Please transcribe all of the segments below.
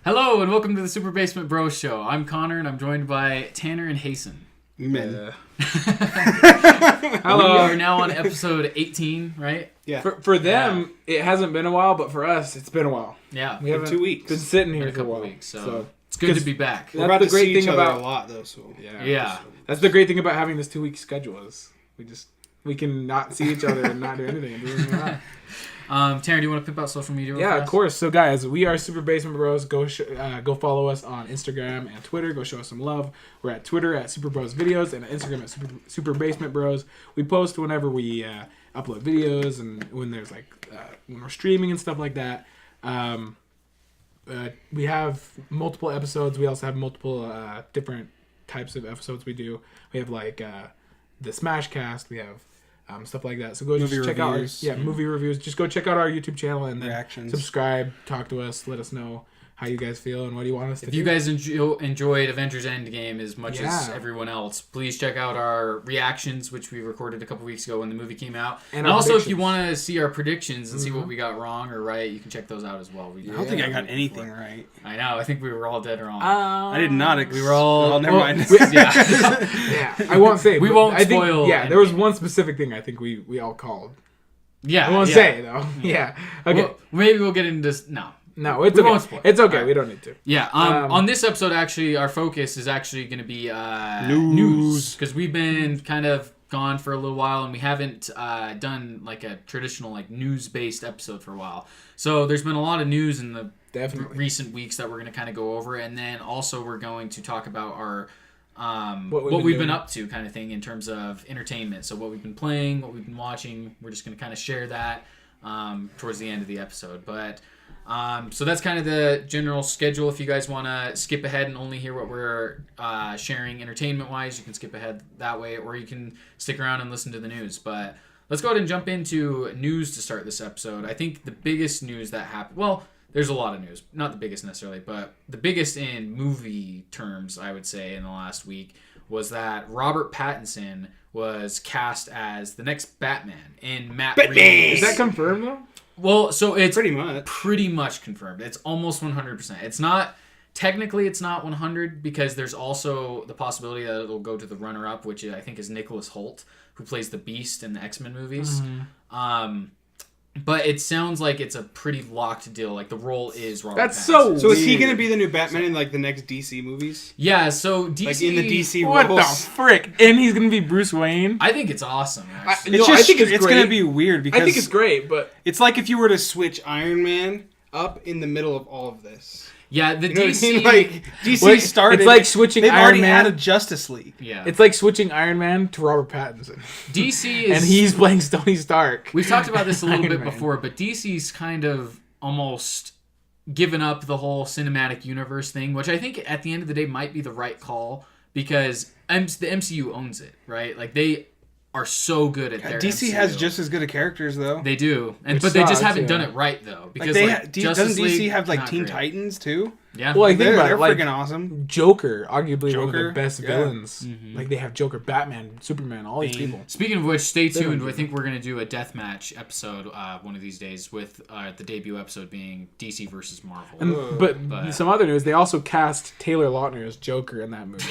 Hello and welcome to the Super Basement Bros Show. I'm Connor and I'm joined by Tanner and Hasten. Men. Hello. We are now on episode 18, right? Yeah. For them, it hasn't been a while, but for us, it's been a while. Yeah. We haven't 2 weeks. been sitting here Been a for a couple while. weeks, so it's good to be back. We're about the to great see thing each other about a lot, though. So Yeah. That's the great thing about having this 2-week schedule is we can not see each other and not do anything. And do anything like that. Tanner, do you want to pimp out social media real Yeah, fast? of course. So, guys, we are Super Basement Bros. Go follow us on Instagram and Twitter. Go show us some love. We're at Twitter at Super Bros Videos and at Instagram at Super Basement Bros. We post whenever we upload videos and when there's when we're streaming and stuff like that. We have multiple episodes. We also have multiple different types of episodes we do. We have the Smash Cast. We have stuff like that. So go just check out movie reviews. Just go check out our YouTube channel and then reactions. Subscribe, talk to us, let us know how you guys feel and what do you want us to do. If you guys enjoyed Avengers Endgame as much as everyone else, please check out our reactions, which we recorded a couple weeks ago when the movie came out. And also, if you want to see our predictions and see what we got wrong or right, you can check those out as well. I don't think I got anything right. I know. I think we were all dead wrong. I did not. We were all... Well, never mind. Yeah. I won't say. We won't spoil spoil. Yeah, there was one specific thing I think we all called. Yeah. I won't say, though. Yeah. Okay. Well, maybe we'll get into this... No, it's we okay. Won't spoil. It's okay. Right. We don't need to. Yeah. On this episode, actually, our focus is actually going to be news because we've been kind of gone for a little while and we haven't done a traditional news-based episode for a while. So there's been a lot of news in the recent weeks that we're going to kind of go over, and then also we're going to talk about our what we've been up to kind of thing in terms of entertainment. So what we've been playing, what we've been watching. We're just going to kind of share that towards the end of the episode, but. So that's kind of the general schedule. If you guys want to skip ahead and only hear what we're sharing entertainment-wise, you can skip ahead that way, or you can stick around and listen to the news. But let's go ahead and jump into news to start this episode. I think the biggest news that happened... Well, there's a lot of news. Not the biggest necessarily, but the biggest in movie terms, I would say, in the last week was that Robert Pattinson was cast as the next Batman in Matt Reeves. Is that confirmed, though? Well, so it's pretty much confirmed. It's almost 100%. It's not technically it's not 100 because there's also the possibility that it'll go to the runner-up, which I think is Nicholas Hoult, who plays the Beast in the X-Men movies. Mm-hmm. But it sounds like it's a pretty locked deal. The role is Robert Pattinson. So is he going to be the new Batman in the next DC movies? Yeah, so DC... in the DC what roles? What the frick? And he's going to be Bruce Wayne? I think it's awesome, actually. I think it's going to be weird because... I think it's great, but... It's like if you were to switch Iron Man up in the middle of all of this. Yeah, the DC... DC started... It's like switching Iron Man... They've already had a Justice League. Yeah. It's like switching Iron Man to Robert Pattinson. DC is... And he's playing Tony Stark. We've talked about this a little bit before, but DC's kind of almost given up the whole cinematic universe thing, which I think at the end of the day might be the right call because the MCU owns it, right? They are so good at their DC MCU. has just as good of characters, though. They do, but they just haven't done it right, though. Because doesn't Justice DC League, have Teen great. Titans too? Yeah. Well, I think about they're it, freaking awesome. Joker, arguably one of the best villains. Mm-hmm. They have Joker, Batman, Superman, all these people. Speaking of which, stay tuned. I think we're going to do a deathmatch episode one of these days with the debut episode being DC versus Marvel. But some other news, they also cast Taylor Lautner as Joker in that movie.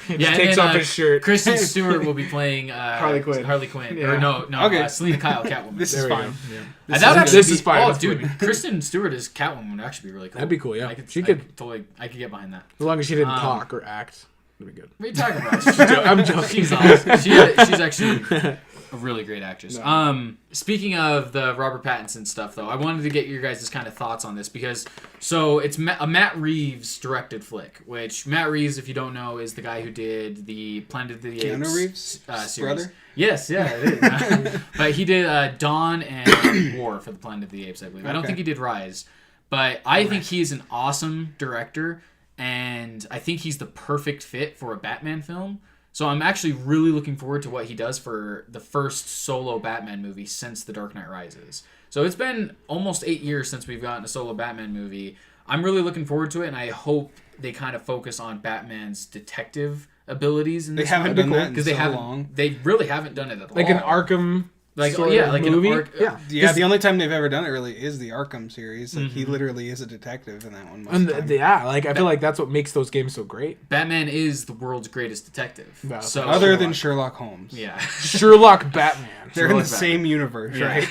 He just takes off his shirt. Kristen Stewart will be playing Harley Quinn. Yeah. Or no, Selena Kyle, Catwoman. This is fine. Yeah. This is fine. Oh, dude, Kristen Stewart as Catwoman would actually be really cool. That'd be cool, yeah. I could get behind that. As long as she didn't talk or act, that'd be good. What are you talking about? I'm joking. She's awesome. She's actually a really great actress. No. Speaking of the Robert Pattinson stuff, though, I wanted to get your guys' kind of thoughts on this because it's a Matt Reeves directed flick, which Matt Reeves, if you don't know, is the guy who did the Planet of the Apes Keanu Reeves' series. brother? Yes, yeah, it is. But he did Dawn and War for the Planet of the Apes, I believe. I don't think he did Rise. But I think he's an awesome director, and I think he's the perfect fit for a Batman film. So I'm actually really looking forward to what he does for the first solo Batman movie since The Dark Knight Rises. So it's been almost 8 years since we've gotten a solo Batman movie. I'm really looking forward to it, and I hope they kind of focus on Batman's detective abilities in this. They haven't done that in so long. They really haven't done it at all. Like an Arkham like sort of like movie. an arc. Yeah, the only time they've ever done it really is the Arkham series. Like he literally is a detective in that one. Most of the time. Yeah, like I feel like that's what makes those games so great. Batman is the world's greatest detective. Wow. So Other than Sherlock Holmes. yeah, Sherlock Batman. They're in the Sherlock same universe, right?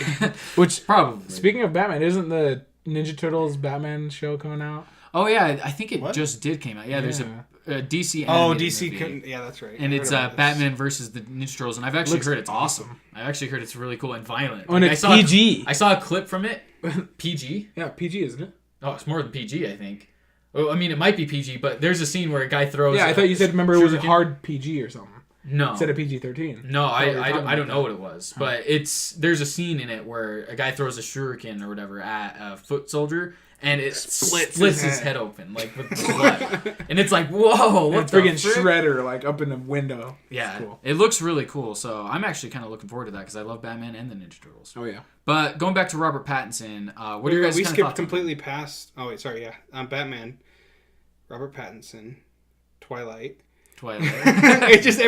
Which probably. speaking of Batman, isn't the Ninja Turtles Batman show coming out? Oh yeah, I think it What? just did came out. Yeah, there's a DC. Oh, animated DC movie. couldn't. Yeah, that's right. And I it's heard about this. Batman versus the Ninja Turtles, and I've actually Looks heard it's awesome. I've actually heard it's really cool and violent. Oh, and Like, it's I saw PG. I saw a clip from it. PG. Yeah, PG, isn't it? Oh, it's more than PG, I think. Well, I mean, it might be PG, but there's a scene where a guy throws. Yeah, I thought you said, remember, it was a shuriken. hard PG or something. No. Instead of PG-13. No, I don't know that. what it was, but there's a scene in it where a guy throws a shuriken or whatever at a foot soldier, and it splits his head open like with blood, and it's like whoa, what the friggin' frick? Shredder like up in the window. Yeah, It's cool. it looks really cool. So I'm actually kind of looking forward to that because I love Batman and the Ninja Turtles. Oh yeah. But going back to Robert Pattinson, what are you guys? We kinda skipped thoughts on completely past. Oh wait, sorry. Yeah, Batman, Robert Pattinson, Twilight. Twilight? It's just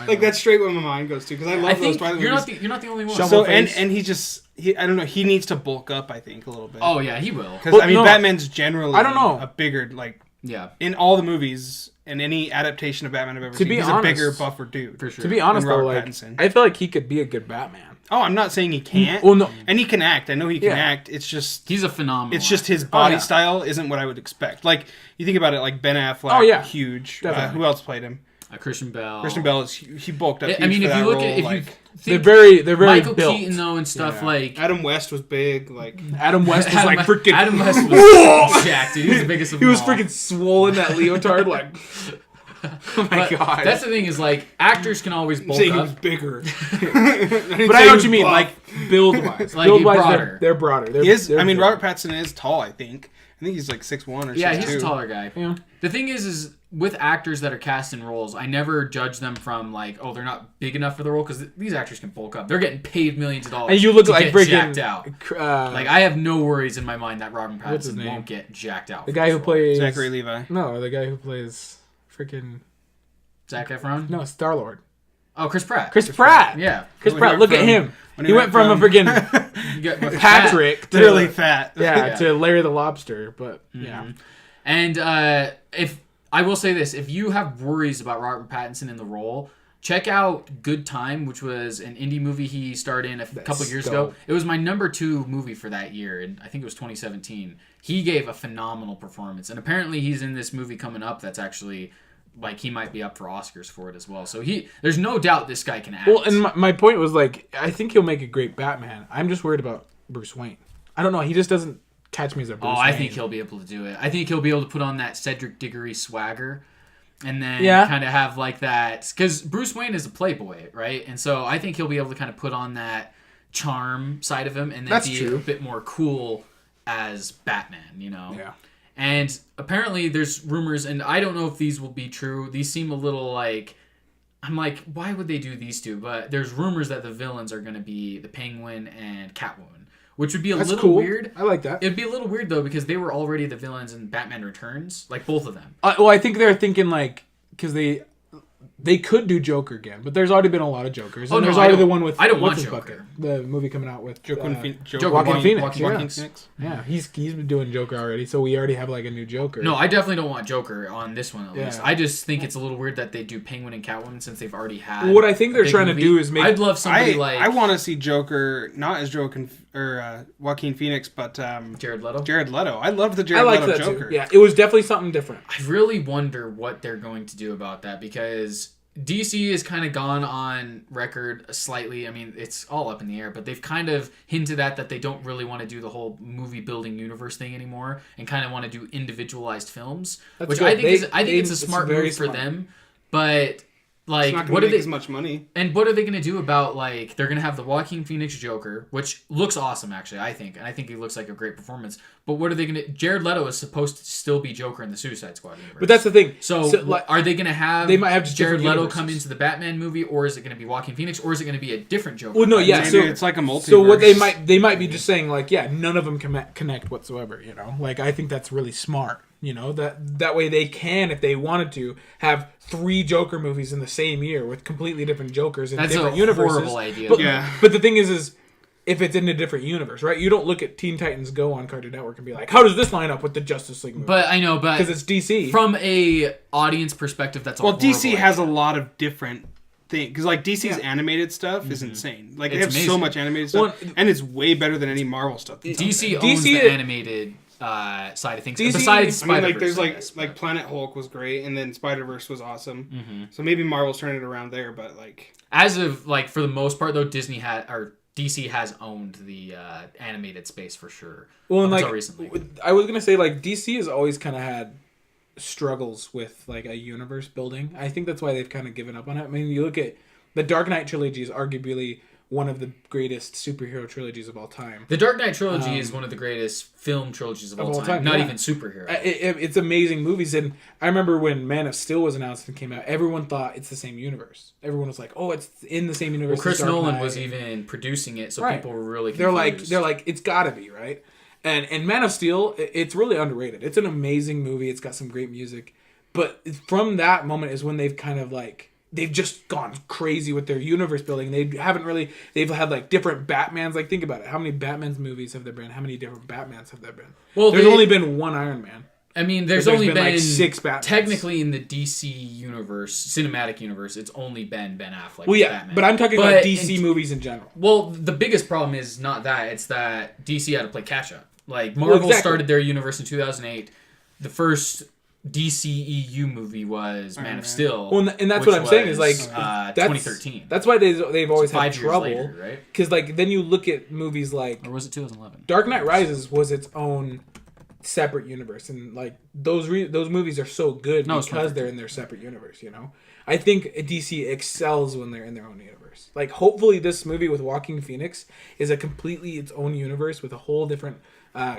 like that's straight what my mind goes to because I love I those think Twilight you're movies. not the only one. Shovel So face. and he I don't know, he needs to bulk up, I think, a little bit. Oh yeah, he will. Because Well, I mean no. Batman's generally I don't know. a bigger like Yeah, in all the movies and any adaptation of Batman I've ever seen, be he's honest, a bigger, buffer dude. for sure. To be honest though, Robert like Pattinson. I feel like he could be a good Batman. Oh, I'm not saying he can't. Well, no. And he can act. I know he can Yeah. act. It's just He's a phenomenal. it's just his actor. body yeah. style isn't what I would expect. Like you think about it, like Ben Affleck. Oh, yeah. Huge. Definitely. Who else played him? Christian Bell. Christian Bell is he bulked up. I Huge mean, for if that you look role, at if like, you They're think very Michael built. Keaton though and stuff Yeah. like Adam West was big. Like Adam West was like freaking. Adam West was jacked, dude. He was the biggest of He them was all. freaking swollen that leotard like. Oh my But god. that's the thing is like actors can always bulk saying he up. was bigger. But I know what you mean, like build wise. Like, build wise, broader. they're broader. They're, He is. they're I mean, big. Robert Pattinson is tall. I think he's like 6'1" or 6'2". Yeah, he's a taller guy. Yeah. The thing is with actors that are cast in roles, I never judge them from like, oh, they're not big enough for the role because these actors can bulk up. They're getting paid millions of dollars. And you look to like get freaking jacked out. Like Like I have no worries in my mind that Robert What's his Pattinson name? won't get jacked out. the for guy this who role. plays Zachary Levi. No, the guy who plays freaking Zac Efron. no Star Lord. Oh, Chris Pratt. Chris Pratt. Yeah. Chris When he Pratt. went Look at from- him. when He went from a freaking You get Patrick to Literally fat. yeah, Yeah. to Larry the Lobster. But yeah, And if I will say this, if you have worries about Robert Pattinson in the role, check out Good Time, which was an indie movie he starred in a couple years ago. dope. It was my number 2 movie for that year, and I think it was 2017. He gave a phenomenal performance, and apparently he's in this movie coming up that's actually like he might be up for Oscars for it as well. So there's no doubt this guy can act. well, and my point was like I think he'll make a great Batman. I'm just worried about Bruce Wayne. I don't know. He just doesn't catch me as a Bruce Wayne. I think he'll be able to do it. I think he'll be able to put on that Cedric Diggory swagger. And then Yeah. kind of have like that, because Bruce Wayne is a playboy, right? And so I think he'll be able to kind of put on that charm side of him, and then That's be true. a bit more cool as Batman, you know? Yeah. And apparently there's rumors, and I don't know if these will be true. These seem a little like, I'm like, why would they do these two? But there's rumors that the villains are going to be the Penguin and Catwoman, which would be a That's little cool. weird. I like that. It'd be a little weird though because they were already the villains in Batman Returns, like both of them. Well, I think they're thinking like because they could do Joker again, but there's already been a lot of Jokers. Oh, And no, there's I already don't- the one with I don't what's want his Joker. bucket? The movie coming out with Joaquin Joaquin Phoenix. Joaquin yeah. Phoenix. Yeah, he's been doing Joker already, so we already have like a new Joker. No, I definitely don't want Joker on this one at least. Yeah. I just think it's a little weird that they do Penguin and Catwoman since they've already had. What I think a they're big trying to movie. do is make. I'd love somebody like I want to see Joker not as Joaquin Phoenix, but Jared Leto. Jared Leto. I loved the I Jared like Leto that Joker. too. Yeah, it was definitely something different. I really wonder what they're going to do about that because DC has kind of gone on record slightly. I mean, it's all up in the air, but they've kind of hinted at that they don't really want to do the whole movie building universe thing anymore and kind of want to do individualized films, That's which good. I think it's a it's smart very move for smart. them. But like, It's not going what to are make they? as much money. And what are they going to do about, like, they're going to have the Joaquin Phoenix Joker, which looks awesome, actually, I think. And I think he looks like a great performance. But what are they going to... Jared Leto is supposed to still be Joker in the Suicide Squad universe. But that's the thing. So, like, are they going to have... they might have just Jared different Leto universes. come into the Batman movie, or is it going to be Joaquin Phoenix, or is it going to be a different Joker? Well, no, yeah. Maybe So it's like a multiverse. So what they might be just saying like, yeah, none of them connect whatsoever. You know, like I think that's really smart. You know, that way they can, if they wanted to, have 3 Joker movies in the same year with completely different Jokers in That's different a universes. horrible idea. But, Yeah. but the thing is if it's in a different universe, right? You don't look at Teen Titans Go on Cartoon Network and be like, how does this line up with the Justice League movie? But I know, because it's DC. From a audience perspective, that's well, DC has a lot of different things because like DC's animated stuff is insane. Like they have so much animated stuff, and it's way better than any Marvel stuff. DC owns the animated side of things. DC, besides Spider-Verse, there's like Planet Hulk was great, and then Spider-Verse was awesome. So maybe Marvel's turning it around there, but like as of like for the most part though, DC has owned the animated space for sure. Well, and like recently. I was gonna say, like DC has always kind of had struggles with like a universe building. I think that's why they've kind of given up on it. I mean, you look at the Dark Knight trilogy is arguably one of the greatest superhero trilogies of all time. The Dark Knight trilogy is one of the greatest film trilogies of all time. Not even superhero. It's amazing movies. And I remember when Man of Steel was announced and came out, everyone thought it's the same universe. Everyone was like, "Oh, it's in the same universe." Well, Chris Nolan was even producing it, so people were really confused. They're like, it's got to be, right? And Man of Steel, it's really underrated. It's an amazing movie. It's got some great music. But from that moment is when they've kind of like they've just gone crazy with their universe building. They've had like different Batmans. Like think about it. How many Batman's movies have there been? How many different Batmans have there been? Well, there's only been one Iron Man. I mean, there's only been like 6 Batmans. Technically, in the DC universe, cinematic universe, it's only been Ben Affleck. Well, yeah, Batman. but I'm talking about DC movies in general. Well, the biggest problem is not that. It's that DC had to play catch up. Like, Marvel started their universe in 2008. The first DCEU movie was Man of Steel. Well, and that's what I'm saying is like 2013. That's why they've always had trouble, later, right? Because like then you look at movies like, or was it 2011? Dark Knight Rises was its own separate universe, and like those movies are so good because they're in their separate universe. You know, I think DC excels when they're in their own universe. Like hopefully this movie with Joaquin Phoenix is a completely its own universe with a whole different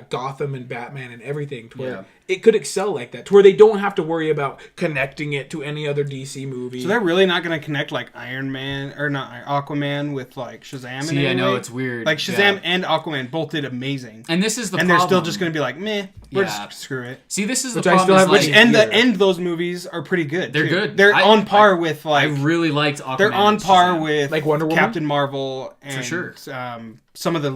Gotham and Batman and everything to where it could excel like that, to where they don't have to worry about connecting it to any other DC movie. So they're really not going to connect like Iron Man or not Aquaman with like Shazam. See, I know it's weird. Like Shazam and Aquaman both did amazing, and this is the and problem. they're still just going to be like, meh, we're just screw it. See, this is the problem. The end those movies are pretty good. They're good. They're on par with like. I really liked Aquaman. They're on par with like Wonder Woman, Captain Marvel, and for sure. Some of the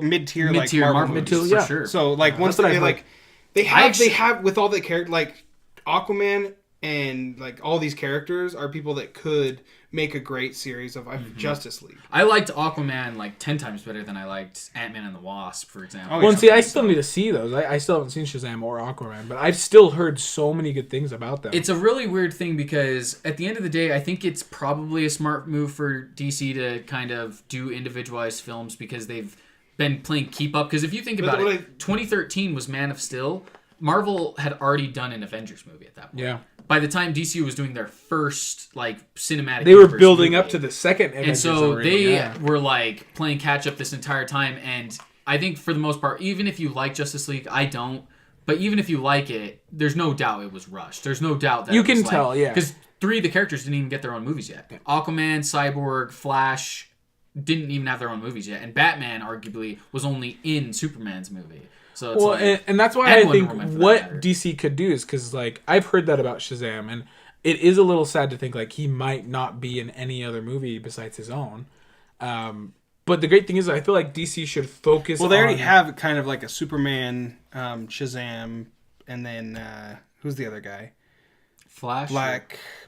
mid-tier like Marvel movies, for sure. So like once they have with all the characters like Aquaman and like all these characters are people that could make a great series of Justice League. I liked Aquaman like 10 times better than I liked Ant-Man and the Wasp, for example. Well, see, I still need to see those. I still haven't seen Shazam or Aquaman, but I've still heard so many good things about them. It's a really weird thing because at the end of the day, I think it's probably a smart move for DC to kind of do individualized films because they've been playing keep up. Because if you think about it, 2013 was Man of Steel. Marvel had already done an Avengers movie at that point. Yeah. By the time DC was doing their first like cinematic, they were building up to the second Avengers, and so they were like playing catch up this entire time. And I think for the most part, even if you like Justice League, I don't. But even if you like it, there's no doubt it was rushed. There's no doubt that you can tell, because 3 of the characters didn't even get their own movies yet. Aquaman, Cyborg, Flash didn't even have their own movies yet, and Batman arguably was only in Superman's movie. So it's and that's why I think what DC could do is because like I've heard that about Shazam, and it is a little sad to think like he might not be in any other movie besides his own. But the great thing is I feel like DC should focus. Well, they already have kind of like a Superman, Shazam, and then who's the other guy? Flash,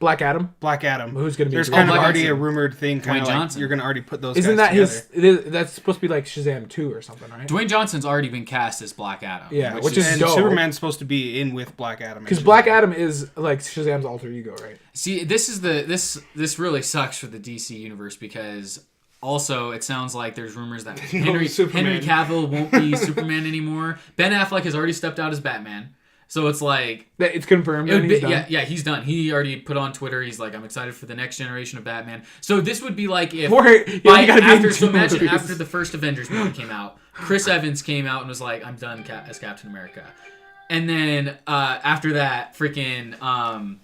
Black Adam. Who's going to be? There's kind of already a rumored thing, kind of like you're going to already put those. Isn't that guys together. That's supposed to be like Shazam 2 or something, right? Dwayne Johnson's already been cast as Black Adam. Yeah, which is dope. Superman's supposed to be in with Black Adam because Black Adam is like Shazam's alter ego, right? See, this really sucks for the DC universe because. Also, it sounds like there's rumors that Henry Cavill won't be Superman anymore. Ben Affleck has already stepped out as Batman. So it's like... It's confirmed. Yeah, he's done. He already put on Twitter, he's like, I'm excited for the next generation of Batman. So this would be like if... imagine after the first Avengers movie came out, Chris Evans came out and was like, I'm done as Captain America. And then after that, freaking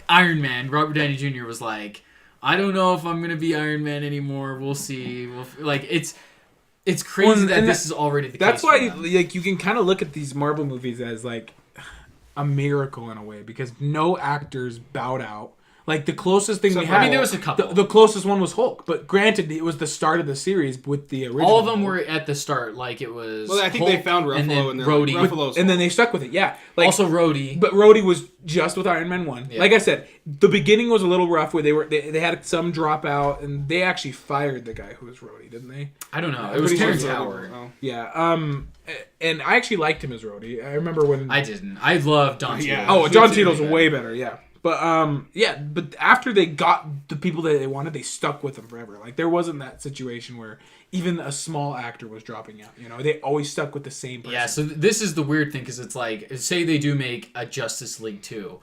Iron Man, Robert Downey Jr. was like... I don't know if I'm gonna be Iron Man anymore. We'll see. It's crazy that this is already the case. That's why, like, you can kind of look at these Marvel movies as like a miracle in a way because no actors bowed out. Like, the closest thing we had... I mean, there was a couple. The closest one was Hulk. But granted, it was the start of the series with the original. All of them were at the start. Like, it was Well, I think Hulk, they found Ruffalo and then and Rhodey. And then they stuck with it, yeah. Like, Also Rhodey. But Rhodey was just with Iron Man 1. Yeah. Like I said, the beginning was a little rough where they had some drop out, and they actually fired the guy who was Rhodey, didn't they? I don't know. It was pretty Terrence sure- Howard. Oh. Yeah. And I actually liked him as Rhodey. I remember when... I didn't. I love Don Cheadle. Yeah. Oh, John Me too, Cheadle's yeah. way better, yeah. But but after they got the people that they wanted, they stuck with them forever. Like, there wasn't that situation where even a small actor was dropping out. You know, they always stuck with the same person. Yeah, so this is the weird thing, because it's like, say they do make a Justice League 2.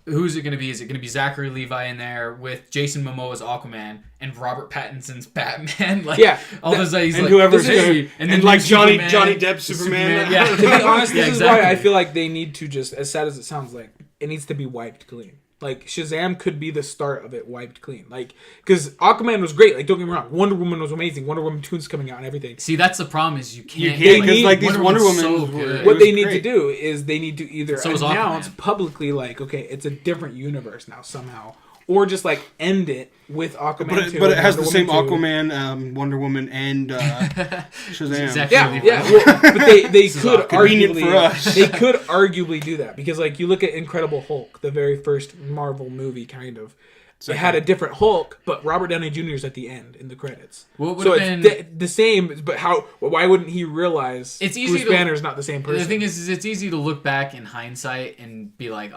Who's it going to be? Is it going to be Zachary Levi in there with Jason Momoa's Aquaman and Robert Pattinson's Batman? Like, Yeah, all those he's And like, whoever's this is- gonna, and and then like Johnny Superman, Depp Superman. Yeah. To be honest, Yeah, this is exactly. why I feel like they need to just, as sad as it sounds, like, it needs to be wiped clean. Like, Shazam could be the start of it wiped clean. Like, because Aquaman was great. Like, don't get me wrong. Wonder Woman was amazing. Wonder Woman 2's coming out and everything. See, that's the problem, is you can't. can't, because, like, these Wonder Woman's Woman so good. What was they need great. to do is they need to either So is announce Aquaman. publicly, like, okay, it's a different universe now somehow. Or just, like, end it with Aquaman 2. But it has Wonder the same Woman 2. Aquaman, Wonder Woman, and Shazam. Exactly. Yeah, well, but they could convenient arguably for us. they could arguably do that because, like, you look at Incredible Hulk, the very first Marvel movie, kind of. It had a different Hulk, but Robert Downey Jr. is at the end in the credits. What would So have it's been- the same, but how? Why wouldn't he realize It's easy Bruce to- Banner's not the same person? The thing is it's easy to look back in hindsight and be like,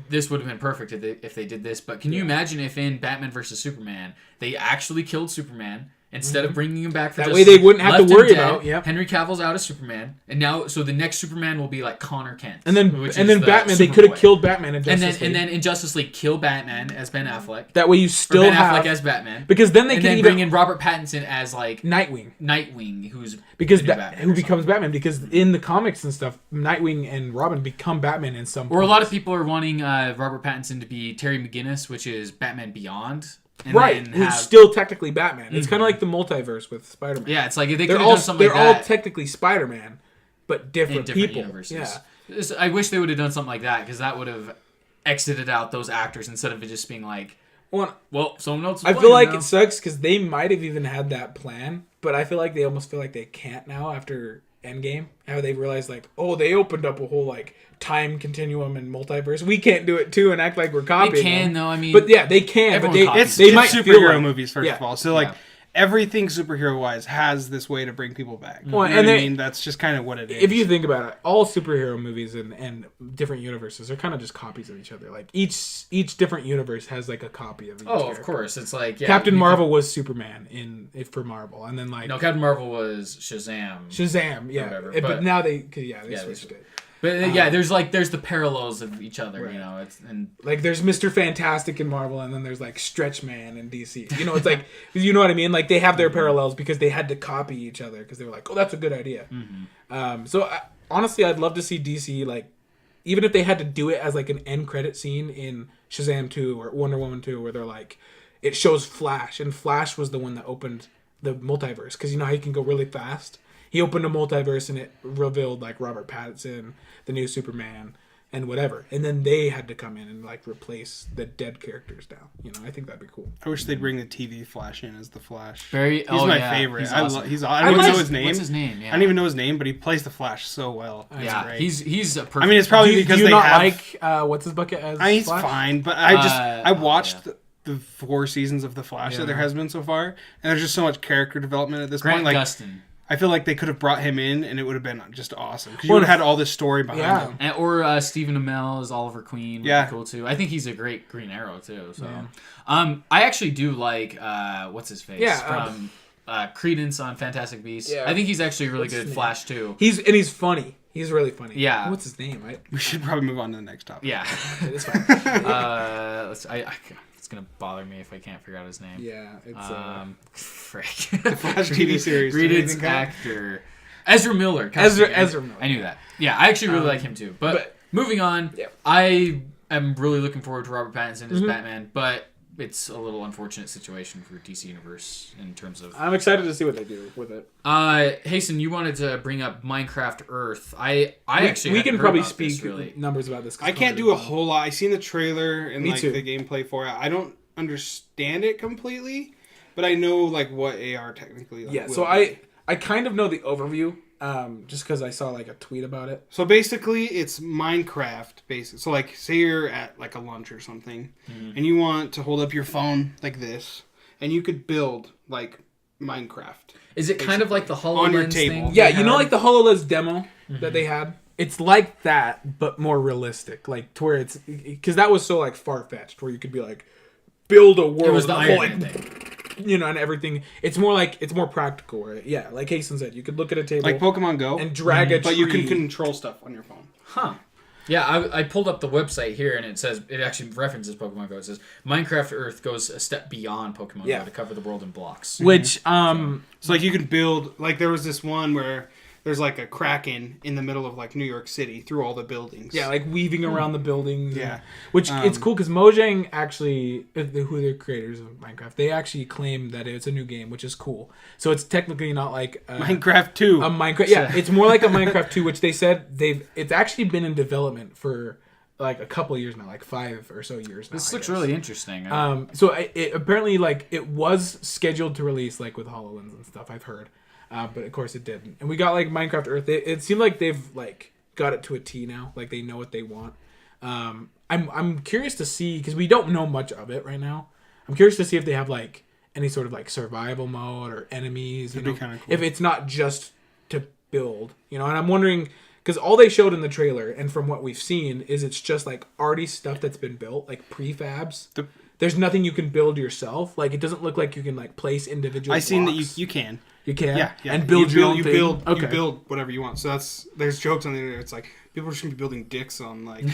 this would have been perfect if they did this. But can you imagine if in Batman vs. Superman, they actually killed Superman instead of bringing him back for That Justice way they League, wouldn't have to left him worry dead. about, yep. Henry Cavill's out as Superman. And now, so the next Superman will be like Connor Kent. and then which and is then the Batman, they Superboy. could have killed Batman in And Justice then, League. and then in Justice League, kill Batman as Ben Affleck. That way you Or still Ben have Affleck as Batman. because then they And can then even bring in Robert Pattinson as like Nightwing. Nightwing, who's Because the new Batman who or becomes something. Batman? Because in the comics and stuff, Nightwing and Robin become Batman in some. Or a lot of points. people are wanting Robert Pattinson to be Terry McGinnis, which is Batman Beyond. And right? then Who's have- still technically Batman? It's kind of like the multiverse with Spider-Man. Yeah, it's like they could they're have all done something they're like all that technically Spider-Man, but in different different people. universes. Yeah, I wish they would have done something like that, because that would have exited out those actors instead of it just being like, well, someone else is I feel playing like now. it sucks because they might have even had that plan, but I feel like they almost feel like they can't now after Endgame. How they realized like, oh, they opened up a whole like time continuum and multiverse. We can't do it too and act like we're copying. They can, them. though. I mean, But yeah, they can. But everyone they copies. they It's might feel superhero like, movies first yeah. of all. So like everything superhero wise has this way to bring people back. Well, You know and what I they- mean? That's just kind of what it is. If you think about it, all superhero movies and different universes are kind of just copies of each other. Like each different universe has like a copy of each. Oh, character. of course. It's like Captain Marvel was Superman for Marvel, and then like No, Captain Marvel was Shazam. Shazam, yeah. whatever, But but- now they they switched it. But there's the parallels of each other. Right. You know, it's and Like there's Mr. Fantastic in Marvel, and then there's like Stretch Man in DC. You know, it's like you know what I mean. Like they have their parallels because they had to copy each other because they were like, oh, that's a good idea. Honestly, I'd love to see DC like even if they had to do it as like an end credit scene in Shazam 2 or Wonder Woman 2, where they're like it shows Flash, and Flash was the one that opened the multiverse because you know how he can go really fast. He opened a multiverse and it revealed like Robert Pattinson, the new Superman, and whatever. And then they had to come in and like replace the dead characters now. You know, I think that'd be cool. I wish they'd bring the TV Flash in as the Flash. Very. He's my favorite. He's I awesome. I don't even know his name. What's his name? Yeah. I don't even know his name, but he plays the Flash so well. It's Yeah, great. he's a perfect. I mean, it's probably Do you, because do you they not have. like what's his bucket as He's Flash? fine, but I watched yeah. the 4 seasons of the Flash that there Yeah. has been so far, and there's just so much character development at this Grant point. Like Gustin. I feel like they could have brought him in, and it would have been just awesome because you Well, would have had all this story behind yeah. him. Or Stephen Amell as Oliver Queen would Yeah. be cool too. I think he's a great Green Arrow too. So, Yeah. I actually do like what's his face Yeah, from Credence on Fantastic Beasts. Yeah. I think he's actually a really What's his good name? Flash too. He's funny. He's really funny. Yeah. What's his name? We should probably move on to the next topic. Yeah. It's fine. It's gonna bother me if I can't figure out his name. Yeah. It's Frick. The Flash TV series. Credence Anything come? actor. Ezra Miller. Ezra Miller. I knew that. Yeah, I actually really like him too. But moving on, Yeah. I am really looking forward to Robert Pattinson as Batman. But it's a little unfortunate situation for DC Universe in terms of. I'm excited to see what they do with it. Hasten, you wanted to bring up Minecraft Earth. I actually we can probably this, speak really. numbers about this. I can't do a whole lot. I seen the trailer and Me like too. the gameplay for it. I don't understand it completely, but I know like what AR technically. Like, So I kind of know the overview. Just because I saw like a tweet about it. So basically, it's Minecraft. Basically, so like, say you're at like a lunch or something, and you want to hold up your phone like this, and you could build like Minecraft. Is it kind of like the HoloLens on your table? thing? Yeah, you know, like the HoloLens demo that they had. It's like that, but more realistic. Like to where it's because that was so like far fetched, where you could be like build a world. It was the Iron like, Man thing. You know, and everything. It's more practical. Right? Yeah, like Hasten said, you could look at a table Like Pokemon Go, and drag a tree. but you can control stuff on your phone. Huh. Yeah, I pulled up the website here, and it says it actually references Pokemon Go. It says Minecraft Earth goes a step beyond Pokemon Go to cover the world in blocks. Which So like you can build like there was this one where there's like a kraken in the middle of like New York City through all the buildings. yeah, like weaving around the buildings. Yeah. Which it's cool because Mojang actually, who the creators of Minecraft, they actually claim that it's a new game, which is cool. So it's technically not like Minecraft 2. a Minecraft. Yeah, it's more like a Minecraft 2, which they said it's actually been in development for like a couple of years now, like 5 or so years now. This looks really interesting. So it apparently like it was scheduled to release like with HoloLens and stuff. I've heard. But of course it didn't. And we got like Minecraft Earth. It seemed like they've like got it to a T now. Like they know what they want. I'm curious to see because we don't know much of it right now. I'm curious to see if they have like any sort of like survival mode or enemies. That'd be kinda cool. If it's not just to build, you know. And I'm wondering because all they showed in the trailer and from what we've seen is it's just like already stuff that's been built, like prefabs. There's nothing you can build yourself. Like it doesn't look like you can like place individual. I seen that blocks. you can. You can, Yeah, and build your own you thing. You build whatever you want. So there's jokes on the internet. It's like people are just gonna be building dicks on like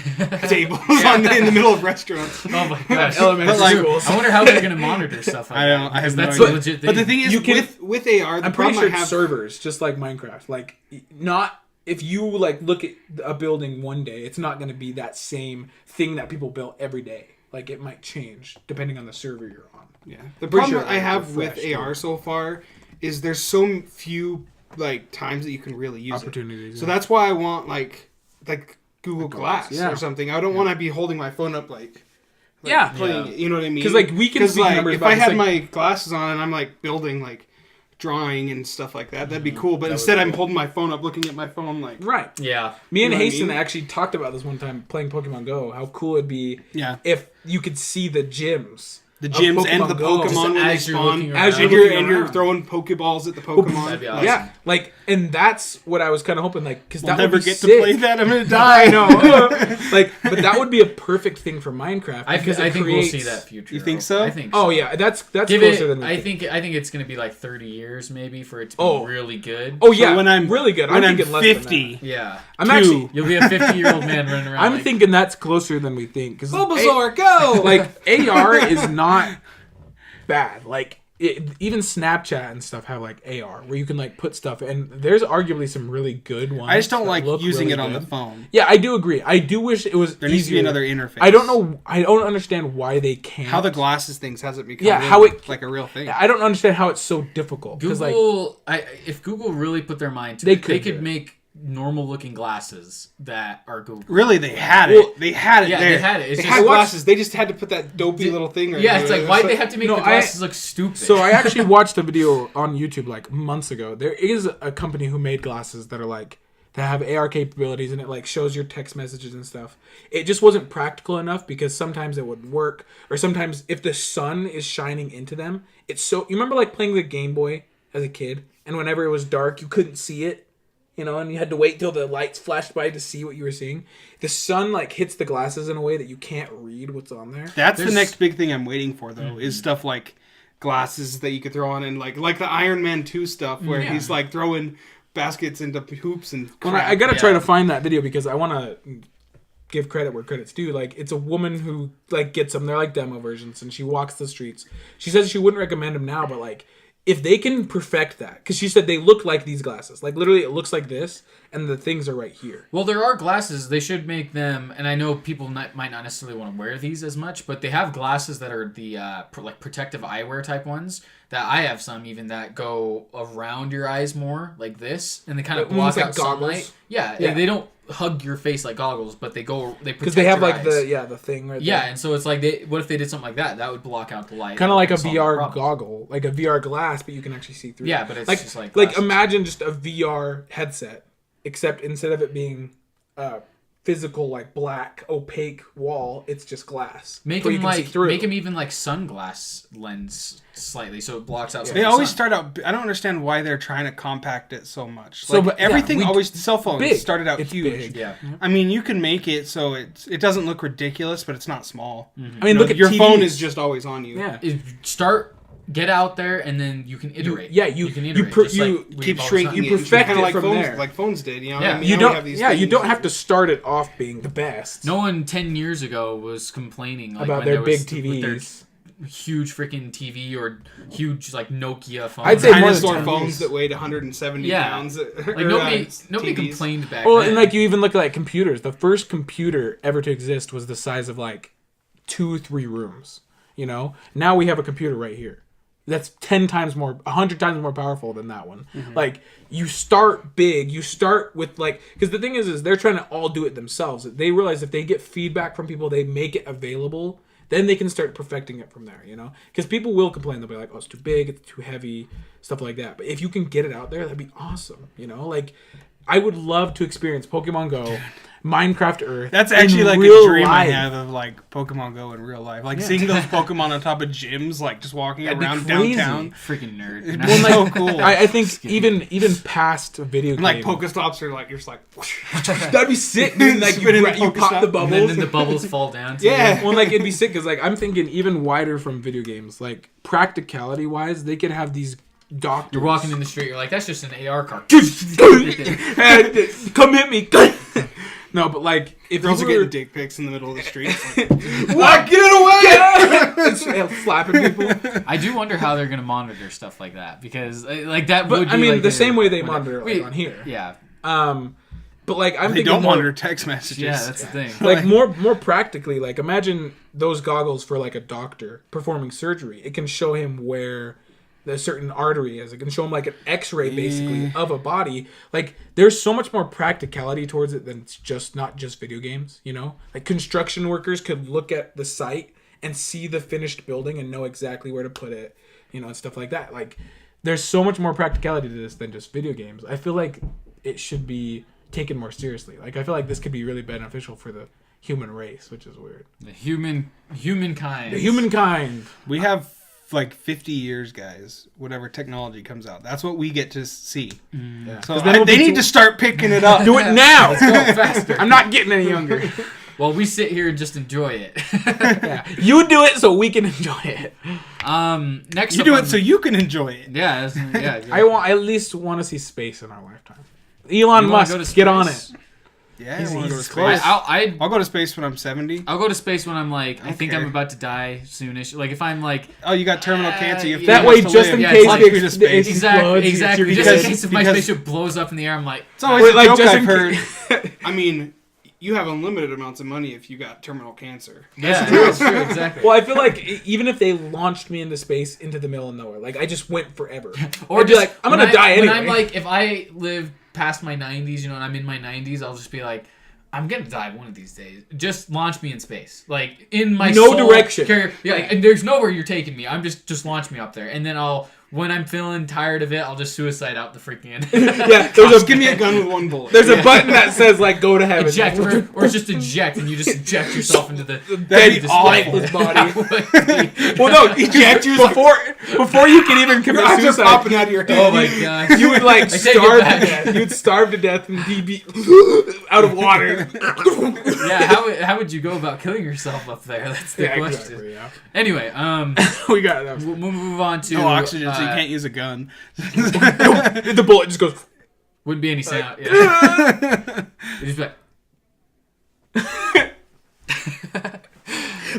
tables in the middle of restaurants. Oh my gosh! Elementary schools. I wonder how they're gonna monitor stuff like I that. don't. I have That's no a idea. legit thing. But the thing is, You can- with AR, the I'm pretty problem sure I it's have. servers, just like Minecraft. Like, not if you like look at a building one day, it's not going to be that same thing that people built every day. Like, it might change depending on the server you're on. Yeah. The Pretty problem sure I have with refresh, AR so far is there's so few like times that you can really use Opportunities. it. So that's why I want like Google Glass yeah. or something. I don't want to be holding my phone up like yeah. playing it, you know what I mean? Because like we can see like numbers. if about I this, had like, my glasses on and I'm like building like drawing and stuff like that, that'd be cool. But instead I'm holding my phone up looking at my phone like right. Yeah. Me and You know what I Hasten mean? actually talked about this one time playing Pokemon Go. How cool it'd be Yeah. if you could see the gyms. the gyms and the Go. Pokemon when they as you're spawn. looking As around. you're looking And you're around. throwing Pokeballs at the Pokemon. That'd be awesome. Yeah, like, and that's what I was kind of hoping, like, because I'll that would never be get sick. to play that. I'm gonna die. I know, like, but that would be a perfect thing for Minecraft. I because think we'll creates... see that future. You think so? I think. So. Oh yeah, that's Give closer it. than we I think. think it's gonna be like 30 years maybe for it to be really good. Oh yeah, when I'm really good. When I'm I'm thinking 50, less than that. Yeah. I'm actually. You'll be a 50-year-old man running around. I'm like, thinking that's closer than we think. Because Bulbasaur, go! like AR is not bad. Like even Snapchat and stuff have like AR where you can like put stuff, and there's arguably some really good ones. I just don't that like look using really it on the good. phone. Yeah, I do agree. I do wish it was There needs to be easier. another interface. I don't know. I don't understand why they can't. how the glasses things hasn't become how it like a real thing. I don't understand how it's so difficult. 'Cause, like, Google. If Google really put their mind to They it, they could do could it. make normal-looking glasses that are Google. Really, they had Well, it. They had it yeah, there. they had it. It's They just- had I watched- glasses. They just had to put that dopey little thing. Right Yeah, it's there. like why'd they have to make No, the glasses look stupid? So I actually watched a video on YouTube like months ago. There is a company who made glasses that are like that have AR capabilities, and it like shows your text messages and stuff. It just wasn't practical enough because sometimes it wouldn't work, or sometimes if the sun is shining into them, it's so. You remember like playing the Game Boy as a kid, and whenever it was dark, you couldn't see it. You know, and you had to wait till the lights flashed by to see what you were seeing. The sun like hits the glasses in a way that you can't read what's on there. That's the There's- next big thing I'm waiting for, though, is stuff like glasses that you could throw on, and like the Iron Man 2 stuff where he's like throwing baskets into hoops and crap. Well, I gotta try Yeah. to find that video because I want to give credit where credit's due. Like, it's a woman who like gets them. They're like demo versions, and she walks the streets. She says she wouldn't recommend them now, but like if they can perfect that, because she said they look like these glasses, like literally it looks like this, and the things are right here. Well, there are glasses. They should make them, and I know people might not necessarily want to wear these as much, but they have glasses that are the like protective eyewear type ones. That I have some even that go around your eyes more, like this, and they kind of block out sunlight. Yeah, they don't hug your face like goggles, but they protect because they have your like eyes. the thing right there. Yeah, and so it's like what if they did something like that? That would block out the light. Kind of like a VR goggle, like a VR glass, but you can actually see through. Yeah, but it's like, just like glasses. Imagine just a VR headset, except instead of it being physical like black opaque wall, it's just glass. Make them even like sunglass lens slightly, so it blocks out. They always start out. I don't understand why they're trying to compact it so much. So, like everything always cell phones big. started out it's huge. Big. Yeah, I mean you can make it so it doesn't look ridiculous, but it's not small. Mm-hmm. I mean, look at your TVs. phone is just always on you. Yeah, get out there, and then you can iterate. You can iterate. You keep shrinking. You perfect it like from phones, there. like phones did. You know, Yeah. I mean, you don't. you don't have to start it off being the best. No one 10 years ago was complaining like, about when their big with their TVs. huge freaking TV or huge like Nokia phone. I'd say dinosaur phones that weighed 170 pounds. Like nobody complained back Well, then. and like you even look at like computers. The first computer ever to exist was the size of like 2-3 rooms. You know, now we have a computer right here. That's 10 times more, 100 times more powerful than that one. Mm-hmm. Like, you start big. You start with, like... Because the thing is they're trying to all do it themselves. They realize if they get feedback from people, they make it available, then they can start perfecting it from there, you know? Because people will complain. They'll be like, oh, it's too big, it's too heavy, stuff like that. But if you can get it out there, that'd be awesome, you know? Like, I would love to experience Pokemon Go, Minecraft Earth. That's actually like a dream I have of like Pokemon Go in real life. Like seeing those Pokemon on top of gyms, like just walking around downtown. Freaking nerd. It'd be so cool. I think even past video games. Like Pokestops are like, you're just like... That'd be sick, dude. Like you pop the bubbles. And then the bubbles fall down to you. Well, like it'd be sick because like I'm thinking even wider from video games. Like practicality wise, they could have these doctors. You're walking in the street, you're like, that's just an AR card. Come hit me. No, but like if girls you are were... getting dick pics in the middle of the street. What? Get it away! Flapping people. I do wonder how they're gonna monitor stuff like that because like that. But would be I mean, like the same way they monitor like, on here. Yeah. But like I'm they thinking don't more, monitor text messages. Yeah, that's the thing. Like more practically, like imagine those goggles for like a doctor performing surgery. It can show him where the certain artery is. It can show him like an X-ray basically of a body. Like there's so much more practicality towards it than it's just not just video games. You know, like construction workers could look at the site and see the finished building and know exactly where to put it. You know, and stuff like that. Like there's so much more practicality to this than just video games. I feel like it should be taken more seriously. Like I feel like this could be really beneficial for the human race, which is weird. The humankind. The humankind. We have like 50 years, guys. Whatever technology comes out, that's what we get to see. Yeah. So they need to start picking it up. Do it now. Let's go faster. I'm not getting any younger. Well, we sit here and just enjoy it. Yeah. You do it so we can enjoy it. Next, you do it so you can enjoy it. Yeah, yeah. I at least want to see space in our lifetime. Elon Musk, get on it. Yeah, He's go to close. space. I'll go to space when I'm 70. I'll go to space when I'm like, I think I'm about to die soonish. Like if I'm like, oh, you got terminal cancer. You have that way, just in case it explodes. Exactly. Just in case if my spaceship blows up in the air, I'm like, it's always a joke I've heard. I mean, you have unlimited amounts of money if you got terminal cancer. Yeah, that's true. Exactly. Well, I feel like even if they launched me into space, into the middle of nowhere, like I just went forever, or I'd be like, I'm gonna die anyway. When I'm like, if I live past my 90s, you know, and I'm in my 90s, I'll just be like, I'm gonna die one of these days. Just launch me in space, like in my no soul direction. Carrier. Yeah, like, and there's nowhere you're taking me. I'm just launch me up there, and then when I'm feeling tired of it, I'll just suicide out the freaking end. Yeah, just give me a gun with one bullet. There's a button that says like go to heaven. Eject, or just eject, and you just eject yourself into the dead lifeless body. Well, no, eject you before you can even commit suicide. Just popping out of your head. Oh my god! You would like starve to death. You'd starve to death and be out of water. Yeah, how would you go about killing yourself up there? That's the question. Exactly, yeah. Anyway, we got that. We'll move on to no oxygen, so you can't use a gun. The bullet just goes. Wouldn't be any sound. Yeah. Just like.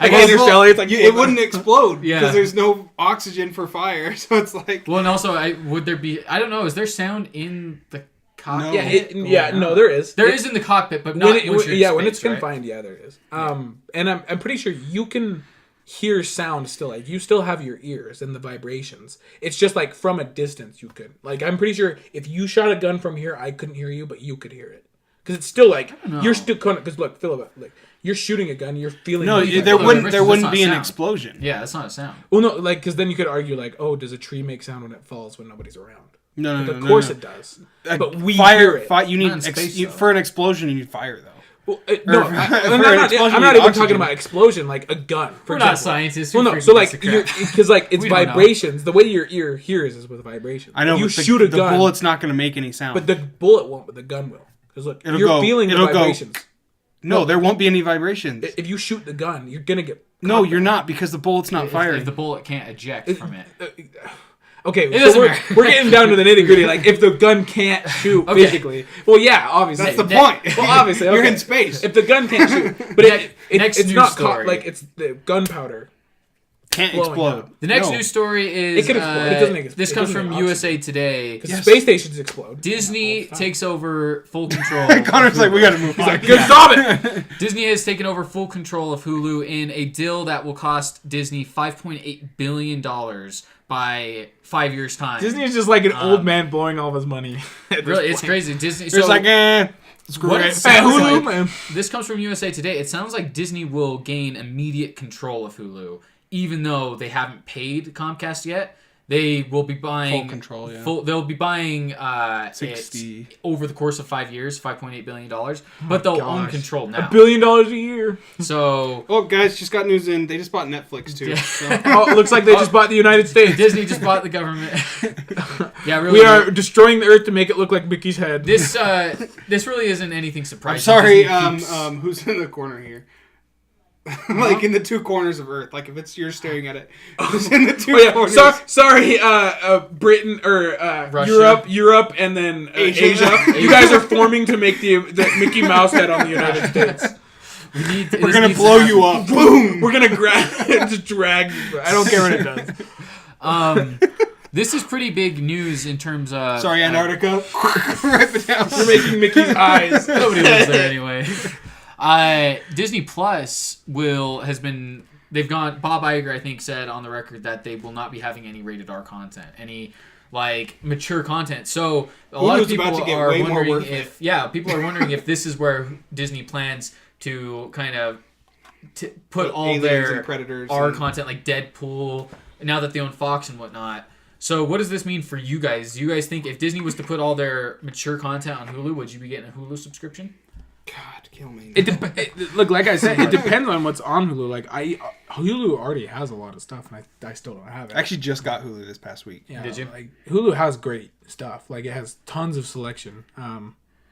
Like Interstellar, it's like it wouldn't explode because Yeah. there's no oxygen for fire. So it's like Well, and also, would there be? I don't know. Is there sound in the cockpit? No, there is. There is in the cockpit, but not when when you're in when space, it's right? confined, there is. And I'm pretty sure you can hear sound still. Like you still have your ears and the vibrations. It's just like from a distance you could. Like I'm pretty sure if you shot a gun from here, I couldn't hear you, but you could hear it. Because it's still like you're still because look, Philip, like you're shooting a gun, you're feeling. no, the there wouldn't That's not be an sound. explosion. Yeah, that's not a sound. Well, no, like because then you could argue like, oh, does a tree make sound when it falls when nobody's around? No, Like, of course it does. But we fire. hear it. You need Not in space, though. for an explosion. You need fire though. Well, for I'm an not explosion, even you need talking oxygen. about explosion, like a gun. For We're not example. scientists. Well, We no, freaking so like disagree. because like it's We don't know. vibrations. The way your ear hears is with vibrations. I know. You but shoot a gun, The bullet's not going to make any sound. but the bullet won't. But the gun will. Because look, It'll you're go- feeling the it'll go- vibrations. no, there won't be any vibrations. If you shoot the gun, you're gonna get. No, you're not because the bullet's not if firing. the bullet can't eject from it. Okay, It so doesn't we're, matter. we're getting down to the nitty gritty. Like, if the gun can't shoot Okay. physically, well, yeah, obviously. That's the Ne- point. Well, obviously, you're okay. in space. If the gun can't shoot, but Next it's news not story. like it's the gunpowder. Can't blowing explode. up. The next No. news story is It could explode. It doesn't explode. this It comes doesn't from make USA Today. Because Yes. space stations explode. Disney takes over full control. Connor's like, we got to move on. Good, stop it. Disney has taken over full control of Hulu in a deal that will cost Disney $5.8 billion by 5 years' time. Disney is just like an old man blowing all of his money. at this Really, it's point. crazy. Disney. It's So like, screw what it. it sounds Hulu, like, man. this comes from USA Today. It sounds like Disney will gain immediate control of Hulu, even though they haven't paid Comcast yet. They will be buying Full control, yeah. They'll be buying 60. it over the course of 5 years, $5.8 billion. But they'll own gosh. control now. $1 billion a year. So Oh, guys, just got news in. They just bought Netflix too. Yeah. So. Oh, it looks like they just bought the United States. Disney just bought the government. Yeah, really. We are destroying the Earth to make it look like Mickey's head. This really isn't anything I'm surprising. sorry. Disney keeps- Who's in the corner here? Like in the two corners of Earth. Like if it's you're staring at it, who's in the two Oh, yeah. corners? Sorry, Britain or Russia. Europe, and then Asia. Asia. You guys are forming to make the Mickey Mouse head on the United States. We're gonna blow you up. Boom. We're gonna just drag. I don't care what it does. This is pretty big news in terms of. Sorry, Antarctica. Rip it down. You're making Mickey's eyes. Nobody lives there anyway. Disney Plus they've gone. Bob Iger, I think, said on the record that they will not be having any rated R content, any like mature content. So a lot of Hulu's about people to get are way more wondering worth it. people are wondering if this is where Disney plans to kind of put all Aliens their and Predators R and- content, like Deadpool, now that they own Fox and whatnot. So what does this mean for you guys? Do you guys think if Disney was to put all their mature content on Hulu, would you be getting a Hulu subscription? God, kill me. Look, like I said, it depends on what's on Hulu. Like Hulu already has a lot of stuff, and I still don't have it. I actually just got Hulu this past week. Yeah, Did you? Like Hulu has great stuff. Like it has tons of selection.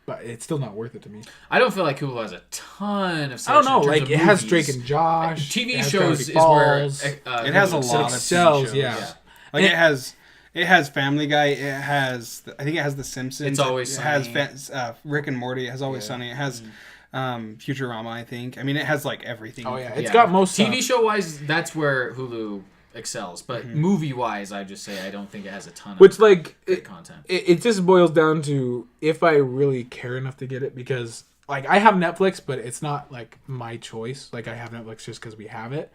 But it's still not worth it to me. I don't feel like Hulu has a ton of. I don't know. in terms Like of it has movies. Drake and Josh. TV it has shows is Gravity where Falls. It has a Hulu lot of excels. TV shows. Yeah. Like And- it has Family Guy. It has I think it has The Simpsons. It's Always it has Sunny. Rick and Morty. It has Always Sunny. It has Futurama. I think. I mean, it has like everything. Oh yeah, it's Yeah. got most TV stuff. show wise. That's where Hulu excels. But movie wise, I just say I don't think it has a ton of Which like good content. it just boils down to if I really care enough to get it, because like I have Netflix, but it's not like my choice. Like I have Netflix just because we have it.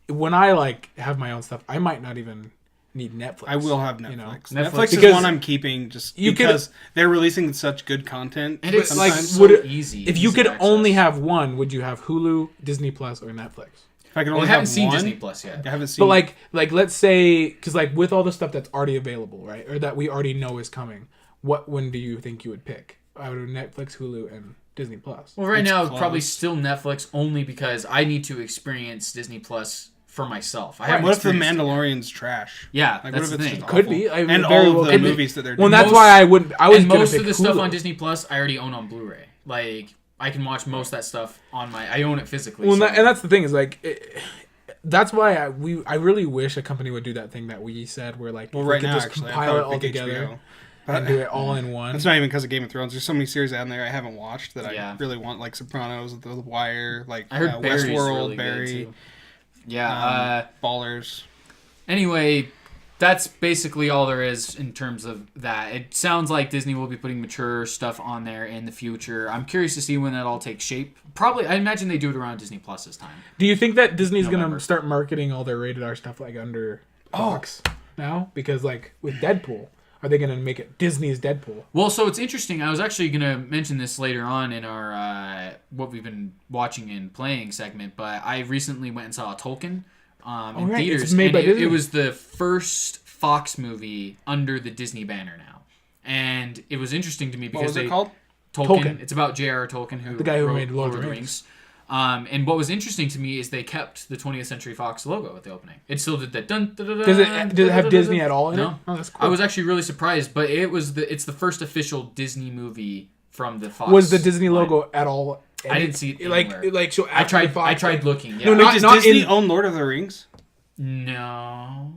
When I like have my own stuff, I might not even need Netflix. I will have Netflix. You know? Netflix is Because one I'm keeping just you could- because they're releasing such good content. And it's like sometimes. so would it- easy. If you easy could to access. only have one, would you have Hulu, Disney Plus, or Netflix? If I could Well, only I haven't have seen one, Disney Plus yet. I haven't seen. But like let's say, because like with all the stuff that's already available, right, or that we already know is coming, what one do you think you would pick out of Netflix, Hulu, and Disney Plus? Well, right It's now close. probably still Netflix, only because I need to experience Disney Plus for myself. I haven't what if The experienced it. Mandalorian's trash? Yeah, Like, that's what the if it's thing. just Could awful? be. I mean, And very all well of the could be. movies that they're Well, doing. that's Most- why I wouldn't. I was And gonna most pick of the stuff Hulu. on Disney Plus I already own on Blu-ray. Like I can watch most of that stuff on my. I own it physically. Well, so- and that's the thing is like, that's why I really wish a company would do that thing that we said where like Well, we right could now, just actually, compile it I'd all probably pick together HBO. and do it all in one. That's not even because of Game of Thrones. There's so many series out there I haven't watched that Yeah. I really want, like Sopranos, The Wire, like I heard Barry's Westworld, really good, Barry. too. Yeah. Ballers. Anyway, that's basically all there is in terms of that. It sounds like Disney will be putting mature stuff on there in the future. I'm curious to see when that all takes shape. Probably, I imagine they do it around Disney Plus's time. Do you think that Disney's going to start marketing all their rated R stuff like under Fox now? Because like with Deadpool, are they going to make it Disney's Deadpool? Well, so it's interesting. I was actually going to mention this later on in our what we've been watching and playing segment, but I recently went and saw Tolkien. In theaters. It's made by Disney. It was the first Fox movie under the Disney banner now, and it was interesting to me because what was it called? Tolkien. It's about J.R.R. Tolkien, who the guy who wrote made Lord of the Rings. And what was interesting to me is they kept the 20th Century Fox logo at the opening. It still did that. Does it have Disney at all in it? No. Oh, that's cool. I was actually really surprised, but it's the first official Disney movie from the Fox. Was the Disney logo at all? I didn't see it anywhere. Like so. I tried looking. Yeah. No, Does Disney own Lord of the Rings? No,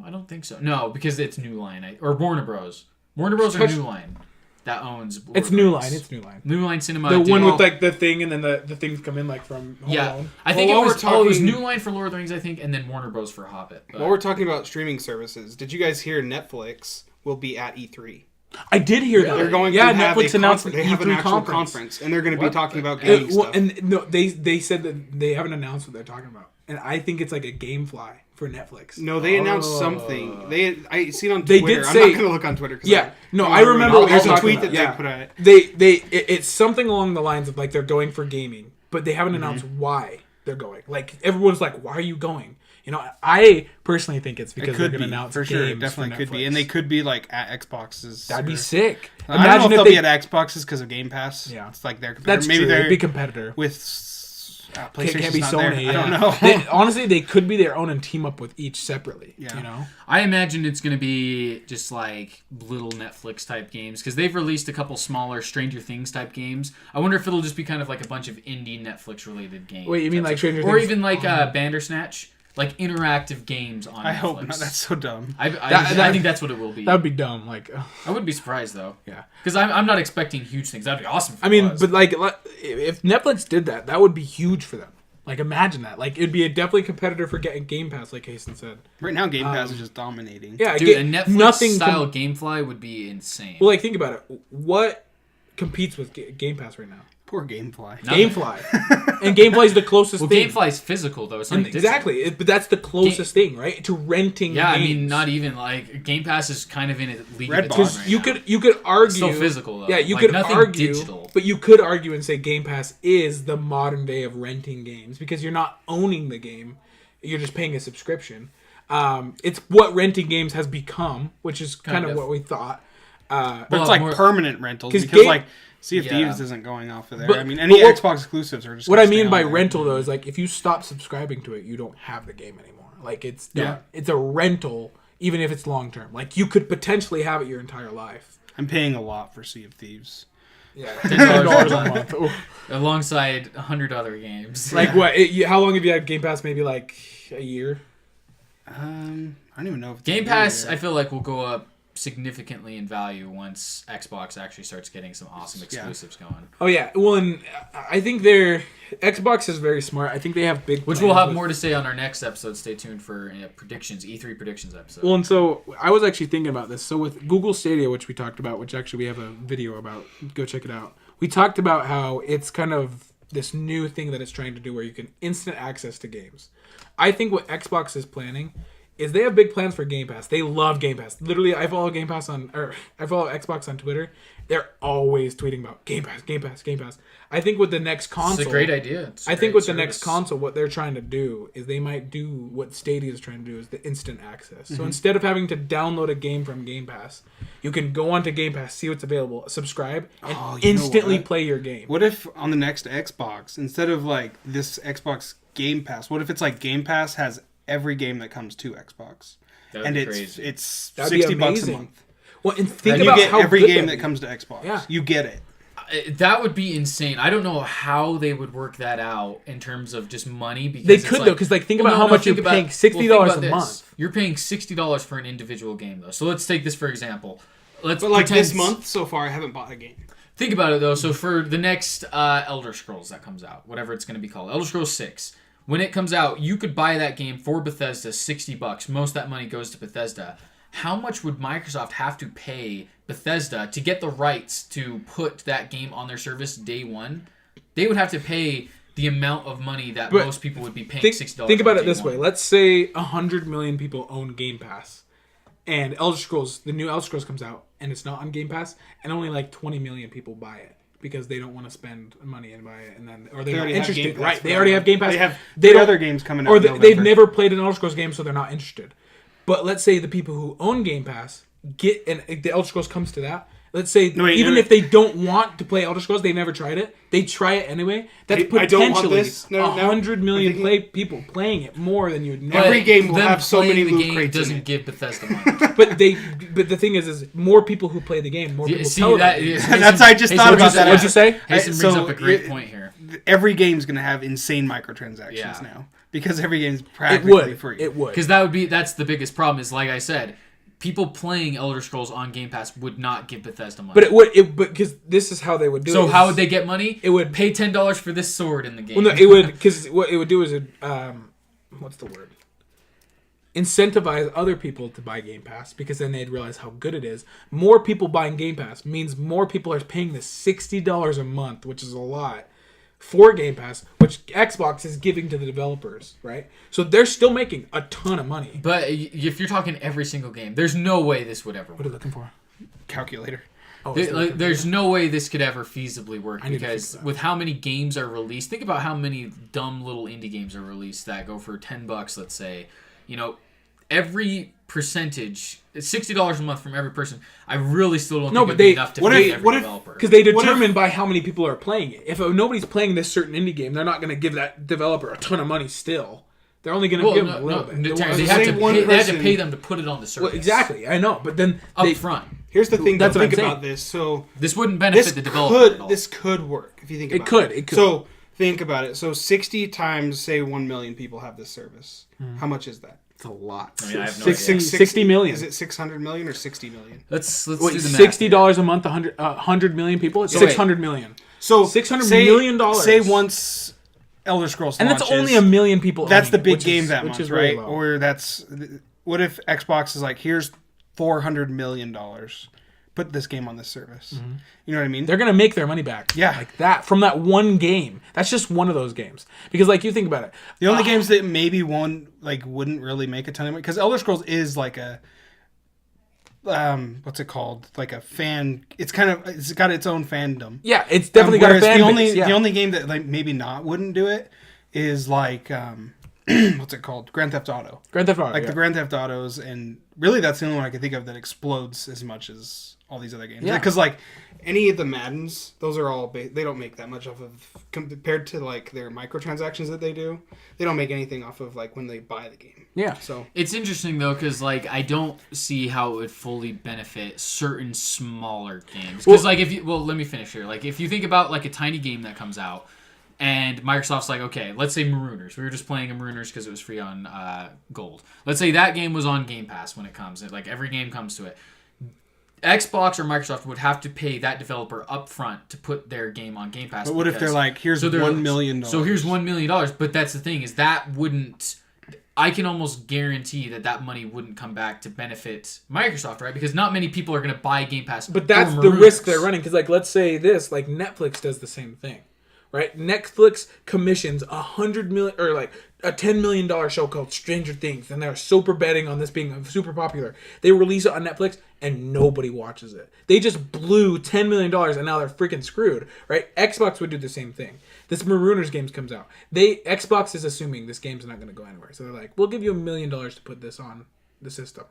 I don't think so. No, because it's New Line or Warner Bros. Warner Bros. Or New Line that owns. It's New Line. It's New Line. New Line Cinema. The one with like the thing, and then the things come in like from Home Alone. I think it was New Line for Lord of the Rings, I think, and then Warner Bros. for Hobbit. But... While we're talking about streaming services, did you guys hear Netflix will be at E3? I did hear that. They're going to have Netflix announced they have an actual conference, and they're going to be talking about gaming stuff. And no, they said that they haven't announced what they're talking about, and I think it's like a GameFly for Netflix. No, they announced something. I see it on Twitter. They did say, I'm not going to look on Twitter. I remember what there's you're a tweet talking that about. they put out. It's something along the lines of like they're going for gaming, but they haven't announced why they're going. Like everyone's like, why are you going? You know, I personally think it's because they're going to announce for sure. It games definitely for could be, and they could be like at Xboxes. That'd be sick. I don't know if they'll be at Xboxes because of Game Pass. Yeah, it's like their competitor. That's maybe true. they're They'd be competitor with. PlayStation's can't be not Sony. There. Yeah. I don't know. Honestly, they could be their own and team up with each separately. Yeah. You know, I imagine it's going to be just like little Netflix type games because they've released a couple smaller Stranger Things type games. I wonder if it'll just be kind of like a bunch of indie Netflix related games. Wait, you mean like Stranger Things, or even like Bandersnatch? Like interactive games on Netflix. I hope not. That's so dumb. I think that's what it will be. That would be dumb. Like, I wouldn't be surprised though. Yeah, because I'm not expecting huge things. That'd be awesome. But like, if Netflix did that, that would be huge for them. Like, imagine that. Like, it'd be a definitely competitor for getting Game Pass, like Hasten said. Right now, Game Pass is just dominating. Yeah, dude, a Netflix-style GameFly would be insane. Well, like, think about it. What competes with Game Pass right now? Poor GameFly. GameFly. And GameFly is the closest thing. GameFly is physical, though. It's not exactly. But that's the closest thing, right? To renting games. I mean, not even. Like, Game Pass is kind of in a league of its own right now. You could argue... It's still physical, though. Yeah, you like, could argue... digital. But you could argue and say Game Pass is the modern day of renting games. Because you're not owning the game. You're just paying a subscription. It's what renting games has become, which is kind of what we thought. But it's like permanent rentals. Because, like... Sea of Thieves isn't going off of there. I mean, any Xbox exclusives are just. What I mean by rental though is like if you stop subscribing to it, you don't have the game anymore. Like it's it's a rental, even if it's long term. Like you could potentially have it your entire life. I'm paying a lot for Sea of Thieves. Yeah, $10 a month, alongside 100 other games. Like what? How long have you had Game Pass? Maybe like a year. I don't even know if Game Pass. I feel like will go up significantly in value once Xbox actually starts getting some awesome exclusives going. Oh yeah, well, and I think Xbox is very smart. I think they have big which we'll have more to say on our next episode. Stay tuned for predictions, E3 predictions episode. Well, and so I was actually thinking about this. So with Google Stadia, which we talked about, which actually we have a video about, go check it out. We talked about how it's kind of this new thing that it's trying to do where you can instant access to games. I think what Xbox is planning is they have big plans for Game Pass. They love Game Pass. Literally, I follow Xbox on Twitter. They're always tweeting about Game Pass, Game Pass, Game Pass. I think with the next console... It's a great idea. I think with the next console, what they're trying to do is they might do what Stadia is trying to do, is the instant access. So instead of having to download a game from Game Pass, you can go onto Game Pass, see what's available, subscribe, and instantly play your game. What if on the next Xbox, instead of like this Xbox Game Pass, what if it's like Game Pass has every game that comes to Xbox, and it's $60 a month. Well, and think about how every good game that comes to Xbox. Yeah. You get it. That would be insane. I don't know how they would work that out in terms of just money. Because they could though, because like think about how much you're paying. $60 a month. You're paying $60 for an individual game though. So let's take this for example. But like this month so far, I haven't bought a game. Think about it though. So for the next Elder Scrolls that comes out, whatever it's going to be called, Elder Scrolls 6. when it comes out, you could buy that game for Bethesda $60. Most of that money goes to Bethesda. How much would Microsoft have to pay Bethesda to get the rights to put that game on their service day one? They would have to pay the amount of money that most people would be paying $60. Think about it this way. Let's say 100 million people own Game Pass. And Elder Scrolls, the new Elder Scrolls comes out, and it's not on Game Pass, and only like 20 million people buy it because they don't want to spend money and buy it, and then or they're not interested. Right? They already have Game Pass. They have three other games coming out. Or they've never played an Elder Scrolls game, so they're not interested. But let's say the people who own Game Pass get, and the Elder Scrolls comes to that. Let's say if they don't want to play Elder Scrolls, they never tried it. They try it anyway. That's potentially 100 million people playing it more than you'd know. Every game will have so many loot crates. Doesn't give Bethesda money. But the thing is more people who play the game, more people tell that. That's I just thought about that. What'd you say? Hayson brings up a great point here. Every game's going to have insane microtransactions now because every game's practically free. It would. Because that's the biggest problem. Is like I said. People playing Elder Scrolls on Game Pass would not give Bethesda money. But it would, because this is how they would do it. So how would they get money? It would pay $10 for this sword in the game. Well, no, it would, because what it would do is, what's the word? Incentivize other people to buy Game Pass, because then they'd realize how good it is. More people buying Game Pass means more people are paying the $60 a month, which is a lot, for Game Pass, which Xbox is giving to the developers, right? So they're still making a ton of money. But if you're talking every single game, there's no way this would ever work. What are you looking for? Calculator. There's no way this could ever feasibly work, because with how many games are released, think about how many dumb little indie games are released that go for $10, let's say. You know, every percentage, it's $60 a month from every person. I really still don't think it would be enough to pay every developer. Because they determine by how many people are playing it. If nobody's playing this certain indie game, they're not going to give that developer a ton of money still. They're only going to give them a little bit. They have to pay them to put it on the service. Well, exactly, I know. But then up front. Here's the thing. Think about this. So this wouldn't benefit the developer at all. This could work if you think about it. It could. So think about it. So 60 times, say 1 million people have this service. How much is that? It's a lot. I mean, I have no idea. 60 million. Is it 600 million or 60 million? Let's do the math. $60 a month, 100 million people. It's 600 million. So $600 million. Say once Elder Scrolls and launches, that's only 1 million people. That's the big game that month, right? Low. Or what if Xbox is like, here's $400 million. Put this game on this service. Mm-hmm. You know what I mean? They're going to make their money back. Yeah. Like that. From that one game. That's just one of those games. Because, like, you think about it. The only games that maybe wouldn't really make a ton of money. Because Elder Scrolls is like a... what's it called? Like a fan... It's got its own fandom. Yeah, it's definitely got a fan base. The only game that maybe wouldn't do it is like... what's it called? Grand Theft Auto. Grand Theft Auto, the Grand Theft Autos, and really that's the only one I can think of that explodes as much as all these other games. Yeah. Because any of the Maddens, those are all they don't make that much off of compared to their microtransactions that they do. They don't make anything off of when they buy the game. Yeah. So it's interesting though, because I don't see how it would fully benefit certain smaller games. Because let me finish here. If you think about a tiny game that comes out. And Microsoft's like, okay, let's say Marooners. We were just playing Marooners because it was free on Gold. Let's say that game was on Game Pass when it comes. Every game comes to it. Xbox or Microsoft would have to pay that developer up front to put their game on Game Pass. But what if they're like, here's $1 million? So here's $1 million. But that's the thing, is that wouldn't... I can almost guarantee that money wouldn't come back to benefit Microsoft, right? Because not many people are going to buy Game Pass. But that's the risk they're running. Because let's say this, Netflix does the same thing. Right, Netflix commissions $100 million or a $10 million show called Stranger Things, and they're super betting on this being super popular. They release it on Netflix, and nobody watches it. They just blew $10 million, and now they're freaking screwed. Right? Xbox would do the same thing. This Marooners game comes out. Xbox is assuming this game's not going to go anywhere, so they're like, "We'll give you $1 million to put this on the system."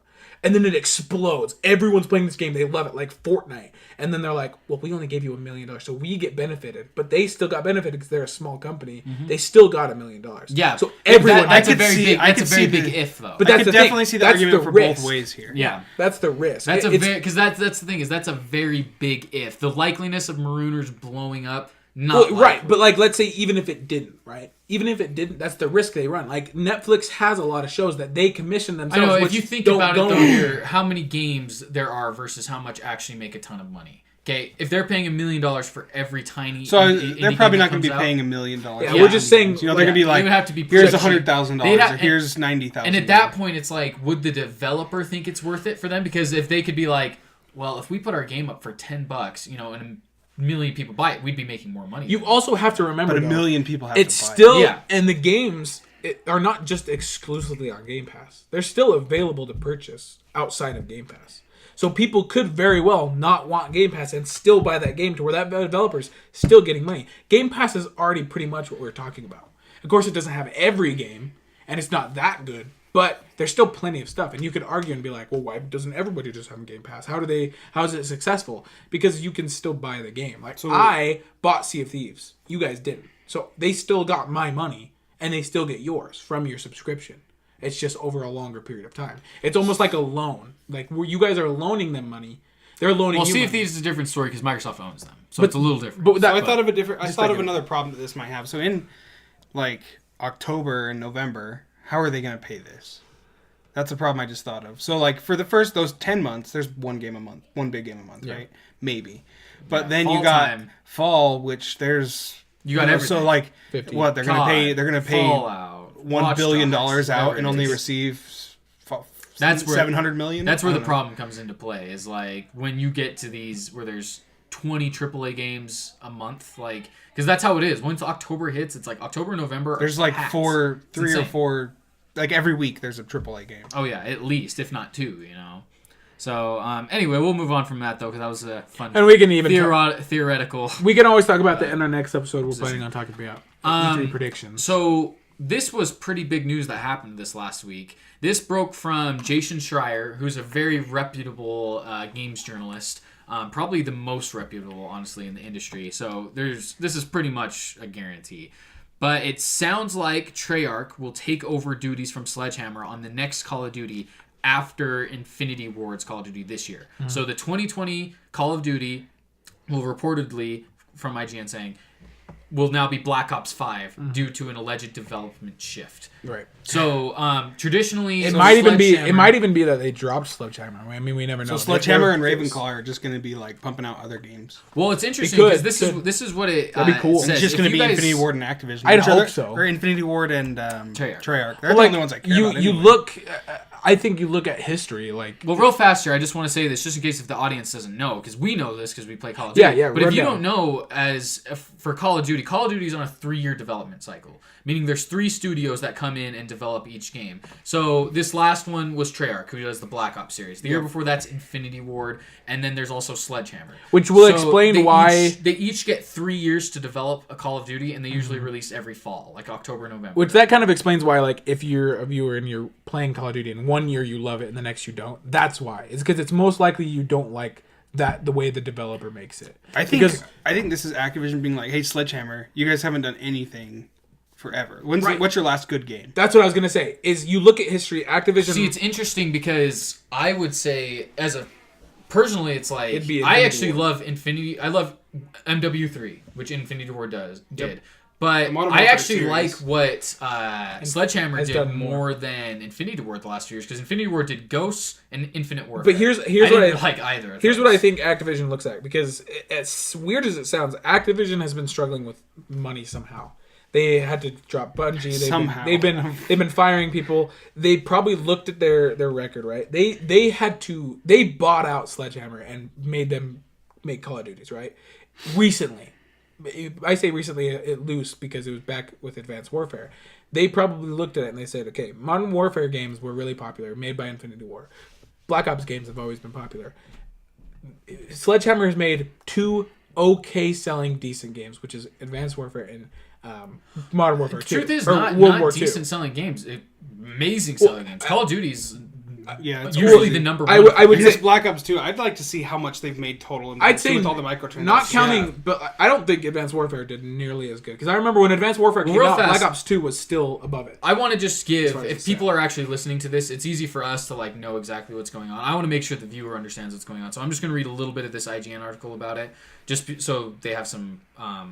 And then it explodes. Everyone's playing this game. They love it, like Fortnite. And then they're like, well, we only gave you $1 million, so we get benefited. But they still got benefited because they're a small company. Mm-hmm. They still got $1 million. Yeah. So everyone... That's a very big if, though. But that's I could definitely see the argument for both ways here. Yeah. That's the risk. Because that's the thing, is that's a very big if. The likeliness of Marooners blowing up... Right, but let's say even if it didn't, right? Even if it didn't, that's the risk they run. Netflix has a lot of shows that they commission themselves. I know, if you think about it though, here, how many games there are versus how much actually make a ton of money. okay, if they're paying $1 million for every tiny, So indie they're probably game not going to that be comes paying out, $1 million. Yeah, we're just saying, they're going to be like, they would have to be here's pretty cheap. $100,000 or here's $90,000. And at that point, it's like, would the developer think it's worth it for them? Because if they could be like, well, if we put our game up for $10, and a million people buy it, we'd be making more money. You also have to remember, but though, 1 million people have it's to buy still, Yeah. and the games are not just exclusively on Game Pass. They're still available to purchase outside of Game Pass. So people could very well not want Game Pass and still buy that game to where that developer's still getting money. Game Pass is already pretty much what we're talking about. Of course, it doesn't have every game, and it's not that good, but there's still plenty of stuff. And you could argue and be like, well, why doesn't everybody just have Game Pass? How is it successful? Because you can still buy the game. Like, I bought Sea of Thieves. You guys didn't. So they still got my money, and they still get yours from your subscription. It's just over a longer period of time. It's almost like a loan. Like, where you guys are loaning them money. They're loaning you Sea money. of Thieves is a different story because Microsoft owns them. So it's a little different. But I thought of another problem that this might have. So in, like, October and November, how are they going to pay this? That's a problem I just thought of. So, like, for those 10 months, there's one game a month. One big game a month, right? Maybe. But then you got fall, which there's... You got everything. So, like, 50. what? They're going to pay Fallout, $1 billion Dogs, out and only it is. receive That's where $700 million? That's where I the don't know. problem comes into play. Is like when you get to these where there's 20 AAA games a month, like because that's how it is. Once October hits, it's like October, November. There's like packed. three It's or insane. four, like every week there's a AAA game. Oh yeah, at least if not two. So anyway, we'll move on from that though because that was a fun And we can even theoretical. we can always talk about that in our next episode. We're planning on talking about E3 predictions. So this was pretty big news that happened this last week. This broke from Jason Schreier, who's a very reputable games journalist, probably the most reputable, honestly, in the industry. So this is pretty much a guarantee. But it sounds like Treyarch will take over duties from Sledgehammer on the next Call of Duty after Infinity Ward's Call of Duty this year. Mm-hmm. So the 2020 Call of Duty will reportedly, from IGN saying, will now be Black Ops 5 due to an alleged development shift. Right. So traditionally, It might even be that they dropped Sledgehammer. I mean, we never know. So Sledgehammer and Ravenclaw are just going to be like pumping out other games. Well, it's interesting It because could. this is what it That'd be cool. says. It's just If going to you be guys- Infinity Ward and Activision. I'd Which hope so. Or Infinity Ward and Treyarch. They're the only ones I care about. You anyway. look. I think you look at history. Like, Well, real fast here, I just want to say this just in case if the audience doesn't know, because we know this because we play Call of Duty. Yeah, But if run you down. don't know, for Call of Duty is on a 3-year development cycle, meaning there's 3 studios that come in and develop each game. So this last one was Treyarch, who does the Black Ops series. The year before that's Infinity Ward, and then there's also Sledgehammer. which will explain why. They each get 3 years to develop a Call of Duty, and they usually release every fall, like October, November. Which that kind of explains why, like, if you're a viewer and you're playing Call of Duty and one year you love it and the next you don't, that's why. It's because it's most likely you don't like the way the developer makes it. I think this is Activision being like, hey, Sledgehammer, you guys haven't done anything forever. What's your last good game? That's what I was gonna say. Is you look at history, Activision. See, it's interesting because I would say, personally, it's like It'd be I Infinity actually Ward. love Infinity. I love MW3, which Infinity Ward did. But Modern I Warfare actually series. like what Sledgehammer has did done more than Infinity Ward the last few years because Infinity Ward did Ghosts and Infinite Warfare. But here's I what didn't like either. Of Here's those. what I think Activision looks like, because as weird as it sounds, Activision has been struggling with money somehow. They had to drop Bungie. They've been firing people. They probably looked at their record, right? They bought out Sledgehammer and made them make Call of Duties, right? Recently. I say recently loose because it was back with Advanced Warfare. They probably looked at it and they said, okay, Modern Warfare games were really popular, made by Infinity Ward. Black Ops games have always been popular. Sledgehammer has made 2 okay selling decent games, which is Advanced Warfare and Modern Warfare 2. Truth is, or not World War II. decent selling games. Amazing selling games. Call of Duty's Yeah, it's usually crazy. the number I one. would Because say Black Ops 2, I'd like to see how much they've made total. I'd say with all the microtransactions. not counting, but I don't think Advanced Warfare did nearly as good. Because I remember when Advanced Warfare came real out, fast. Black Ops 2 was still above it. I want to just give, far as if it's people are actually listening to this, it's easy for us to like know exactly what's going on. I want to make sure the viewer understands what's going on. So I'm just going to read a little bit of this IGN article about it, so they have some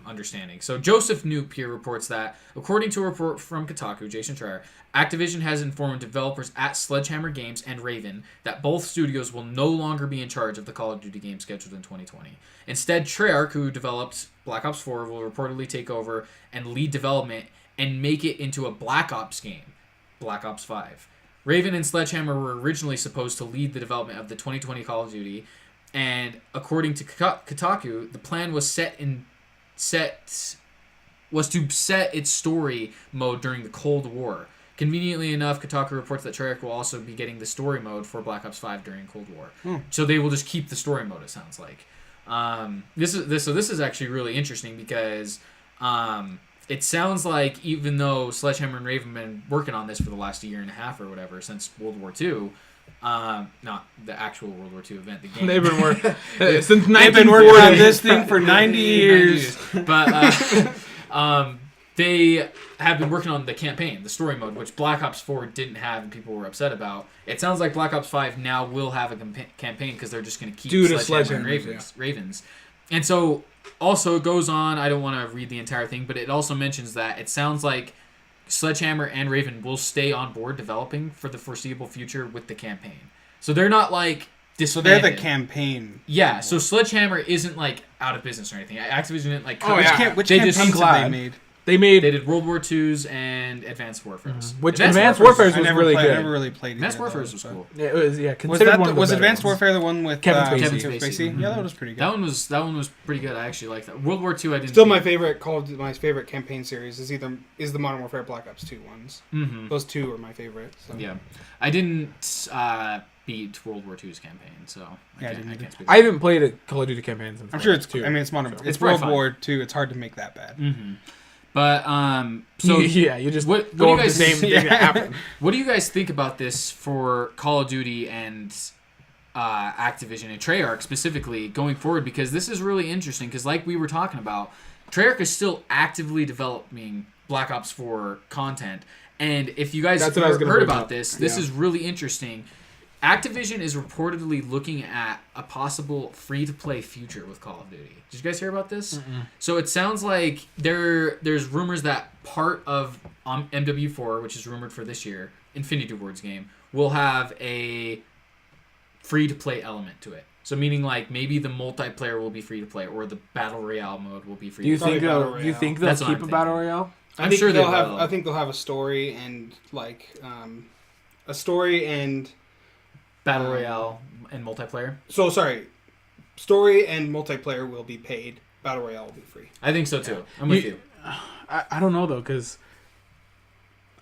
understanding. So Joseph Noop here reports that, according to a report from Kotaku, Jason Schreier, Activision has informed developers at Sledgehammer Games and Raven that both studios will no longer be in charge of the Call of Duty game scheduled in 2020. Instead, Treyarch, who developed Black Ops 4, will reportedly take over and lead development and make it into a Black Ops game, Black Ops 5. Raven and Sledgehammer were originally supposed to lead the development of the 2020 Call of Duty, and according to Kotaku, the plan was to set its story mode during the Cold War. Conveniently enough, Kotaku reports that Treyarch will also be getting the story mode for Black Ops 5 during Cold War. So they will just keep the story mode, it sounds like. This is actually really interesting because it sounds like even though Sledgehammer and Raven have been working on this for the last year and a half or whatever since World War II, not the actual World War II event, the game. They've been working since 1940. They've been working on this thing for 90 years. But they have been working on the campaign, the story mode, which Black Ops 4 didn't have and people were upset about. It sounds like Black Ops 5 now will have a campaign because they're just going to keep Sledgehammer and Ravens. And so, also it goes on, I don't want to read the entire thing, but it also mentions that it sounds like Sledgehammer and Raven will stay on board developing for the foreseeable future with the campaign. So they're not like disbanded. So they're the campaign. Yeah, so Sledgehammer isn't like out of business or anything. Activision didn't like... Which campaigns have they made? They did World War II's and Advanced Warfare's. Which Advanced Warfare's was really good. I never really played Advanced Warfare's was cool. It was, considered one of the Was better Advanced ones. Warfare the one with Kevin Spacey? Spacey? Yeah, that was pretty good. That one was pretty good. I actually liked that. World War II, I didn't. Still, my favorite campaign series is the Modern Warfare Black Ops 2 ones. Mm-hmm. Those two are my favorite. So. Yeah, I didn't beat World War II's campaign, so I can't speak. I haven't played a Call of Duty campaign since. I'm sure it's. It's modern. So. It's World War II. It's hard to make that bad. Mm-hmm. But so you just what go do you over guys the same thing that happened. What do you guys think about this for Call of Duty and Activision and Treyarch specifically going forward? Because this is really interesting. Because like we were talking about, Treyarch is still actively developing Black Ops 4 content, and if you guys heard about this is really interesting. Activision is reportedly looking at a possible free-to-play future with Call of Duty. Did you guys hear about this? Mm-mm. So it sounds like there's rumors that part of MW4, which is rumored for this year, Infinity Ward's game, will have a free-to-play element to it. So meaning like maybe the multiplayer will be free-to-play or the Battle Royale mode will be free-to-play. Do you think they'll keep a Battle Royale? I'm sure they'll have. I think they'll have a story and Battle Royale and multiplayer? So, sorry. Story and multiplayer will be paid. Battle Royale will be free. I think so, too. I'm with you. I don't know, though, because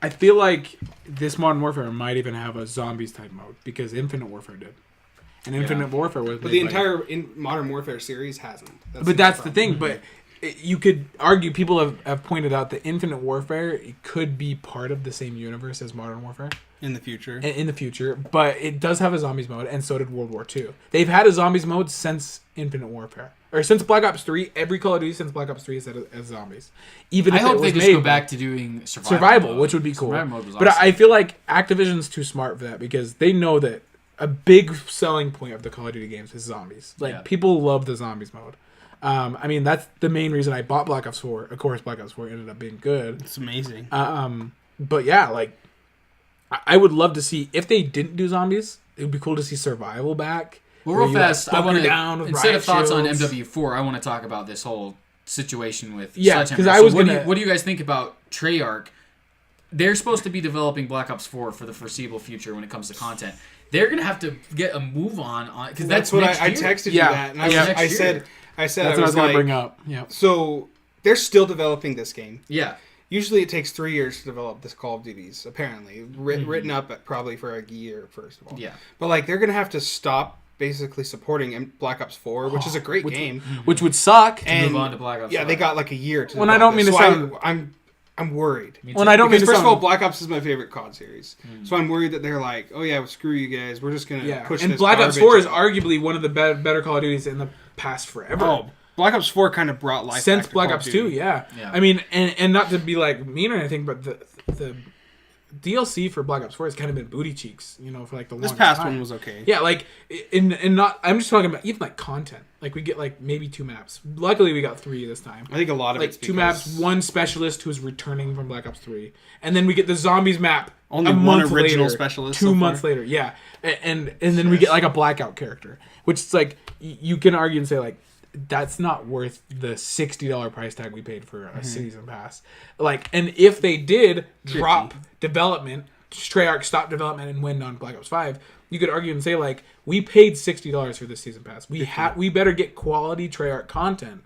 I feel like this Modern Warfare might even have a zombies-type mode, because Infinite Warfare did. And Infinite Warfare was... But the entire Modern Warfare series hasn't. That's the thing, but... You could argue, people have pointed out that Infinite Warfare could be part of the same universe as Modern Warfare. In the future. In the future. But it does have a zombies mode, and so did World War II. They've had a zombies mode since Infinite Warfare. Or since Black Ops 3. Every Call of Duty since Black Ops 3 has had as zombies. Even if I hope they just go back to doing survival mode, which would be cool. Survival mode was but awesome. I feel like Activision's too smart for that, because they know that a big selling point of the Call of Duty games is zombies. People love the zombies mode. I mean, that's the main reason I bought Black Ops 4. Of course, Black Ops 4 ended up being good. It's amazing. But yeah, I would love to see, if they didn't do zombies, it would be cool to see survival back. Well, real fast, I want to, instead of thoughts on MW4, I want to talk about this whole situation with because what do you guys think about Treyarch? They're supposed to be developing Black Ops 4 for the foreseeable future when it comes to content. They're going to have to get a move on because that's what I texted you that, and I said that's what I was going to bring up. Yeah. So they're still developing this game. Yeah. Usually it takes 3 years to develop this Call of Duties, apparently. Written up probably for a year, first of all. Yeah. But they're going to have to stop basically supporting Black Ops 4, which is a great game. Which would suck. And move on to Black Ops 5. They got a year to I don't mean to sound... I'm worried. I don't mean to first of all, Black Ops is my favorite COD series. So I'm worried that they're like, oh yeah, well, screw you guys. We're just going to push this And Black Ops 4 is arguably one of the better Call of Duties in the past forever. Oh, Black Ops 4 kind of brought life since back to Black Call Ops of 2, Duty. yeah. I mean, and not to be mean or anything, but the DLC for Black Ops 4 has kind of been booty cheeks, for like the longest This past time. one was okay. Yeah, like in not. I'm just talking about even like content. Like we get like maybe 2 maps. Luckily, we got 3 this time. I think a lot of like it's 2 maps, 1 specialist who's returning from Black Ops 3, and then we get the zombies map. Only a one month original later, specialist. 2 months later, yeah, and then we get like a blackout character, which is like you can argue and say like that's not worth the $60 price tag we paid for a season pass. Like, and if they did drop development, Treyarch stop development and win on Black Ops 5, you could argue and say like we paid $60 for this season pass. We better get quality Treyarch content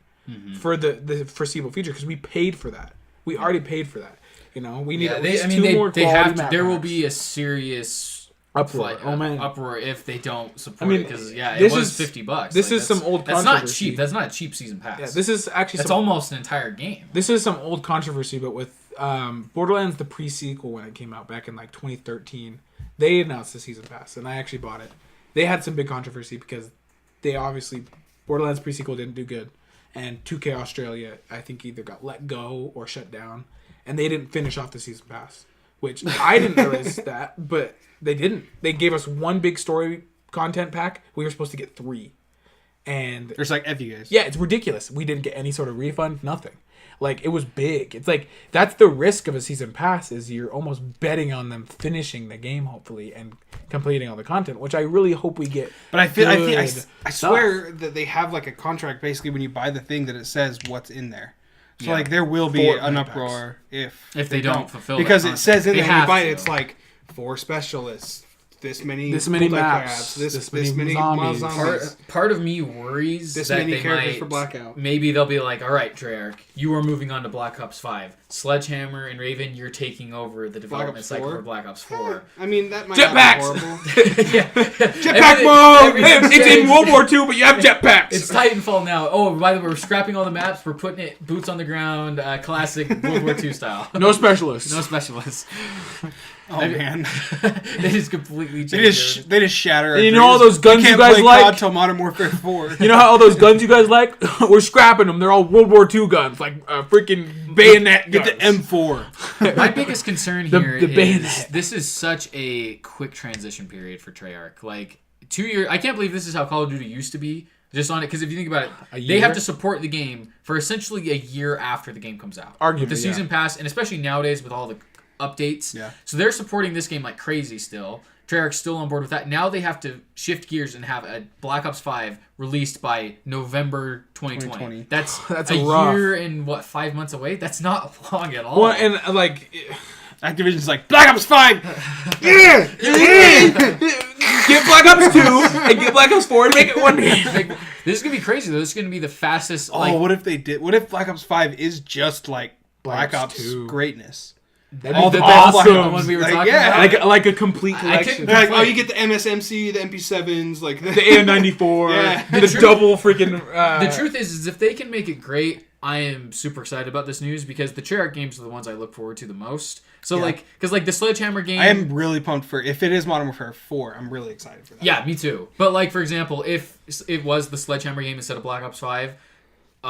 for the foreseeable future because we paid for that. We already paid for that. We need at least 2 more quality map packs. There will be a serious uproar if they don't support it because it was $50. This is some old that's controversy. not cheap. That's not a cheap season pass. Yeah, this is actually that's almost an entire game. This is some old controversy, but with Borderlands the pre-sequel when it came out back in like 2013, they announced the season pass and I actually bought it. They had some big controversy because they obviously Borderlands pre-sequel didn't do good, and 2K Australia I think either got let go or shut down, and they didn't finish off the season pass, which I didn't realize that, but they didn't. They gave us 1 big story content pack. We were supposed to get 3. And there's like F you guys. Yeah, it's ridiculous. We didn't get any sort of refund, nothing. Like, it was big. It's like, that's the risk of a season pass, is you're almost betting on them finishing the game, hopefully, and completing all the content, which I really hope we get. But I swear that they have like a contract basically when you buy the thing that it says what's in there. So like there will be an uproar if they don't fulfill because that it says in there when you buy it, to. it's like 4 specialists, this many maps, this many zombies. Part of me worries this that many they characters might, for Blackout. Maybe they'll be like, all right, Treyarch, you are moving on to Black Ops 5. Sledgehammer and Raven, you're taking over the development cycle for Black Ops 4. I mean, that might Jetpacks! not be horrible. Jetpack mode! It's in World War II, but you have jetpacks! It's Titanfall now. Oh, by the way, we're scrapping all the maps. We're putting it boots on the ground, classic World War II style. No specialists. No specialists. Oh man, they just completely changed. They just shatter. And you know all those guns you guys like? COD till Modern Warfare 4. You know how all those guns you guys like? We're scrapping them. They're all World War II guns, like freaking bayonet guns. Get the M4. My biggest concern here the is bayonet. This is such a quick transition period for Treyarch. Like 2 years. I can't believe this is how Call of Duty used to be. Just on it, because if you think about it, they have to support the game for essentially a year after the game comes out. Arguably, with the season pass, and especially nowadays with all the updates. Yeah. So they're supporting this game like crazy still. Treyarch's still on board with that. Now they have to shift gears and have a Black Ops 5 released by November 2020. That's a year and 5 months away? That's not long at all. Well, and like Activision's like, Black Ops 5! Yeah! Get Black Ops 2 and get Black Ops 4 and make it one game. This is going to be crazy though. This is going to be the fastest. What if they did? What if Black Ops 5 is just like Black Ops 2 greatness? That'd be awesome. The one we were talking about. Like a complete collection. Like, you get the MSMC, the MP7s, like the AN94, the double freaking. The truth is if they can make it great, I am super excited about this news because the Treyarch games are the ones I look forward to the most. So because the Sledgehammer game, I am really pumped for if it is Modern Warfare 4. I'm really excited for that. Yeah, me too. But like for example, if it was the Sledgehammer game instead of Black Ops 5.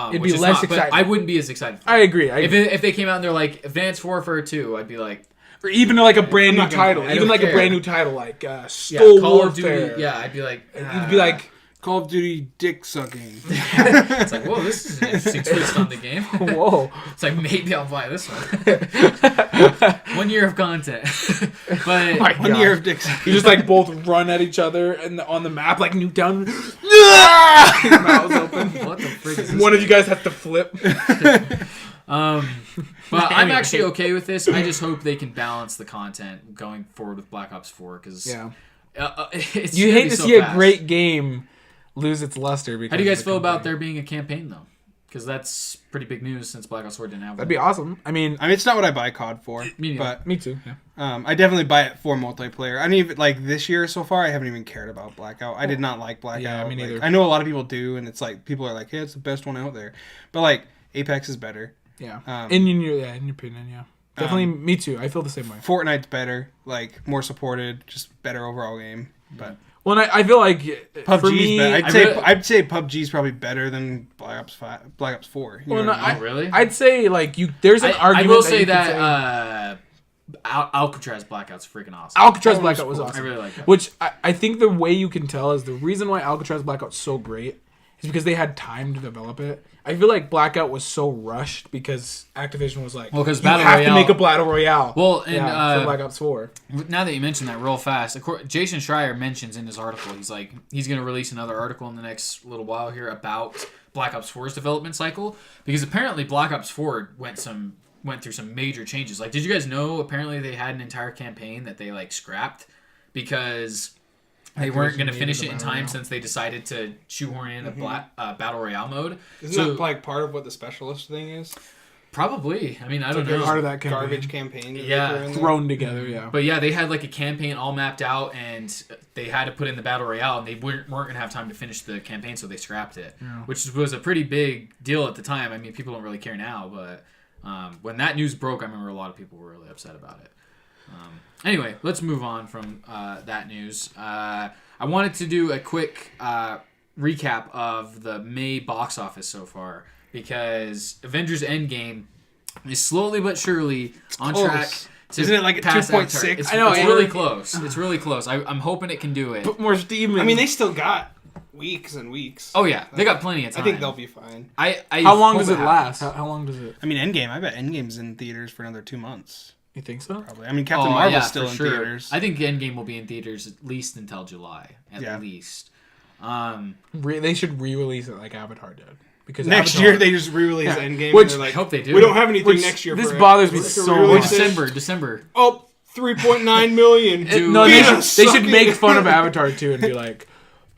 It'd be less exciting. I wouldn't be as excited. I agree. If they came out and they're like Advanced Warfare 2, I'd be like, or even like a brand new title, a brand new title like Stole Warfare. Duty, I'd be like, you'd be like Call of Duty dick sucking. It's like, whoa, this is an interesting twist on the game. Whoa, it's like maybe I'll buy this one. 1 year of content, but 1 year of dick sucking. You just like both run at each other and on the map like Newtown. Your mouth's open. What the frick is this? One of you guys has to flip. But I'm actually okay with this. I just hope they can balance the content going forward with Black Ops 4 because you to hate to see a great game lose its luster. Because how do you guys feel about there being a campaign though? Because that's pretty big news since Black Ops 4 didn't have one. That'd be awesome. I mean, it's not what I buy COD for. Me too. Yeah. I definitely buy it for multiplayer. I don't even like this year so far. I haven't even cared about Blackout. I did not like Blackout. Yeah, me neither. I know a lot of people do, and it's like people are like, "Hey, it's the best one out there," but like Apex is better. Yeah. In your opinion, yeah. Definitely, me too. I feel the same way. Fortnite's better, like more supported, just better overall game. But well, I feel like PUBG's for me, I'd say PUBG's probably better than Black Ops 4. Well, really? I'd say like there's an argument. I will say that Alcatraz Blackout's freaking awesome. Alcatraz Blackout was I awesome. really like that. Which I think the way you can tell is the reason why Alcatraz Blackout's so great is because they had time to develop it. I feel like Blackout was so rushed because Activision was like, because you have to make a Battle Royale. Well, and for Black Ops 4. Now that you mention that real fast, Jason Schreier mentions in his article, he's like, he's going to release another article in the next little while here about Black Ops 4's development cycle, because apparently Black Ops 4 went through some major changes. Like, did you guys know apparently they had an entire campaign that they like scrapped because they weren't going to finish it in time since they decided to shoehorn in a Battle Royale mode. Isn't that like part of what the specialist thing is? Probably. I mean, I don't know. Part of that campaign. Garbage campaign. Yeah. Thrown together, yeah. But yeah, they had like a campaign all mapped out, and they had to put in the Battle Royale, and they weren't going to have time to finish the campaign, so they scrapped it, which was a pretty big deal at the time. I mean, people don't really care now, but when that news broke, I remember a lot of people were really upset about it. Anyway, let's move on from that news. I wanted to do a quick recap of the May box office so far, because Avengers Endgame is slowly but surely on track to Isn't it like at pass 2.6? I know, it's really close. It's really close. I'm hoping it can do it. Put more steam in. I mean, they still got weeks and weeks. Oh yeah, they got plenty of time. I think they'll be fine. How long does it last? How long does it... I mean, Endgame. I bet Endgame's in theaters for another 2 months. You think so? Probably. I mean, Captain Marvel's still in theaters. I think Endgame will be in theaters at least until July. At least. They should re-release it like Avatar did. Because next year they just re-release Endgame. Which and they're like, I hope they do. We don't have anything next year. This for bothers me it. so much. December. Oh, 3.9 million. They should make fun of Avatar too and be like,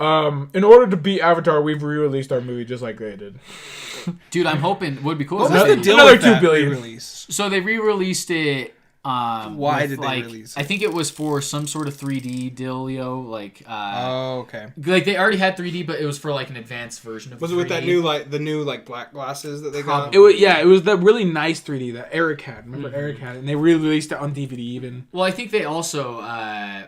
in order to beat Avatar, we've re-released our movie just like they did. Dude, I'm hoping what would be cool. What was the deal another with that $2 billion release? So they re-released it. Why did they release it? I think it was for some sort of 3D dealio. Like, okay. Like they already had 3D, but it was for like an advanced version of. Was 3D. it with that new black glasses that they got? It was the really nice 3D that Eric had. Remember Eric had it, and they re-released it on DVD even. Well, I think they also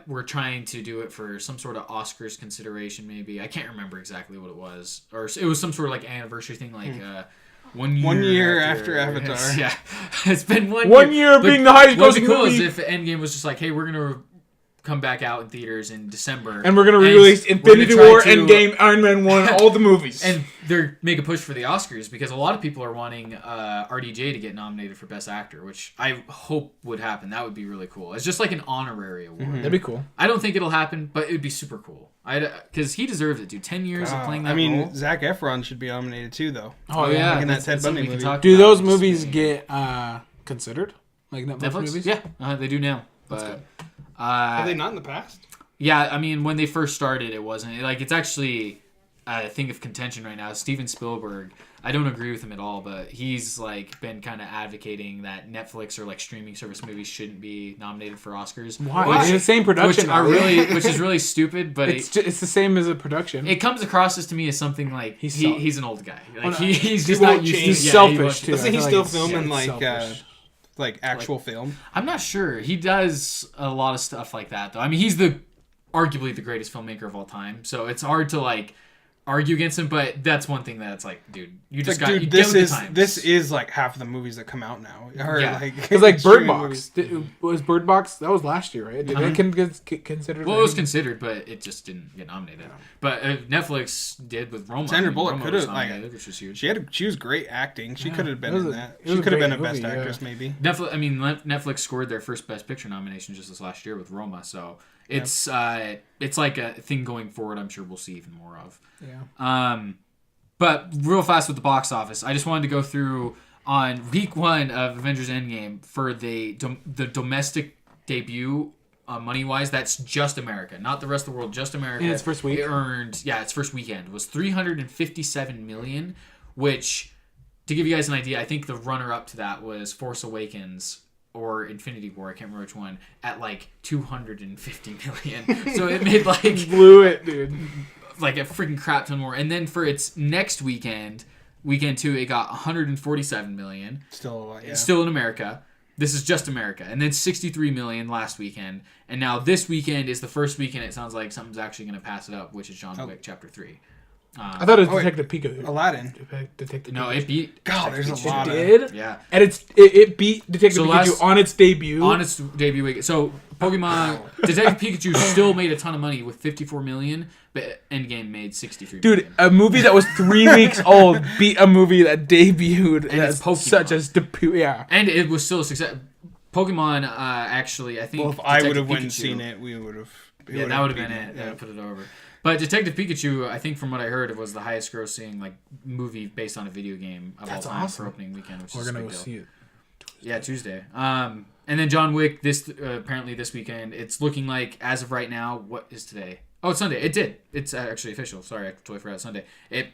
were trying to do it for some sort of Oscars consideration. Maybe I can't remember exactly what it was, or it was some sort of like anniversary thing, like. 1 year after Avatar. Yeah, it's been 1 year. 1 year being the highest What'd be grossing cool movie. is if Endgame was just like, hey, we're gonna come back out in theaters in December, and we're gonna re-release Infinity War, Endgame, Iron Man 1, all the movies, and they're make a push for the Oscars, because a lot of people are wanting RDJ to get nominated for Best Actor, which I hope would happen. That would be really cool. It's just like an honorary award. That'd be cool. I don't think it'll happen, but it would be super cool. Because he deserves it, dude. 10 years of playing that role. Zac Efron should be nominated too, though. Oh yeah, like in that Ted Bundy movie. Do those movies get considered? Like Netflix movies? Yeah, they do now. But have they not in the past? Yeah, I mean, when they first started, it wasn't. Like, it's actually a thing of contention right now. Steven Spielberg, I don't agree with him at all, but he's like been kind of advocating that Netflix or like streaming service movies shouldn't be nominated for Oscars. Why? It's the same production. Which is really stupid, but it's the same as a production. It comes across as to me as something like he's an old guy. Like he's just not not used to. He's selfish too. Doesn't he still filming like actual film? I'm not sure. He does a lot of stuff like that though. I mean, he's arguably the greatest filmmaker of all time, so it's hard to like argue against him, but that's one thing that's like, dude, you just got. Dude, this is like half of the movies that come out now. Because like Bird Box was Bird Box, that was last year, right? Did it get considered? Well, it was considered, but it just didn't get nominated. Yeah. But Netflix did with Roma. Sandra Bullock could have which was huge. She was great acting. She could have been in that. She could have been a Best Actress maybe. Netflix scored their first Best Picture nomination just this last year with Roma, so. It's like a thing going forward. I'm sure we'll see even more of. Yeah. But real fast with the box office, I just wanted to go through on week 1 of Avengers Endgame for the domestic debut, money wise. That's just America, not the rest of the world. Just America. In its first week, it earned its first weekend was $357 million, which to give you guys an idea, I think the runner up to that was Force Awakens. Or Infinity War, I can't remember which one, at like $250 million. So it made like blew it, dude. Like a freaking crap ton more. And then for its next weekend 2, it got $147 million. Still a lot, yeah. Still in America. This is just America. And then $63 million last weekend. And now this weekend is the first weekend it sounds like something's actually going to pass it up, which is John Wick Chapter 3. I thought it was Detective Pikachu. Aladdin. Detective No, Pikachu. it beat. God, there's a lot. It did? Yeah. And it beat Detective Pikachu on its debut. On its debut week. So Pokemon Detective Pikachu still made a ton of money with 54 million, but Endgame made 63 Dude, million. a movie that was 3 weeks old beat a movie that debuted And it's Pokemon. such as debut. Yeah. And it was still a success. Pokemon, actually, I think. Well, if I would have Detective went and Pikachu- seen it, we would have. Yeah, that would have been it. That would put it over. But Detective Pikachu, I think from what I heard, it was the highest grossing like movie based on a video game of all time for opening weekend, which We're is a gonna big go deal. see it. Yeah, Tuesday. And then John Wick. This apparently this weekend. It's looking like as of right now. What is today? Oh, it's Sunday. It did. It's actually official. Sorry, I totally forgot Sunday. It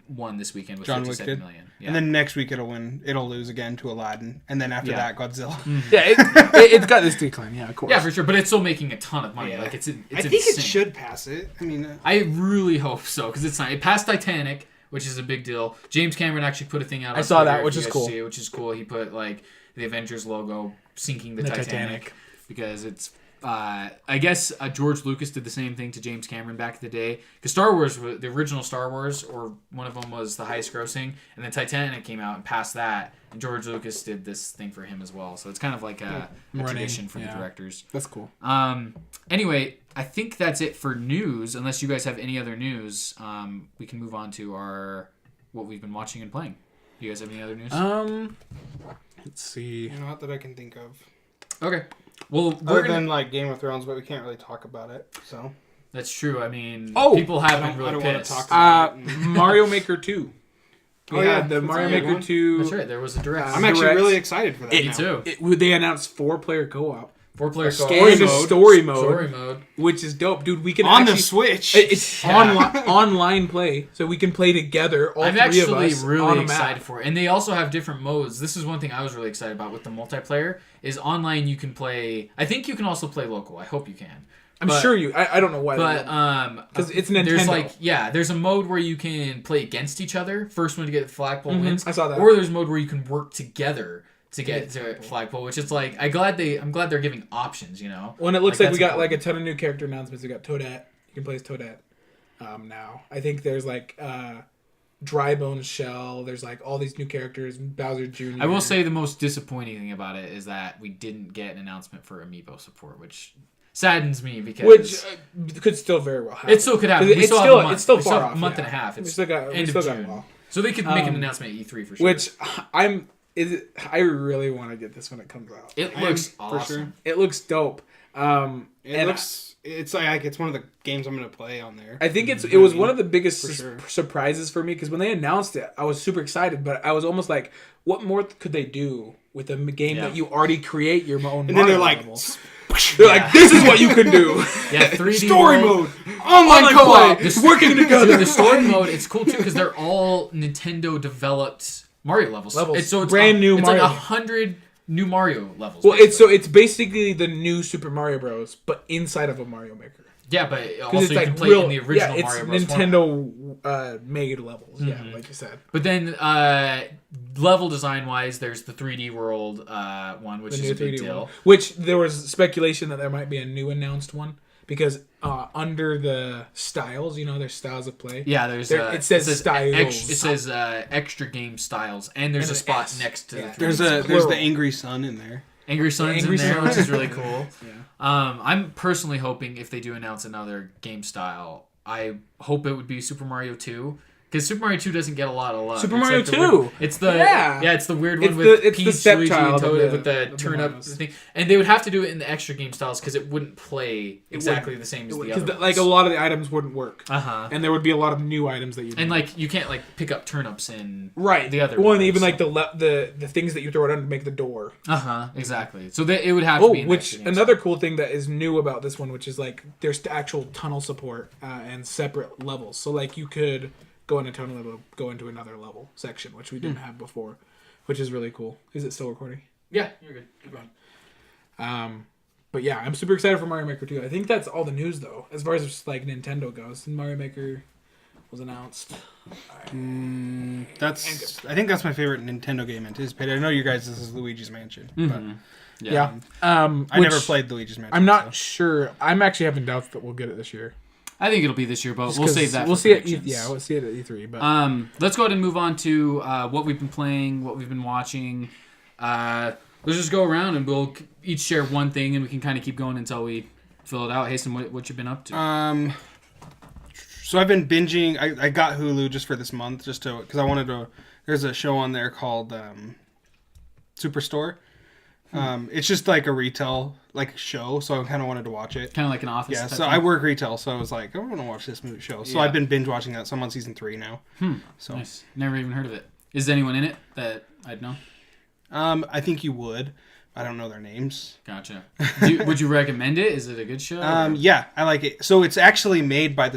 won this weekend with John Wick 57 did. million. Yeah. And then next week it'll win. It'll lose again to Aladdin, and then after that, Godzilla. Yeah, it's got this decline. Yeah, of course. yeah, for sure. But it's still making a ton of money. Yeah. Like it's I think insane. it should pass it. I mean, I really hope so because it's not. It passed Titanic, which is a big deal. James Cameron actually put a thing out. I on saw Twitter, that, if which you is guys cool. see it, which is cool. He put like the Avengers logo sinking the Titanic because it's. I guess George Lucas did the same thing to James Cameron back in the day. Because Star Wars, the original Star Wars, or one of them was the highest grossing, and then Titanic came out and passed that, and George Lucas did this thing for him as well. So it's kind of like a tradition for the directors. That's cool. Anyway, I think that's it for news. Unless you guys have any other news, we can move on to what we've been watching and playing. Do you guys have any other news? Let's see. not that I can think of. Okay. Well, Other than like Game of Thrones, but we can't really talk about it. So that's true. I mean, Oh! people have been I really don't want to pissed. talk about it. Mario Maker 2. Oh, yeah. The That's Mario a good Maker one. 2. That's right. There was a direct. I'm actually Direct. really excited for that. Me now. too. They announced 4-player co-op. 4-player Story mode. Story mode. Which is dope, dude. We can On actually, the Switch. It's online play, so we can play together. All I'm three of actually us really on a excited map. for it. And they also have different modes. This is one thing I was really excited about with the multiplayer. Is online you can play. I think you can also play local. I hope you can. I'm sure you. I don't know why. But because it's Nintendo. There's a mode where you can play against each other. First one to get the flagpole wins. I saw that. Or there's a mode where you can work together to get to flagpole, which is like I'm glad they're giving options. You know. Well, and it looks like we got that's like a ton of new character announcements. We got Toadette. You can play as Toadette now. I think there's like Drybone Shell. There's like all these new characters. Bowser Jr. I will say the most disappointing thing about it is that we didn't get an announcement for Amiibo support, which saddens me because which could still very well happen. it still could happen. It's still far off. A month and a half. We It's still got end of June. a while. So they could make an announcement at E3 for sure. Which I really want to get this when it comes out. It looks for awesome. sure. It looks dope. It's like it's one of the games I'm gonna play on there. I think it was one of the biggest sure. surprises for me because when they announced it, I was super excited, but I was almost like, what more could they do with a game that you already create your own? And then they're like, levels? They're like, this is what you can do. Yeah, 3D story world. mode, online co-op. The working together. The story mode, it's cool too because they're all Nintendo developed Mario levels. It's Brand new It's Mario. like 100 new Mario levels. Well, it's basically the new Super Mario Bros, but inside of a Mario Maker. Yeah, but also It's you like can play real, in the original it's Mario Bros. Nintendo made levels. Yeah, like you said. But then level design wise, there's the 3D world one, which is a big deal. one. Which there was speculation that there might be a new announced one because under the styles, there's styles of play. Yeah, there's it says styles. It says extra game styles, and there's a spot S. next to the 3D. There's the Angry Sun in there. Angry Sun's Angry in there, Sun. which is really cool. Yeah. I'm personally hoping if they do announce another game style, I hope it would be Super Mario 2. Because Super Mario 2 doesn't get a lot of love. Super It's Mario like the 2? weird- it's the it's the weird one It's with the Peach, Luigi, and stepchild Toad of with the the turn up Marios. thing. And they would have to do it in the extra game styles because it wouldn't play exactly the same as the other Because ones. a lot of the items wouldn't work, and there would be a lot of new items that you you can't pick up turnips in the other one. ones, And even so. the things that you throw it on to make the door. Exactly. So it would have to be in the which extra game another style. cool thing that is new about this one, which is there's actual tunnel support and separate levels. So you could go into a tunnel level, go into another level section, which we didn't have before, which is really cool. Is it still recording? Yeah, you're good. Keep going. But yeah, I'm super excited for Mario Maker 2. I think that's all the news though, as far as Nintendo goes. And Mario Maker was announced. I think that's my favorite Nintendo game anticipated. I know you guys, this is Luigi's Mansion, but Yeah. I never played Luigi's Mansion. I'm not sure. I'm actually having doubts that we'll get it this year. I think it'll be this year, but we'll save that. We'll for see it. predictions. We'll see it at E3. But let's go ahead and move on to what we've been playing, what we've been watching. Let's just go around and we'll each share one thing, and we can kind of keep going until we fill it out. Hasten, what you've been up to? So I've been binging. I got Hulu just for this month, just to because I wanted to. There's a show on there called Superstore. It's just like a retail show, so I kind of wanted to watch it. Kind of like an Office. Yeah, type so thing? I work retail, so I was like, I want to watch this show. So Yeah. I've been binge watching that. So I'm on season 3 now. So Nice. Never even heard of it. Is anyone in it that I'd know? I think you would. I don't know their names. Gotcha. Would you recommend it? Is it a good show? Yeah, I like it. So it's actually made by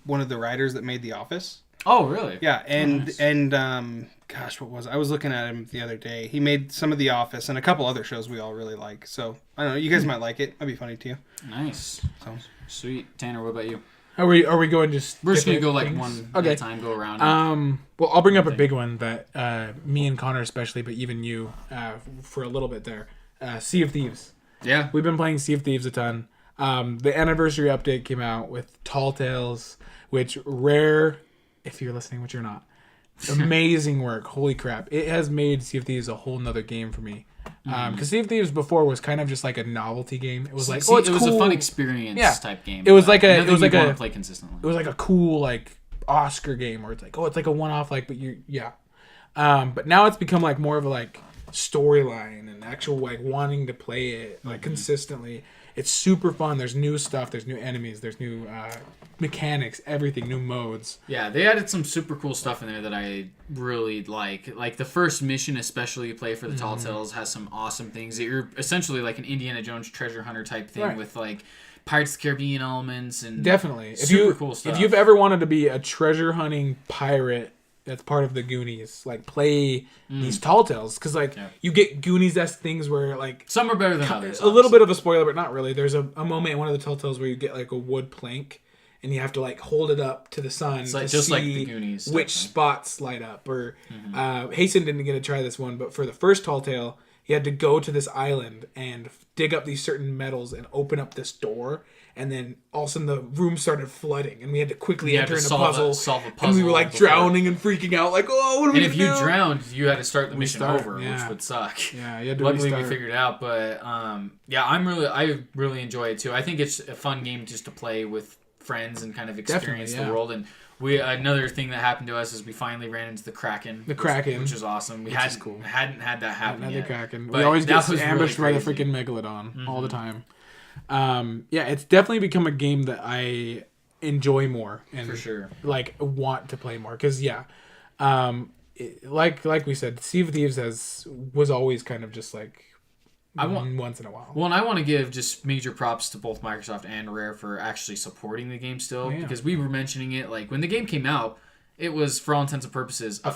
one of the writers that made The Office. Oh, really? Yeah, and nice. Gosh, what was it? I was looking at him the other day. He made some of The Office and a couple other shows we all really like. So I don't know. You guys might like it. Might be funny to you. Nice. So Sweet. Tanner, what about you? are we going just? We're just gonna go different like things? one at a time. Go around. Well, I'll bring up a big one that me and Connor especially, but even you for a little bit there. Sea of Thieves. Yeah. We've been playing Sea of Thieves a ton. The anniversary update came out with Tall Tales, which Rare, if you're listening, which you're not, amazing work. Holy crap. It has made Sea of Thieves a whole nother game for me. Because Sea of Thieves before was kind of just like a novelty game. It was like, it's cool. a fun experience type game. It was like want to play consistently. It was like a cool like Oscar game where it's like, it's like a one-off but but now it's become like more of a like storyline and actual like wanting to play it like consistently. It's super fun. There's new stuff, there's new enemies, there's new mechanics, everything, new modes. Yeah, they added some super cool stuff in there that I really like. Like the first mission, especially you play for the Tall Tales, has some awesome things. You're essentially like an Indiana Jones treasure hunter type thing with like Pirates of the Caribbean elements and definitely cool stuff. If you've ever wanted to be a treasure hunting pirate that's part of the Goonies, like play these Tall Tales, because you get Goonies-esque things where like some are better than others. A little bit of a spoiler, but not really. There's a moment in one of the Tall Tales where you get like a wood plank and you have to like hold it up to the sun to just see like the Goonies which spots light up. Or Hasten didn't get to try this one, but for the first Tall Tale, he had to go to this island and dig up these certain metals and open up this door. And then all of a sudden the room started flooding, and we had to quickly enter in a puzzle. Solve a puzzle. And we were like drowning and freaking out, like, oh, what do we do? And if you drowned, you had to start the mission over, which would suck. Yeah, you had to Luckily, restart. we figured it out. But I really enjoy it too. I think it's a fun game just to play with friends and kind of experience the world. And another thing that happened to us is we finally ran into the Kraken. Which is awesome. We hadn't had that happen yet. The Kraken. But we always get ambushed really by the freaking Megalodon all the time. It's definitely become a game that I enjoy more and for sure like want to play more because like we said, Sea of Thieves was always kind of just like once in a while. Well, and I want to give just major props to both Microsoft and Rare for actually supporting the game still, because we were mentioning it like when the game came out, it was for all intents and purposes a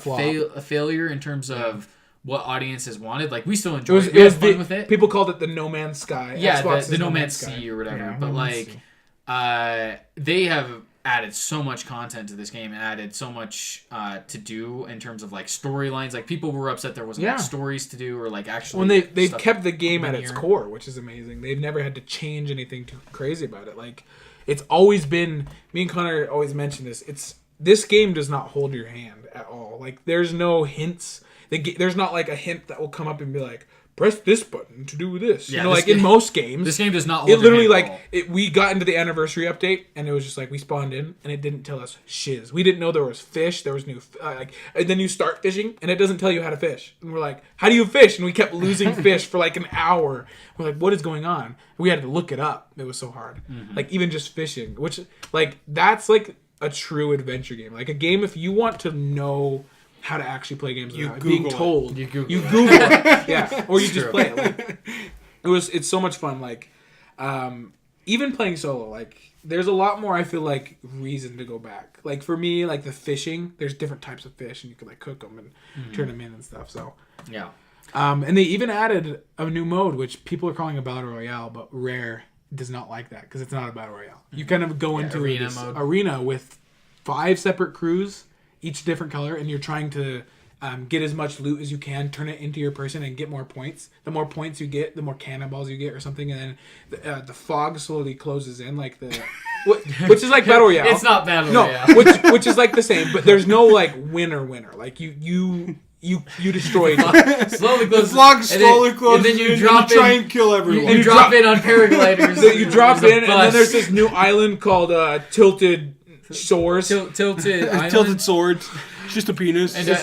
failure in terms of what audiences wanted. Like we still enjoyed it. We had fun with it. People called it the No Man's Sky. Yeah, the No Man's Sea or whatever. But like, they have added so much content to this game and added so much to do in terms of like storylines. Like people were upset there wasn't like stories to do or like actually. When they've kept the game at its core, which is amazing. They've never had to change anything too crazy about it. Like it's always been. Me and Connor always mention this. This game does not hold your hand at all. Like there's no hints. There's not like a hint that will come up and be like, press this button to do this. Yeah, in most games. This game does not hold it literally your hand at all. We got into the anniversary update and it was just like we spawned in and it didn't tell us shiz. We didn't know there was fish. There was new and then you start fishing and it doesn't tell you how to fish. And we're like, how do you fish? And we kept losing fish for like an hour. We're like, what is going on? We had to look it up. It was so hard. Like even just fishing, which like that's like a true adventure game. Like a game if you want to know how to actually play games without being told. You Google it. Yeah. Or you just play it. Like, it's so much fun. Like, even playing solo, like, there's a lot more, I feel like, reason to go back. Like, for me, like, the fishing, there's different types of fish, and you can, like, cook them and turn them in and stuff, so. Yeah. And they even added a new mode, which people are calling a Battle Royale, but Rare does not like that, because it's not a Battle Royale. You kind of go into arena with 5 separate crews, each different color, and you're trying to get as much loot as you can, turn it into your person, and get more points. The more points you get, the more cannonballs you get, or something. And then the fog slowly closes in, like the which is like Battle Royale. It's not Battle Royale. which is like the same, but there's no like winner. Like you destroyed. Slowly The closes. vlog slowly closes. And then you and drop try in. and kill everyone. You drop in on paragliders. You drop There's a in, and then bus. there's this new island called Tilted Shores. Tilted Island. Tilted swords. It's just a penis. And you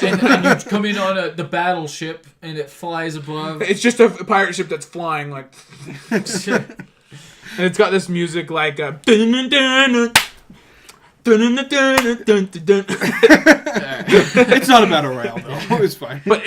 come in on the battleship, and it flies above. It's just a pirate ship that's flying like, and it's got this music like. It's not a battle royale though. It's fine. But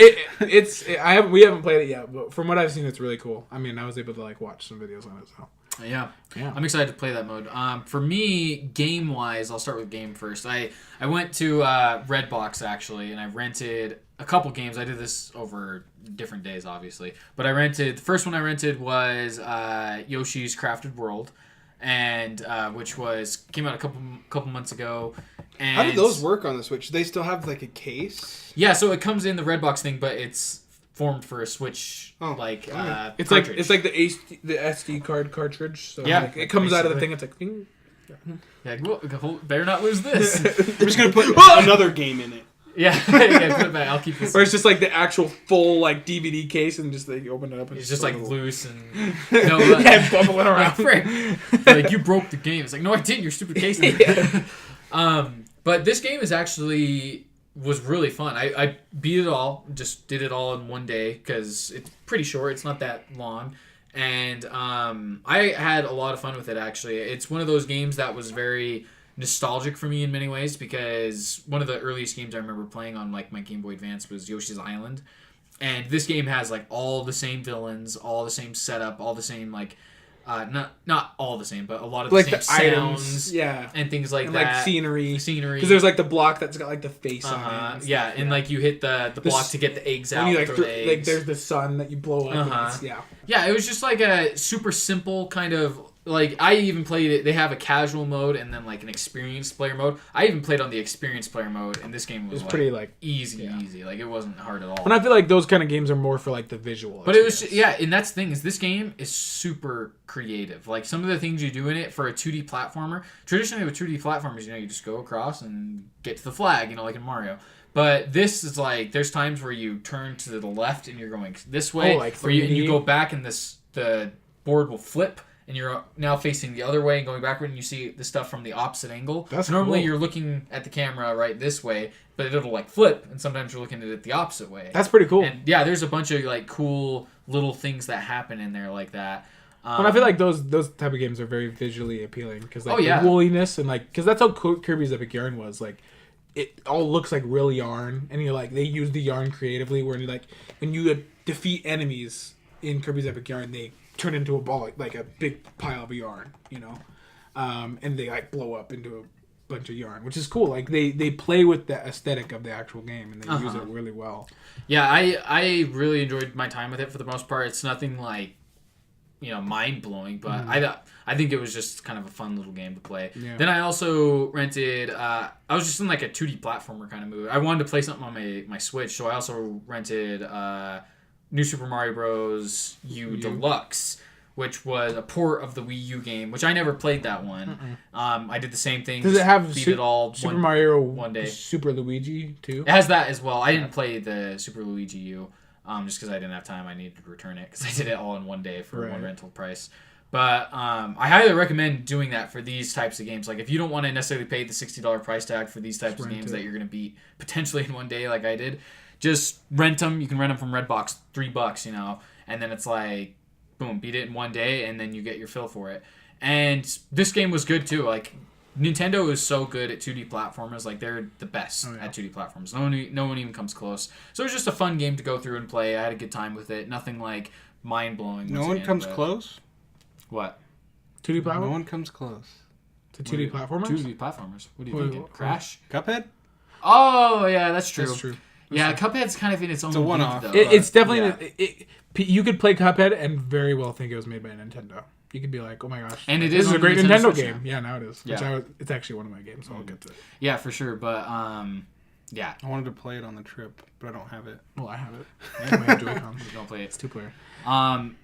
we haven't played it yet. But from what I've seen, it's really cool. I mean, I was able to like watch some videos on it. So Yeah. Yeah. I'm excited to play that mode. For me, game-wise, I'll start with game first. I went to Redbox, actually, and I rented a couple games. I did this over different days, obviously. But the first one I rented was Yoshi's Crafted World, and which came out a couple months ago. And How did those work on the Switch? Do they still have like a case? Yeah, so it comes in the Redbox thing, but it's formed for a Switch, it's cartridge. like the SD card cartridge. So Yeah, like, it comes out of the thing. It's like. Ding. Yeah, better not lose this. I'm just gonna put another game in it. Yeah, put it back. I'll keep this. Or it's just like the actual full like DVD case, and just like you open it up. And It's just like loose and yeah, bubbling around. Like you broke the game. It's like, no, I didn't. Your stupid case. But this game was really fun. I beat it all. Just did it all in one day because it's pretty short. It's not that long. And I had a lot of fun with it, actually. It's one of those games that was very nostalgic for me in many ways because one of the earliest games I remember playing on like my Game Boy Advance was Yoshi's Island. And this game has like all the same villains, all the same setup, all the same like not all the same, but a lot of like the same sounds, items, and things like and that. Like scenery. Because there's like the block that's got like the face on it. Yeah, and like you hit the block to get the eggs out. You, like, the eggs. like there's the sun that you blow up. Yeah, it was just like a super simple kind of. Like, I even played it. They have a casual mode and then, like, an experienced player mode. I even played on the experienced player mode, and this game was like, pretty, like... Easy. Like, it wasn't hard at all. And I feel like those kind of games are more for, like, the visual But experience. It was... Yeah, and that's the thing, is this game is super creative. Like, some of the things you do in it for a 2D platformer... Traditionally, with 2D platformers, you just go across and get to the flag, like in Mario. But this is, like... There's times where you turn to the left and you're going this way. like and you go back and the board will flip. And you're now facing the other way and going backward, and you see the stuff from the opposite angle. That's Normally cool. You're looking at the camera right this way, but it'll like flip, and sometimes you're looking at it the opposite way. That's pretty cool. And yeah, there's a bunch of like cool little things that happen in there like that. And I feel like those type of games are very visually appealing because like the wooliness and like because that's how Kirby's Epic Yarn was like. It all looks like real yarn, and you're like they use the yarn creatively. Where you're like when you defeat enemies in Kirby's Epic Yarn, they turn into a ball, like a big pile of yarn, and they like blow up into a bunch of yarn, which is cool. Like they play with the aesthetic of the actual game, and they use it really well. Yeah, I really enjoyed my time with it for the most part. It's nothing like mind blowing, but I think it was just kind of a fun little game to play. Yeah. Then I also rented. I was just in like a 2D platformer kind of mood. I wanted to play something on my Switch, so I also rented. New Super Mario Bros. U Deluxe, which was a port of the Wii U game, which I never played that one. I did the same thing. Does it have Super Mario one day? Super Luigi too? It has that as well. I didn't play the Super Luigi U just because I didn't have time. I needed to return it because I did it all in one day for one rental price. But I highly recommend doing that for these types of games. Like if you don't want to necessarily pay the $60 price tag for these types of games that you're going to beat potentially in one day like I did, just rent them. You can rent them from Redbox, $3, and then it's like, boom, beat it in one day, and then you get your fill for it. And this game was good too. Like Nintendo is so good at 2D platformers. Like they're the best at 2D platforms. No one even comes close. So it was just a fun game to go through and play. I had a good time with it. Nothing like mind blowing. No one comes close. What? 2D platformer? No one comes close. To 2D platformers? 2D platformers. What are you thinking? Crash? Cuphead? Oh yeah, that's true. That's true. Yeah, Cuphead's kind of in its own. It's a one-off. Though, it's definitely. You could play Cuphead and very well think it was made by Nintendo. You could be like, oh my gosh. And this is a great Nintendo game. Now. Yeah, now it is. Yeah. It's actually one of my games, so I'll get to it. Yeah, for sure. But Yeah. I wanted to play it on the trip, but I don't have it. Well, I have it. I have Joy-Con. Don't play it. It's 2-player.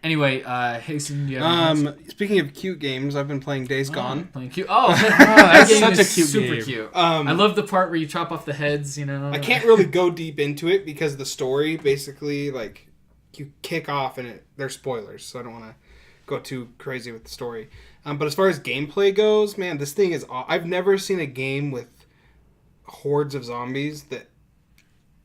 Anyway, Hasten, do you have any Speaking of cute games, I've been playing Days Gone. Playing cute. Oh, that game such is a cute super game. cute. I love the part where you chop off the heads, you know. I can't really go deep into it because the story basically, like, you kick off and there's spoilers, so I don't want to go too crazy with the story. But as far as gameplay goes, man, this thing is... I've never seen a game with hordes of zombies that,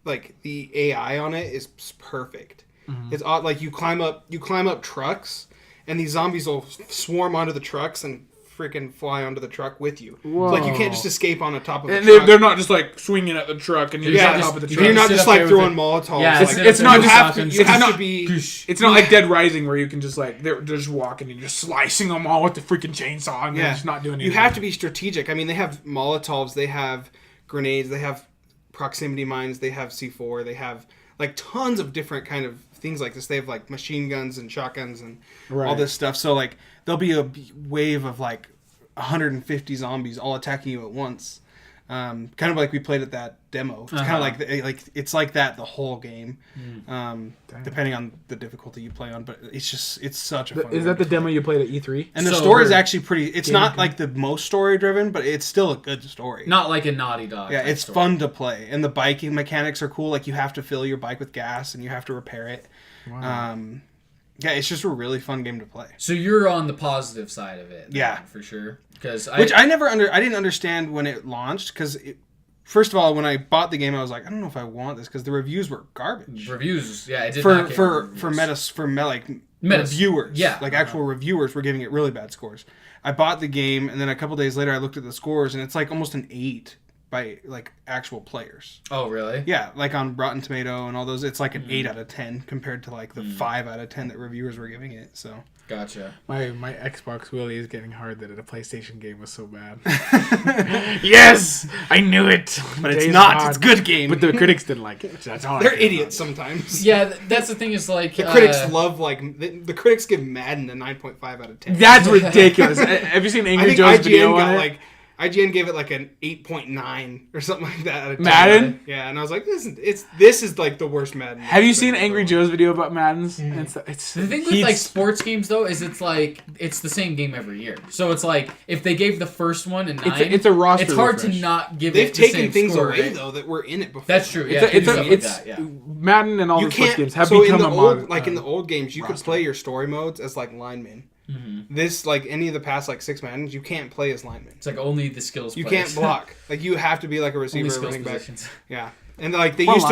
like, the AI on it is perfect. Mm-hmm. It's odd, like, you climb up trucks, and these zombies will swarm onto the trucks and freaking fly onto the truck with you. So, like, you can't just escape on the top of the truck. They're not just like swinging at the truck and you're on top of the truck. You're not just like throwing Molotovs. Yeah, like, it's not just you have to be. It's not like Dead Rising where you can just like they're just walking and you're just slicing them all with the freaking chainsaw and they're just not doing anything. You have to be strategic. I mean, they have Molotovs, they have grenades, they have proximity mines, they have C4, they have like tons of different kind of things like this. They have like machine guns and shotguns and all this stuff. So like there'll be a wave of like 150 zombies all attacking you at once. Kind of like we played at that demo. It's kind of like it's like that the whole game, depending on the difficulty you play on. But it's such a fun. Is that the demo you played at E3? And the story is actually pretty. It's not like the most story driven, but it's still a good story. Not like a Naughty Dog. Yeah, it's fun to play, and the biking mechanics are cool. Like you have to fill your bike with gas, and you have to repair it. Wow. Yeah, it's just a really fun game to play. So you're on the positive side of it. Yeah, for sure. Which I didn't understand when it launched because first of all, when I bought the game, I was like, I don't know if I want this because the reviews were garbage. Reviews, yeah, it did for not get reviewers, yeah, like actual reviewers were giving it really bad scores. I bought the game, and then a couple days later, I looked at the scores, and it's like almost an 8 by like actual players. Oh, really? Yeah, like on Rotten Tomato and all those, it's like an 8 out of 10 compared to like the 5 out of 10 that reviewers were giving it. So gotcha. My Xbox Willie is getting hard that a PlayStation game was so bad. Yes, I knew it, but it's not. It's a good game. But the critics didn't like it. That's all. They're idiots sometimes. Yeah, that's the thing. Is like the critics love like the critics give Madden a 9.5 out of 10. That's ridiculous. Have you seen Angry Joe's video on it? IGN gave it like an 8.9 or something like that. Out of 10. Madden? Yeah, and I was like, this is like the worst Madden. Have you seen Angry Joe's video about Maddens? It's the thing with like sports games though is it's like it's the same game every year. So it's like if they gave the first one a 9, it's a roster. It's hard refresh. to not give They've it the same taken things score, away right? though that were in it before. That's true. Yeah, it's Madden and all the sports games have become a mod. Like in the old games, you could play your story modes as like linemen. Mm-hmm. This, like any of the past like 6 Maddens, you can't play as linemen. It's like only the skills. You can't block. Like you have to be like a receiver or running back. Yeah, and like they used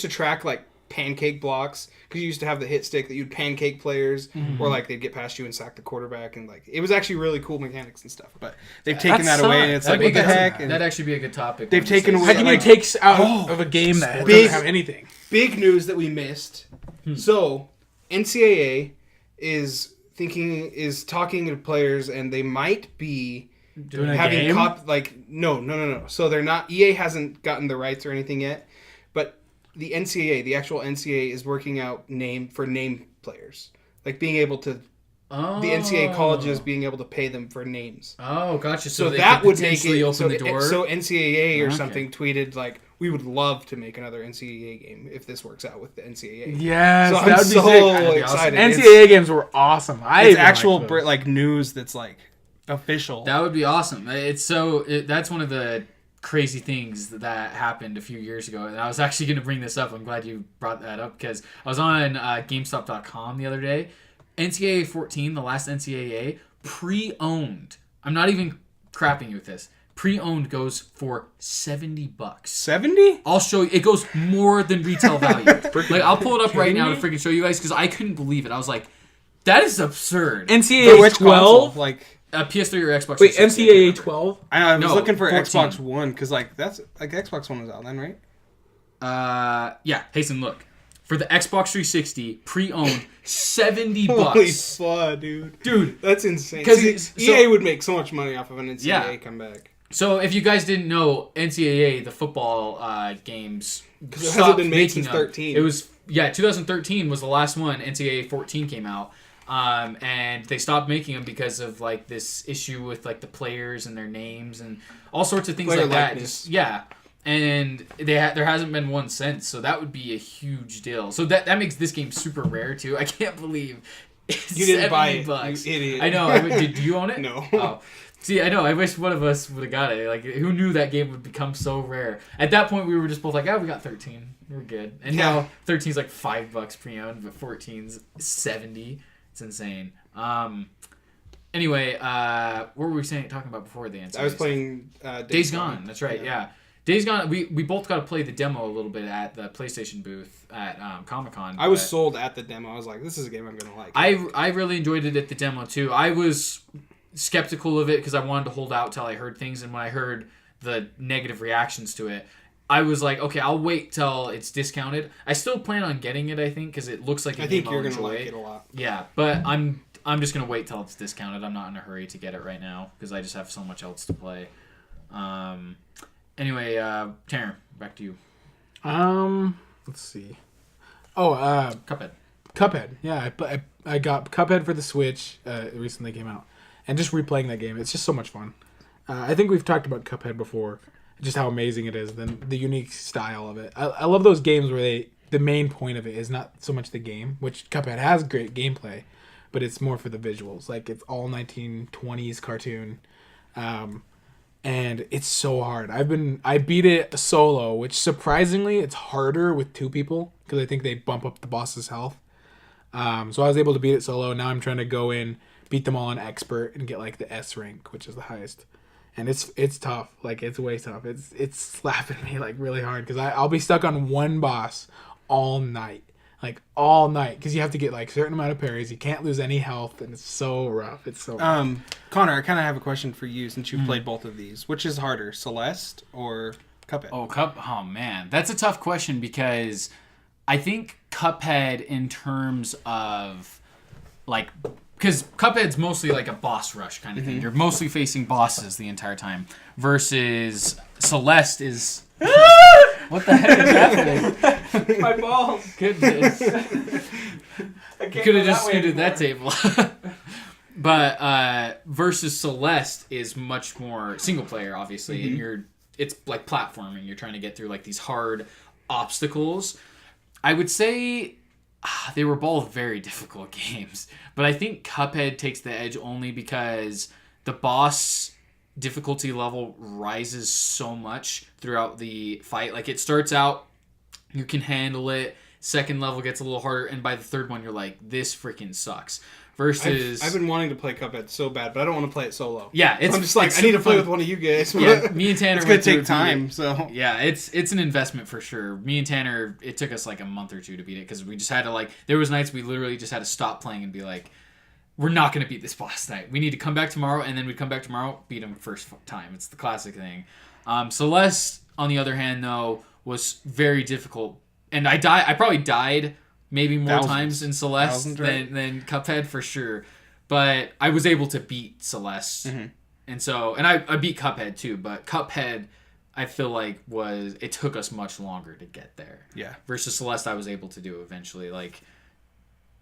to track like pancake blocks because you used to have the hit stick that you'd pancake players, or like they'd get past you and sack the quarterback, and like it was actually really cool mechanics and stuff. But they've taken that away, and it's like what the heck? That'd actually be a good topic. They've taken away. How can you take out of a game that doesn't have anything? Big news that we missed. So NCAA is talking to players, and they might be doing having no. So they're not. EA hasn't gotten the rights or anything yet, but the NCAA, the actual NCAA, is working out name players, like being able to. The NCAA colleges being able to pay them for names. Oh, gotcha. So that would make it open the door. So NCAA or something tweeted like, "We would love to make another NCAA game if this works out with the NCAA." Yes, so that would be so excited. Awesome. NCAA games were awesome. It's actual like news that's like official. That would be awesome. That's one of the crazy things that happened a few years ago, and I was actually going to bring this up. I'm glad you brought that up because I was on GameStop.com the other day. NCAA 14, the last NCAA, pre-owned. I'm not even crapping you with this. Pre-owned goes for $70. 70? I'll show you. It goes more than retail value. Like I'll pull it up right now to freaking show you guys because I couldn't believe it. I was like, that is absurd. NCAA 12, like PS3 or Xbox. Wait, NCAA 12? I was looking for 14. Xbox One because like that's like Xbox One was out then, right? Yeah. Hasten, look. For the Xbox 360, pre-owned, $70. Holy fuck, dude. Dude. That's insane. Because EA would make so much money off of an NCAA comeback. So if you guys didn't know, NCAA, the football games, because it hasn't been made since 13. It was, 2013 was the last one. NCAA 14 came out. And they stopped making them because of like this issue with like the players and their names and all sorts of things like that. And there hasn't been one since, so that would be a huge deal. So that makes this game super rare too. I can't believe it's You didn't buy it, $70. you idiot. I know. Did you own it? No. Oh. See, I know. I wish one of us would have got it. Like, who knew that game would become so rare? At that point, we were just both like, we got 13. We're good. And now 13's like $5 pre-owned, but 14's $70. It's insane. Anyway, what were we talking about before the answer? I was playing Days Gone. That's right. Yeah. Days Gone. We both got to play the demo a little bit at the PlayStation booth at Comic-Con. I was sold at the demo. I was like, this is a game I'm gonna like. I really enjoyed it at the demo too. I was skeptical of it because I wanted to hold out till I heard things, and when I heard the negative reactions to it, I was like, okay, I'll wait till it's discounted. I still plan on getting it, I think, because it looks like I think you're gonna like it a lot. Yeah, but I'm just gonna wait till it's discounted. I'm not in a hurry to get it right now because I just have so much else to play. Anyway, Taryn, back to you. Let's see. Oh, Cuphead. Yeah, I got Cuphead for the Switch. It recently came out, and just replaying that game, it's just so much fun. I think we've talked about Cuphead before, just how amazing it is, the unique style of it. I love those games where the main point of it is not so much the game, which Cuphead has great gameplay, but it's more for the visuals. Like, it's all 1920s cartoon. And it's so hard. I beat it solo, which surprisingly it's harder with two people because I think they bump up the boss's health. So I was able to beat it solo. Now I'm trying to go in, beat them all on expert, and get like the S rank, which is the highest. And it's tough. Like, it's way tough. It's slapping me like really hard because I'll be stuck on one boss all night. Like, all night, because you have to get like a certain amount of parries. You can't lose any health, and it's so rough. It's so rough. Connor, I kind of have a question for you since you've played both of these. Which is harder, Celeste or Cuphead? Oh man, that's a tough question because I think Cuphead, in terms of like, because Cuphead's mostly like a boss rush kind of thing. You're mostly facing bosses the entire time, versus Celeste is. What the heck is happening? My balls. Goodness. You could have just scooted that table. But versus Celeste is much more single player, obviously, and it's like platforming. You're trying to get through like these hard obstacles. I would say they were both very difficult games, but I think Cuphead takes the edge only because the boss difficulty level rises so much throughout the fight. Like, it starts out, you can handle it, second level gets a little harder, and by the third one you're like, this freaking sucks. Versus I've been wanting to play Cuphead so bad, but I don't want to play it solo. Yeah, so I'm just like, I need to play with one of you guys. Yeah, me and Tanner it's gonna take time. So yeah, it's an investment for sure. Me and Tanner, it took us like a month or two to beat it because we just had to, like, there was nights we literally just had to stop playing and be like, we're not going to beat this boss tonight. We need to come back tomorrow, and then we'd come back tomorrow, beat him first time. It's the classic thing. Celeste, on the other hand, though, was very difficult. And I probably died maybe more times in Celeste than Cuphead, for sure. But I was able to beat Celeste. And so, and I beat Cuphead, too. But Cuphead, I feel like, it took us much longer to get there. Yeah. Versus Celeste, I was able to do eventually, like,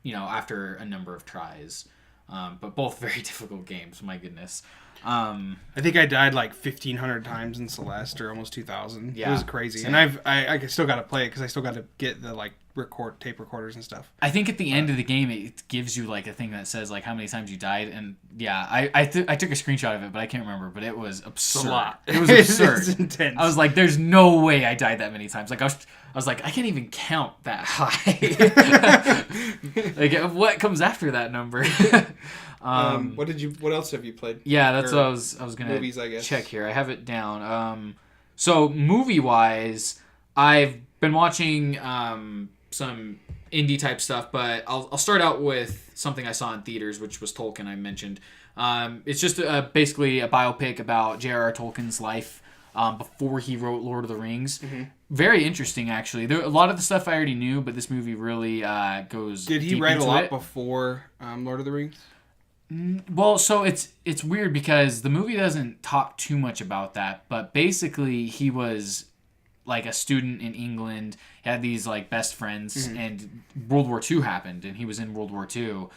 after a number of tries. But both very difficult games, my goodness. I think I died like 1,500 times in Celeste, or almost 2,000. Yeah, it was crazy. Same. And I still got to play it because I still got to get the like tape recorders and stuff. I think at the end of the game it gives you like a thing that says like how many times you died, and yeah, I took a screenshot of it, but I can't remember. But it was absurd. A lot. It was absurd. It's intense. I was like, "There's no way I died that many times." Like I was like, I can't even count that high. Like, what comes after that number? What else have you played? Yeah, that's what I was gonna movies, I guess. Check here. I have it down. So movie wise, I've been watching some indie type stuff, but I'll start out with something I saw in theaters, which was Tolkien. I mentioned. It's just basically a biopic about J.R.R. Tolkien's life before he wrote Lord of the Rings. Very interesting, actually. A lot of the stuff I already knew, but this movie really goes. Did he deep write a into lot it. before Lord of the Rings? Well, so it's weird because the movie doesn't talk too much about that, but basically he was like a student in England, had these like best friends, and World War II happened, and he was in World War II,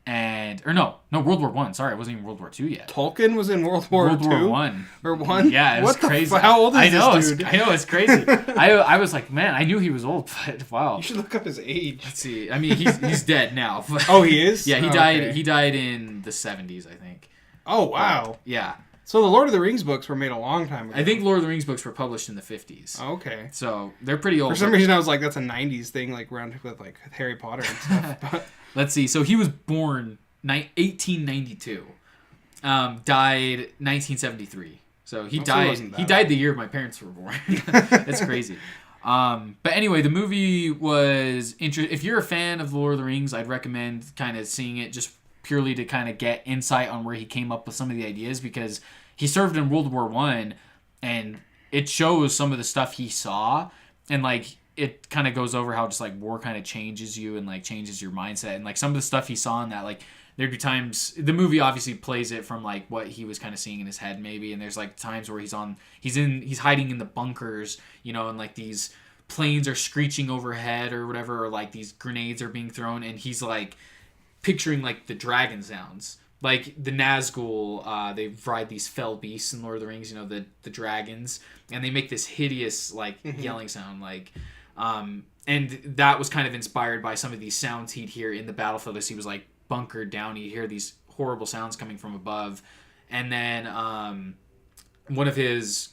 World War One. Sorry, it wasn't even World War II yet. Tolkien was in World War World War II? One. Or one? Yeah, it was what crazy. How old is this dude? I know, it's crazy. I was like, man, I knew he was old, but wow. You should look up his age. Let's see. I mean, he's dead now. But, Oh, he is? Yeah, he Oh, died. okay. He died in the 70s, I think. Oh, wow. Yeah. So the Lord of the Rings books were made a long time ago. I think Lord of the Rings books were published in the 50s. Oh, okay. So they're pretty old. For some reason, I was like, that's a 90s thing, like, around with, like, Harry Potter and stuff. But Let's see. So he was born 1892. Died 1973. So he died. He died the year my parents were born. That's crazy. But anyway, the movie was interesting. If you're a fan of Lord of the Rings, I'd recommend kind of seeing it just purely to kind of get insight on where he came up with some of the ideas, because he served in World War One, and it shows some of the stuff he saw, and like it kind of goes over how just like war kind of changes you and like changes your mindset, and like some of the stuff he saw in that, like there'd be times, the movie obviously plays it from like what he was kind of seeing in his head maybe, and there's like times where he's hiding in the bunkers, you know, and like these planes are screeching overhead or whatever, or like these grenades are being thrown, and he's like picturing like the dragon sounds, like the Nazgul. They ride these fell beasts in Lord of the Rings, you know, the dragons, and they make this hideous like yelling sound, like and that was kind of inspired by some of these sounds he'd hear in the battlefield as he was like bunkered down. He'd hear these horrible sounds coming from above, and then one of his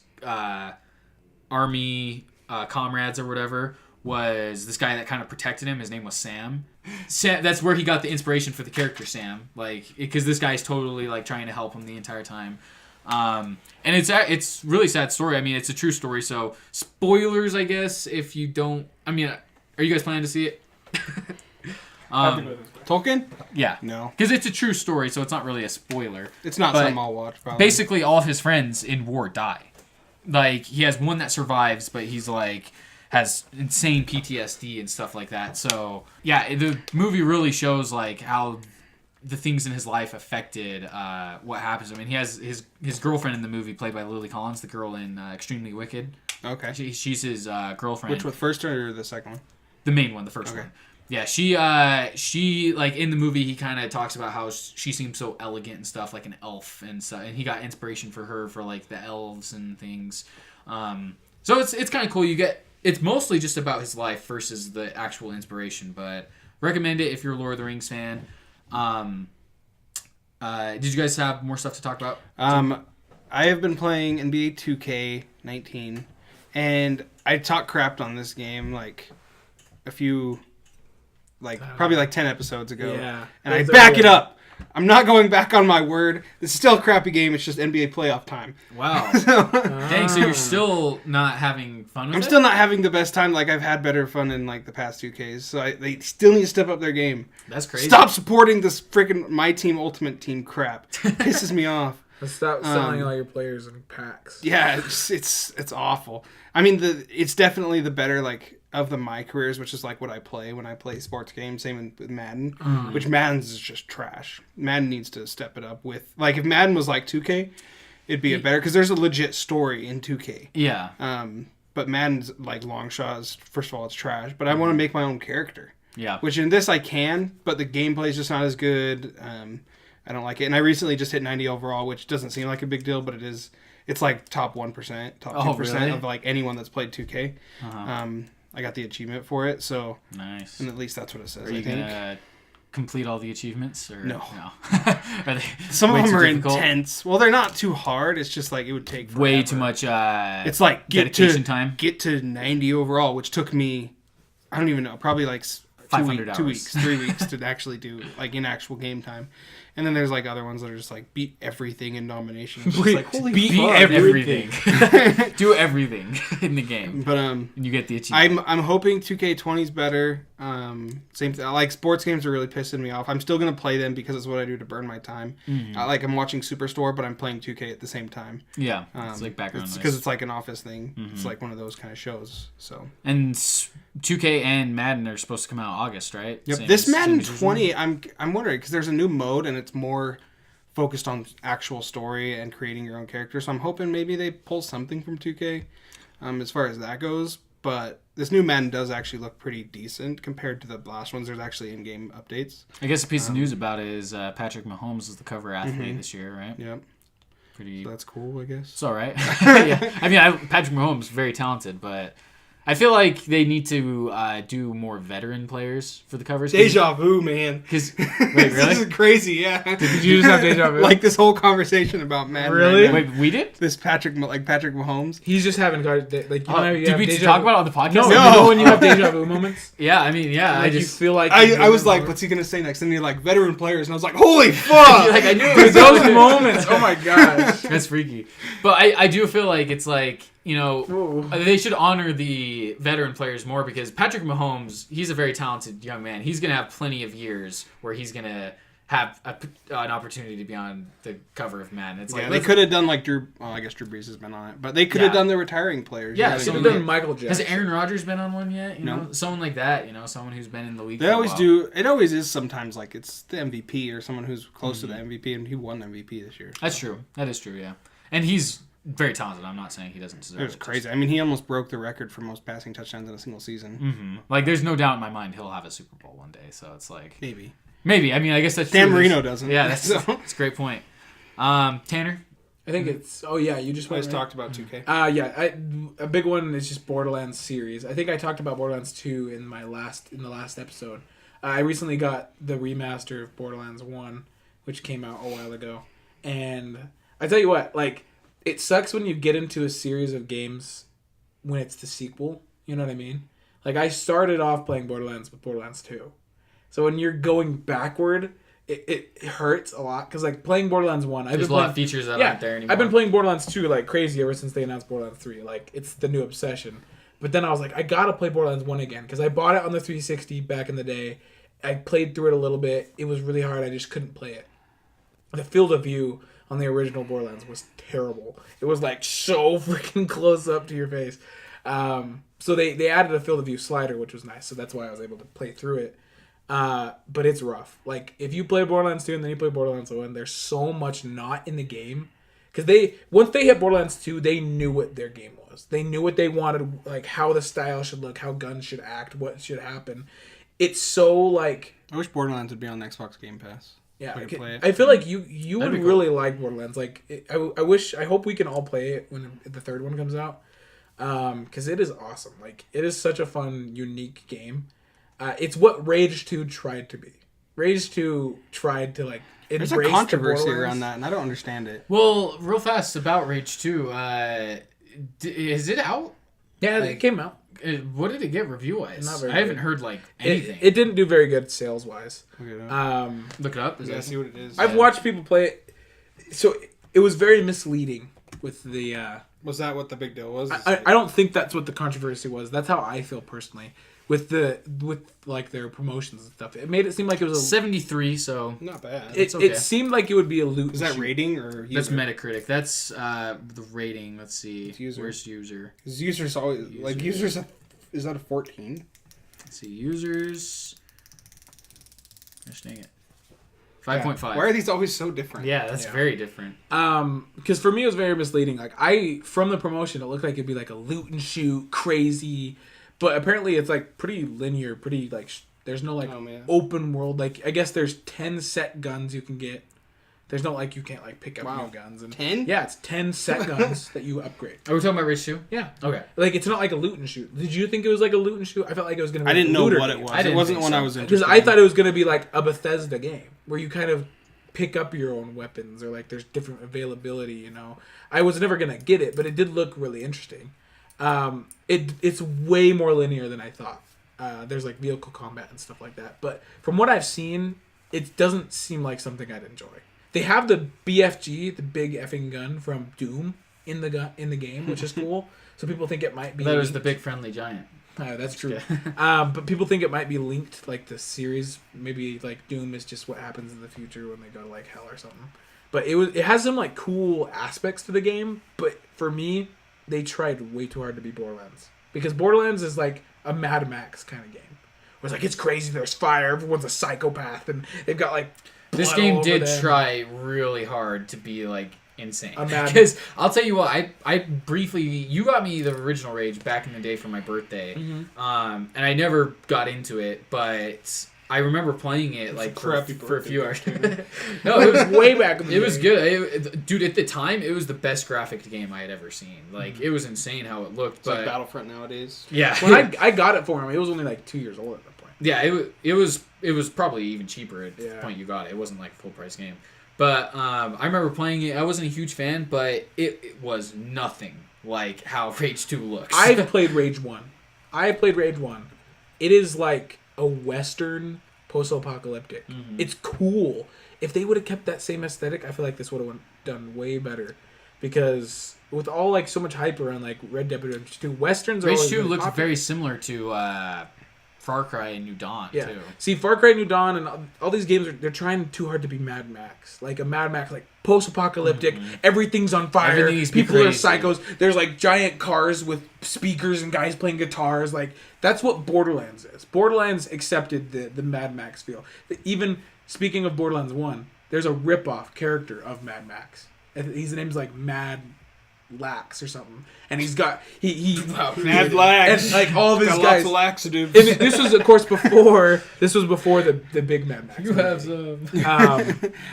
army comrades or whatever was this guy that kind of protected him. His name was Sam. That's where he got the inspiration for the character Sam, like because this guy's totally like trying to help him the entire time. And it's really sad story. I mean, it's a true story, so spoilers, I guess, if you don't. I mean, are you guys planning to see it? Tolkien? Yeah. No. Because it's a true story, so it's not really a spoiler. It's not But something I'll watch, probably. basically, all of his friends in war die. Like, he has one that survives, but he's like has insane PTSD and stuff like that. So yeah, the movie really shows like how the things in his life affected what happens to him. And he has his girlfriend in the movie, played by Lily Collins, the girl in Extremely Wicked. Okay. She's his girlfriend. Which one, first or the second one? The main one, the first one. Yeah, she like in the movie he kind of talks about how she seems so elegant and stuff, like an elf and stuff, and he got inspiration for her for like the elves and things. So it's kind of cool. It's mostly just about his life versus the actual inspiration, but recommend it if you're a Lord of the Rings fan. Did you guys have more stuff to talk about? I have been playing NBA 2K19, and I talked crap on this game like a few, like probably like 10 episodes ago. Yeah. And I back it up. I'm not going back on my word. This is still a crappy game. It's just NBA playoff time. Wow. Dang, so you're still not having fun with it? I'm still not having the best time. Like, I've had better fun in, like, the past 2Ks. So they still need to step up their game. That's crazy. Stop supporting this freaking My Team Ultimate Team crap. Pisses me off. Stop selling all your players in packs. Yeah, it's awful. I mean, it's definitely the better, like, of the My Careers, which is like what I play when I play sports games. Same with Madden, which Madden's is just trash. Madden needs to step it up with, like, if Madden was like 2K, it'd be a better, because there's a legit story in 2K. Yeah. But Madden's like long shots. First of all, it's trash. But I want to make my own character. Yeah. Which in this I can, but the gameplay is just not as good. I don't like it. And I recently just hit 90 overall, which doesn't seem like a big deal, but it is. It's like top 1%, top 2% really? of like anyone that's played 2K. I got the achievement for it, so nice. And at least that's what it says. Are you gonna complete all the achievements? Or no. Are they some of them are difficult? Intense. Well, they're not too hard. It's just like it would take forever. Way too much. It's like get to 90 overall, which took me, I don't even know, probably like 2 weeks, 3 weeks to actually do, like, in actual game time. And then there's like other ones that are just like beat everything in nominations. Like, holy beat fuck, everything. Do everything in the game. But and you get the achievement. I'm hoping 2K20 is better. Same thing. Like, sports games are really pissing me off. I'm still gonna play them because it's what I do to burn my time. Like, I'm watching Superstore, but I'm playing 2K at the same time. Yeah, it's like background noise. Because it's like an office thing. It's like one of those kind of shows. So. And 2K and Madden are supposed to come out August, right? Yep. This Madden 20, I'm wondering, because there's a new mode and it's more focused on actual story and creating your own character. So I'm hoping maybe they pull something from 2K as far as that goes. but this new Madden does actually look pretty decent compared to the last ones. There's actually in-game updates. I guess a piece of news about it is Patrick Mahomes is the cover athlete this year, right? Yep. Pretty. So that's cool, I guess. It's all right. Yeah. I mean, Patrick Mahomes very talented, but I feel like they need to do more veteran players for the covers. Deja vu, man. Wait, really? This is crazy, yeah. Did you just have deja vu? Like this whole conversation about Madden. Really? Right now. Wait, we did? This Patrick Mahomes. He's just having like you know how you Did have we deja talk vu? about it on the podcast? No, you know when you have deja vu moments. Yeah, I mean, yeah. Like I just you feel like I was like, what's he gonna say next? And you're like veteran players, and I was like, holy fuck! like I knew it Dude, was those moments. Oh my gosh. That's freaky. But I do feel like it's like, you know, Ooh. they should honor the veteran players more because Patrick Mahomes, he's a very talented young man. He's going to have plenty of years where he's going to have an opportunity to be on the cover of Madden. It's like They could have done like Drew. Well, I guess Drew Brees has been on it, but they could have done the retiring players. Yeah, You know Should what have I mean? done Michael Jackson. Has Aaron Rodgers been on one yet? You No. know, someone like that. You know, someone who's been in the league. They for a always while. do. It always is sometimes like it's the MVP or someone who's close to the MVP, and he won the MVP this year. That's true. That is true. Yeah, and he's very talented. I'm not saying he doesn't deserve It it. was crazy. I mean, he almost broke the record for most passing touchdowns in a single season. Mm-hmm. Like, there's no doubt in my mind he'll have a Super Bowl one day. So it's like Maybe. I mean, I guess that's Dan true. Marino doesn't. Yeah, that's So- that's a great point. Tanner. I think it's. Oh yeah, you just I went. just right? talked about 2K. A big one is just Borderlands series. I think I talked about Borderlands 2 in the last episode. I recently got the remaster of Borderlands 1, which came out a while ago, and I tell you what, like, it sucks when you get into a series of games when it's the sequel. You know what I mean? Like, I started off playing Borderlands with Borderlands 2, so when you're going backward, it hurts a lot because like playing Borderlands 1, There's a lot of features that aren't there anymore. I've been playing Borderlands 2 like crazy ever since they announced Borderlands 3. Like, it's the new obsession. But then I was like, I gotta play Borderlands 1 again because I bought it on the 360 back in the day. I played through it a little bit. It was really hard. I just couldn't play it. The field of view on the original Borderlands was terrible. It was like so freaking close up to your face. So they added a field of view slider, which was nice. So that's why I was able to play through it. But it's rough. Like, if you play Borderlands 2 and then you play Borderlands 1, there's so much not in the game. Because once they hit Borderlands 2, they knew what their game was. They knew what they wanted, like, how the style should look, how guns should act, what should happen. It's so, like... I wish Borderlands would be on the Xbox Game Pass. Yeah, I could play it. I feel like you would be cool. really like Borderlands. Like, I hope we can all play it when the third one comes out. Because it is awesome. Like, it is such a fun, unique game. It's what Rage 2 tried to be. Rage 2 tried to, like, embrace There's a controversy the Borderlands. around that, and I don't understand it. Well, real fast about Rage 2. Is it out? Yeah, Like, it came out. What did it get review-wise? Not very I haven't good. heard, like, anything. It didn't do very good sales-wise. Okay, Look it up. Is yeah, that... see what it is. I've watched people play it. So, it was very misleading with the... Was that what the big deal was? I don't think that's what the controversy was. That's how I feel personally. With like their promotions and stuff. It made it seem like it was a... 73, so... Not bad. It okay. seemed like it would be a loot. Is that shoot. rating or user? That's Metacritic. That's the rating. Let's see. It's user. Where's user? Is users always like users? Is that a 14? Let's see. Users. Gosh dang it. 5.5. Why are these always so different? Yeah, that's very different. Because for me it was very misleading. Like, from the promotion, it looked like it'd be like a loot and shoot, crazy, but apparently it's like pretty linear, pretty like there's no like open world. Like, I guess there's 10 set guns you can get. There's no like you can't like pick up new guns and 10. Yeah, it's 10 set guns that you upgrade. Are we talking about Rage 2? Yeah. Okay. Like, it's not like a loot and shoot. Did you think it was like a loot and shoot? I felt like it was gonna be I didn't know looter what game. it was. I didn't It wasn't think one so. I was Because interested I thought it was going to be like a Bethesda game where you kind of pick up your own weapons or like there's different availability, you know. I was never going to get it, but it did look really interesting. It's way more linear than I thought. There's like vehicle combat and stuff like that. But from what I've seen, it doesn't seem like something I'd enjoy. They have the BFG, the big effing gun from Doom in the game, which is cool. So people think it might be... That was the big friendly giant. That's true. But people think it might be linked, like the series. Maybe like Doom is just what happens in the future when they go to like hell or something. But it has some like cool aspects to the game. But for me, they tried way too hard to be Borderlands, because Borderlands is like a Mad Max kind of game. Where it's like, it's crazy, there's fire, everyone's a psychopath, and they've got like This blood game all over did them. try really hard to be like insane. A Mad- Because I'll tell you what, I briefly, you got me the original Rage back in the day for my birthday, and I never got into it, but I remember playing it like for a few hours. No, it was way back. It was good, dude. At the time, it was the best graphic game I had ever seen. Like it was insane how it looked. It's But like Battlefront nowadays. yeah, When I got it for him, it was only like 2 years old at that point. yeah, it was probably even cheaper at the point you got it. It wasn't like a full price game. But I remember playing it. I wasn't a huge fan, but it was nothing like how Rage 2 looks. I've played Rage 1. It is like a Western post-apocalyptic. It's cool. If they would have kept that same aesthetic, I feel like this would have done way better. Because with all like so much hype around like Red Dead Redemption 2, Westerns are Rage always 2 really looks popular. very similar to Far Cry and New Dawn Yeah. too. See, Far Cry New Dawn and all these games they're trying too hard to be Mad Max. Like a Mad Max, like post-apocalyptic. Everything's on fire. Everything needs to be People are crazy. psychos. There's like giant cars with speakers and guys playing guitars. Like that's what Borderlands is. Borderlands accepted the Mad Max feel. Even speaking of Borderlands 1, there's a rip-off character of Mad Max. His name's like Mad Lax or something, and he's got he Mad Lax. and like all of his Got guys. lots of laxatives. And this was, of course, before the big Mad Max. You have some.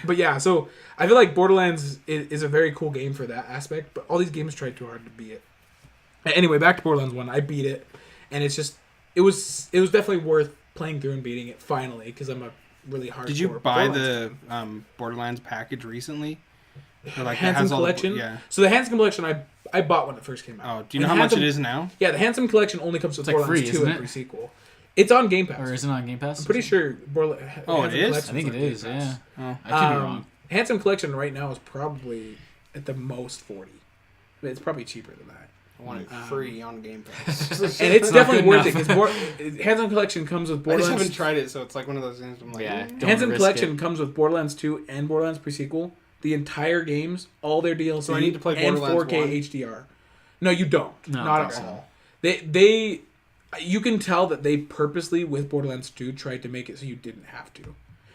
But yeah, so I feel like Borderlands is a very cool game for that aspect. But all these games try too hard to beat it. Anyway, back to Borderlands 1. I beat it, and it was definitely worth playing through and beating it finally because I'm a really hardcore. Did you buy Borderlands the Borderlands package recently? Or like Handsome Collection? Yeah. So the Handsome Collection, I bought when it first came out. Oh, do you know And how much Handsome- it is now? Yeah, the Handsome Collection only comes with It's like Borderlands free, 2 and isn't it? pre-sequel. It's on Game Pass. Or is it on Game Pass? I'm pretty sure Oh, Handsome it is? Collection's I think on it Game is. Pass. Yeah. Oh. I could be wrong. Handsome Collection right now is probably at the most 40. But it's probably cheaper than that. I want it free on Game Pass. And it's Not definitely good worth enough. it because Handsome Collection comes with I just haven't Borderlands. tried it, so it's like one of those things. I'm like, Yeah. "Mm." Don't Handsome risk Collection it. comes with Borderlands 2 and Borderlands pre-sequel. The entire games, all their DLC, So I need to play and Borderlands 4K 1? HDR. No, you don't. No, Not I at don't think all. They, you can tell that they purposely with Borderlands 2 tried to make it so you didn't have to.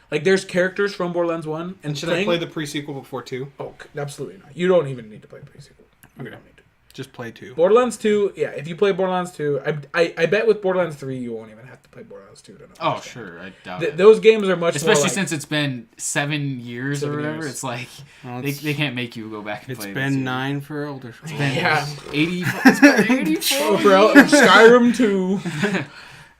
Like there's characters from Borderlands 1 and Should I play the pre-sequel before 2? Oh, absolutely not. You don't even need to play the pre-sequel. You Okay. don't need to. Just play 2. Borderlands 2, yeah, if you play Borderlands 2, I bet with Borderlands 3 you won't even have to play Borderlands 2 to know. Oh, sure. I doubt it. Those games are much Especially more like, since it's been 7 years 7 or whatever. years. It's like Well, they can't make you go back and It's play. been 9 for Elder Scrolls. Yeah. 80. It's been 84. Oh, for Skyrim 2.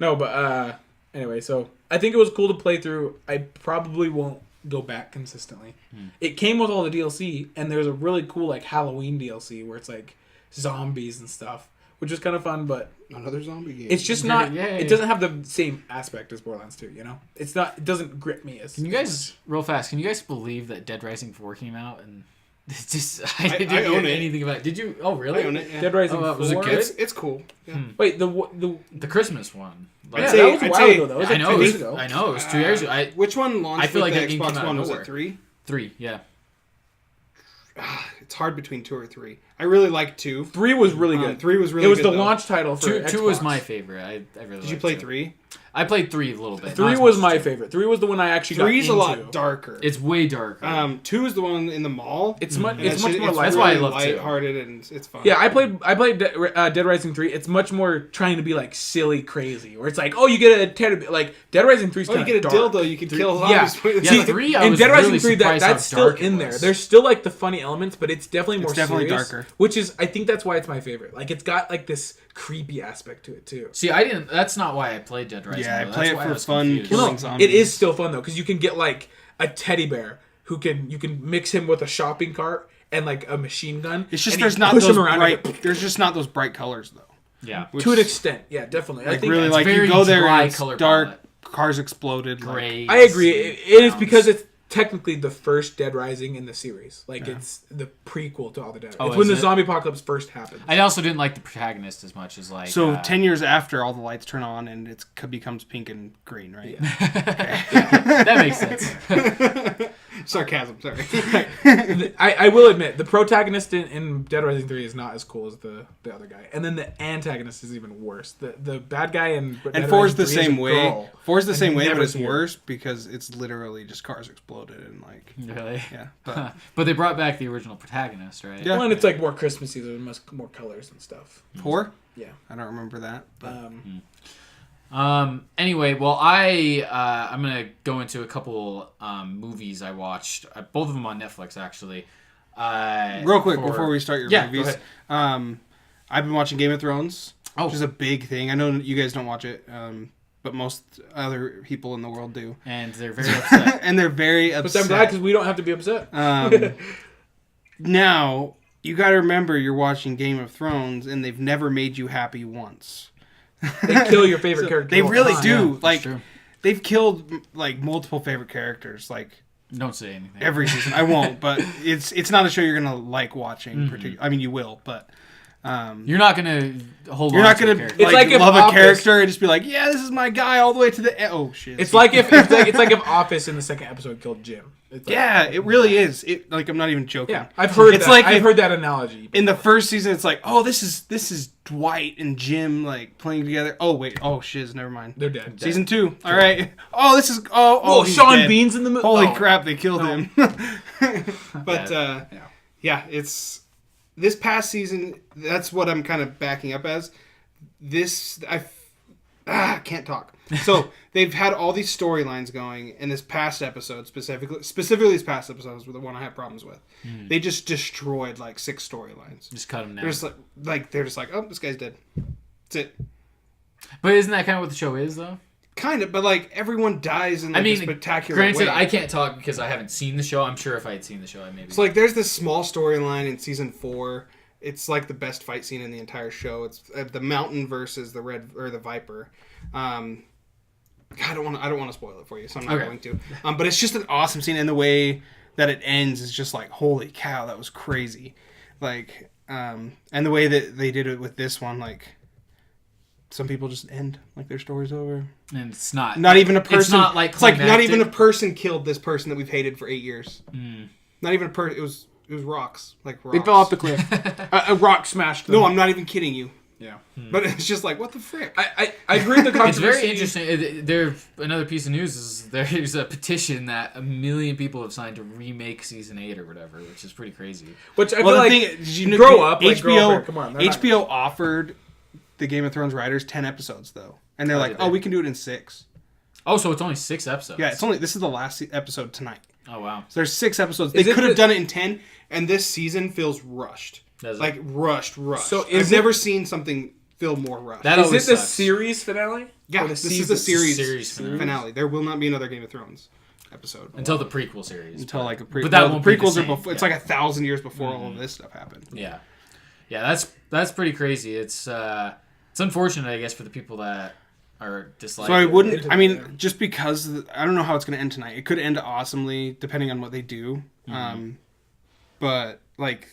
No, but anyway, so I think it was cool to play through. I probably won't go back consistently. It came with all the DLC, and there's a really cool like Halloween DLC where it's like zombies and stuff, which was kind of fun, but Another zombie game. it's just not. Yay. It doesn't have the same aspect as Borderlands 2. You know, it's not. It doesn't grip me as. Can you guys, real fast, can you guys believe that Dead Rising 4 came out and it's just, I didn't I hear own it. anything about it. Did you? Oh, really? I own it, yeah. Dead Rising Oh, 4? was it good? It's cool. Yeah. Wait, the The Christmas one. Like, yeah, say- that was a I'd while say- ago though. That was I like know. 2 It years was, ago. I know. It was 2 years ago. Which one launched I feel with like the that game Xbox came out of One? Was nowhere. it 3? 3, yeah. It's hard between 2 or 3. I really like 2. 3 was really good. 3 was really It was good, the though. launch title for 2 Xbox. was my favorite. I really Did you liked play 2. 3? I played 3 a little bit. 3 not as was much my as 2. favorite. 3 was the one I actually got 3 is a into. lot darker. It's way darker. 2 is the one in the mall. It's much. And It's much more it's light. That's why I really love 2. lighthearted and it's fun. Yeah, I played Dead Rising 3. It's much more trying to be like silly, crazy, where it's like, oh, you get a teddy, like Dead Rising 3 is Oh, you kind get a of dark. dildo, you can kill Yeah, zombies with. Yeah, 3, I in was Dead Rising really 3, surprised that's how still dark it in there. was. There's still like the funny elements, but it's definitely more definitely serious, darker. which is, I think that's why it's my favorite. Like, it's got like this creepy aspect to it too. See, I didn't. That's not why I played Dead Rising. Yeah, I though. play That's it why for I was fun, confused. killing Well, no, zombies. it is still fun though, because you can get like a teddy bear who you can mix him with a shopping cart and like a machine gun. It's just and you there's not push those him around and bright. There's just not those bright colors though. Yeah. Which- to an extent, yeah, definitely. I Like think really, it's like very you go there dry and it's color dark. palette. Cars exploded. Like, Gray. I agree. It is because it's technically the first Dead Rising in the series. Like it's the prequel to all the Dead. Oh, it's when is the it? zombie apocalypse first happened. I also didn't like the protagonist as much as like. So 10 years after, all the lights turn on and it becomes pink and green, right? that makes sense. Sarcasm, sorry. I will admit, the protagonist in Dead Rising 3 is not as cool as the other guy. And then the antagonist is even worse. The bad guy in Dead And 4's the Rising 3 is same a way. girl, 4's the and same you way, never but it's see her. worse because it's literally just cars exploded and like... Really? Yeah. But they brought back the original protagonist, right? Yeah. Well, and it's like more Christmassy. There's more colors and stuff. 4? Yeah. I don't remember that. But. Anyway, well, I'm gonna go into a couple movies I watched. Both of them on Netflix, actually. Real quick before we start your movies, go ahead. I've been watching Game of Thrones, Oh. which is a big thing. I know you guys don't watch it, but most other people in the world do, And they're very upset. and they're very But upset. I'm glad because we don't have to be upset. Now you got to remember you're watching Game of Thrones, and they've never made you happy once. They kill your favorite character. They all the really time. do. Yeah, like true. they've killed like multiple favorite characters, like. Don't say anything. Every season, I won't. But it's not a show you're gonna like watching. I mean, you will, but You're not gonna hold you're on not to the gonna character. It's like like if love a Office- character and just be like, yeah, this is my guy all the way to the end. Oh shit! It's like if Office in the second episode killed Jim. It's like, yeah, it really is. It like I'm not even joking. yeah. I've heard It's that. like I've if- heard that analogy. In the first season, it's like, oh, this is Dwight and Jim like playing together. Oh wait, oh shiz, never mind. They're dead. Season 2. All right. Oh, this is oh. He's Sean dead. Bean's in the movie. Holy crap, they killed him. But Yeah. it's this past season. That's what I'm kind of backing up as. Can't talk. So they've had all these storylines going, and this past episode specifically this past episode was the one I had problems with. They just destroyed like 6 storylines. Just cut him down. They're just they're just like, oh, this guy's dead. That's it. But isn't that kind of what the show is, though? Kind of, but like everyone dies in like, a spectacular granted, way. I can't talk because I haven't seen the show. I'm sure if I had seen the show, I maybe. So like, there's this small storyline in season 4. It's like the best fight scene in the entire show. It's the mountain versus the red or the viper. I don't want to spoil it for you, so I'm not going to. But it's just an awesome scene, and the way that it ends is just like, holy cow, that was crazy. Like, and the way that they did it with this one, like, some people just end like their story's over. And it's not even a person. It's not like it's like not climactic. even a person killed this person that we've hated for 8 years. Not even a person. It was rocks. Like rocks. They fell off the cliff. A rock smashed them. No, I'm not even kidding you. Yeah. But it's just like, what the frick? I've heard the It's controversy. very interesting. Another piece of news is there's a petition that 1 million people have signed to remake season 8 or whatever, which is pretty crazy. Which I feel Well, the like thing is, you know, grow up. Like, HBO, grow up. Come on. they're not- HBO offered the Game of Thrones writers 10 episodes though, and they're like, did they? "Oh, we can do it in 6." Oh, so it's only 6 episodes. Yeah, this is the last episode tonight. Oh wow. So there's 6 episodes. Is They it could have the- done it in 10, and this season feels rushed. Does it? Like rushed. So I've never seen something feel more rushed. That Is always it the sucks. series finale? yeah, Or the this is the season? series finale. finale. There will not be another Game of Thrones episode Until the prequel series. until like a prequel. But that the won't be the prequels are same, before. It's yeah. like 1,000 years before all of this stuff happened. Yeah, that's pretty crazy. It's unfortunate, I guess, for the people that are disliking. So I wouldn't. Into I it, mean, yeah. just because I don't know how it's going to end tonight. It could end awesomely depending on what they do. But like,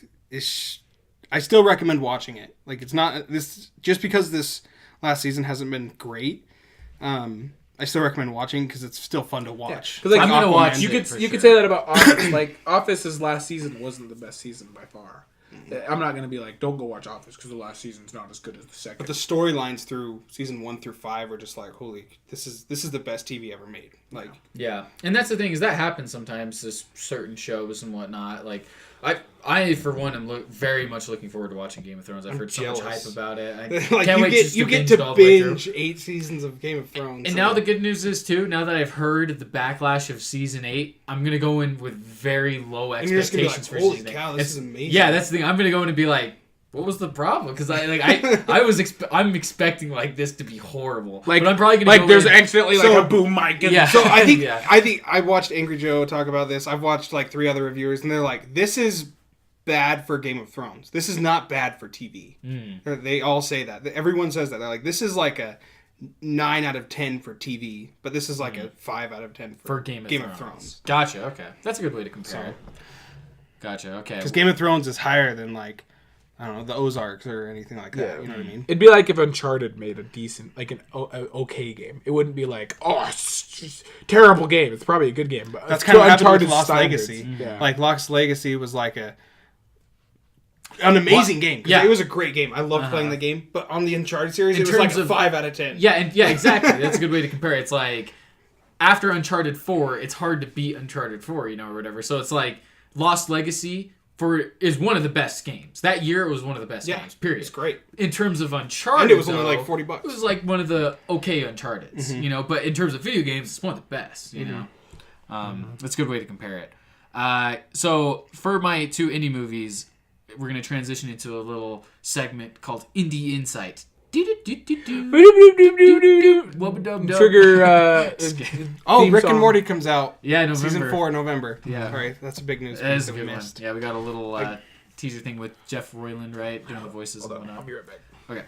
I still recommend watching it. Like, it's not this just because this last season hasn't been great. I still recommend watching because it's still fun to watch. Because like, I'm gonna watch You it could for you could sure. say that about Office. Like Office's last season wasn't the best season by far. I'm not gonna be like, don't go watch Office because the last season's not as good as the second. But the storylines through season 1 through 5 are just like, holy, this is the best TV ever made. Like, Yeah, and that's the thing is that happens sometimes to certain shows and whatnot. Like, I for one am very much looking forward to watching Game of Thrones. I've heard so much jealous. hype about it. I like can't wait just you to get binge to it all the way through. binge 8 seasons of Game of Thrones. And now the good news is too. Now that I've heard the backlash of season 8, I'm gonna go in with very low and you're just gonna be like, expectations for holy season 8. cow, this is amazing. Yeah, that's the thing. I'm gonna go in and be like, what was the problem? Because I'm expecting like this to be horrible. like, but I'm probably gonna like go there's in, accidentally like So- a boom mic. And Yeah. So I think Yeah. I watched Angry Joe talk about this. I've watched like 3 other reviewers, and they're like, "This is bad for Game of Thrones. This is not bad for TV." They all say that. Everyone says that. They're like, "This is like a 9 out of 10 for TV, but this is like a 5 out of 10 for Game of Thrones. Gotcha. Okay, that's a good way to compare it. Gotcha. Okay. Because Game of Thrones is higher than like I don't know, the Ozarks or anything like that. You know what I mean? It'd be like if Uncharted made a decent, like an okay game. It wouldn't be like, oh, it's just terrible game. It's probably a good game, but that's kind of happened with Uncharted Lost standards. Legacy. Yeah. Like Lost Legacy was like an amazing game. Yeah. It was a great game. I loved playing the game, but on the Uncharted series, it was like a 5 out of 10. Yeah, exactly. That's a good way to compare it. It's like after Uncharted 4, it's hard to beat Uncharted 4, or whatever. So it's like Lost Legacy is one of the best games. That year it was one of the best games, period. It's great. In terms of Uncharted, And it was only like $40. It was like one of the okay Uncharteds, but in terms of video games, it's one of the best, know. That's a good way to compare it. So for my 2 indie movies, we're going to transition into a little segment called Indie Insight. Trigger. Rick and Morty comes out. Yeah, November. Season 4 in November. Yeah. All right, that's a big news. That is a we good one. missed. Yeah, we got a little teaser thing with Jeff Roiland, right? Doing the voices and whatnot. I'll be right back. Okay.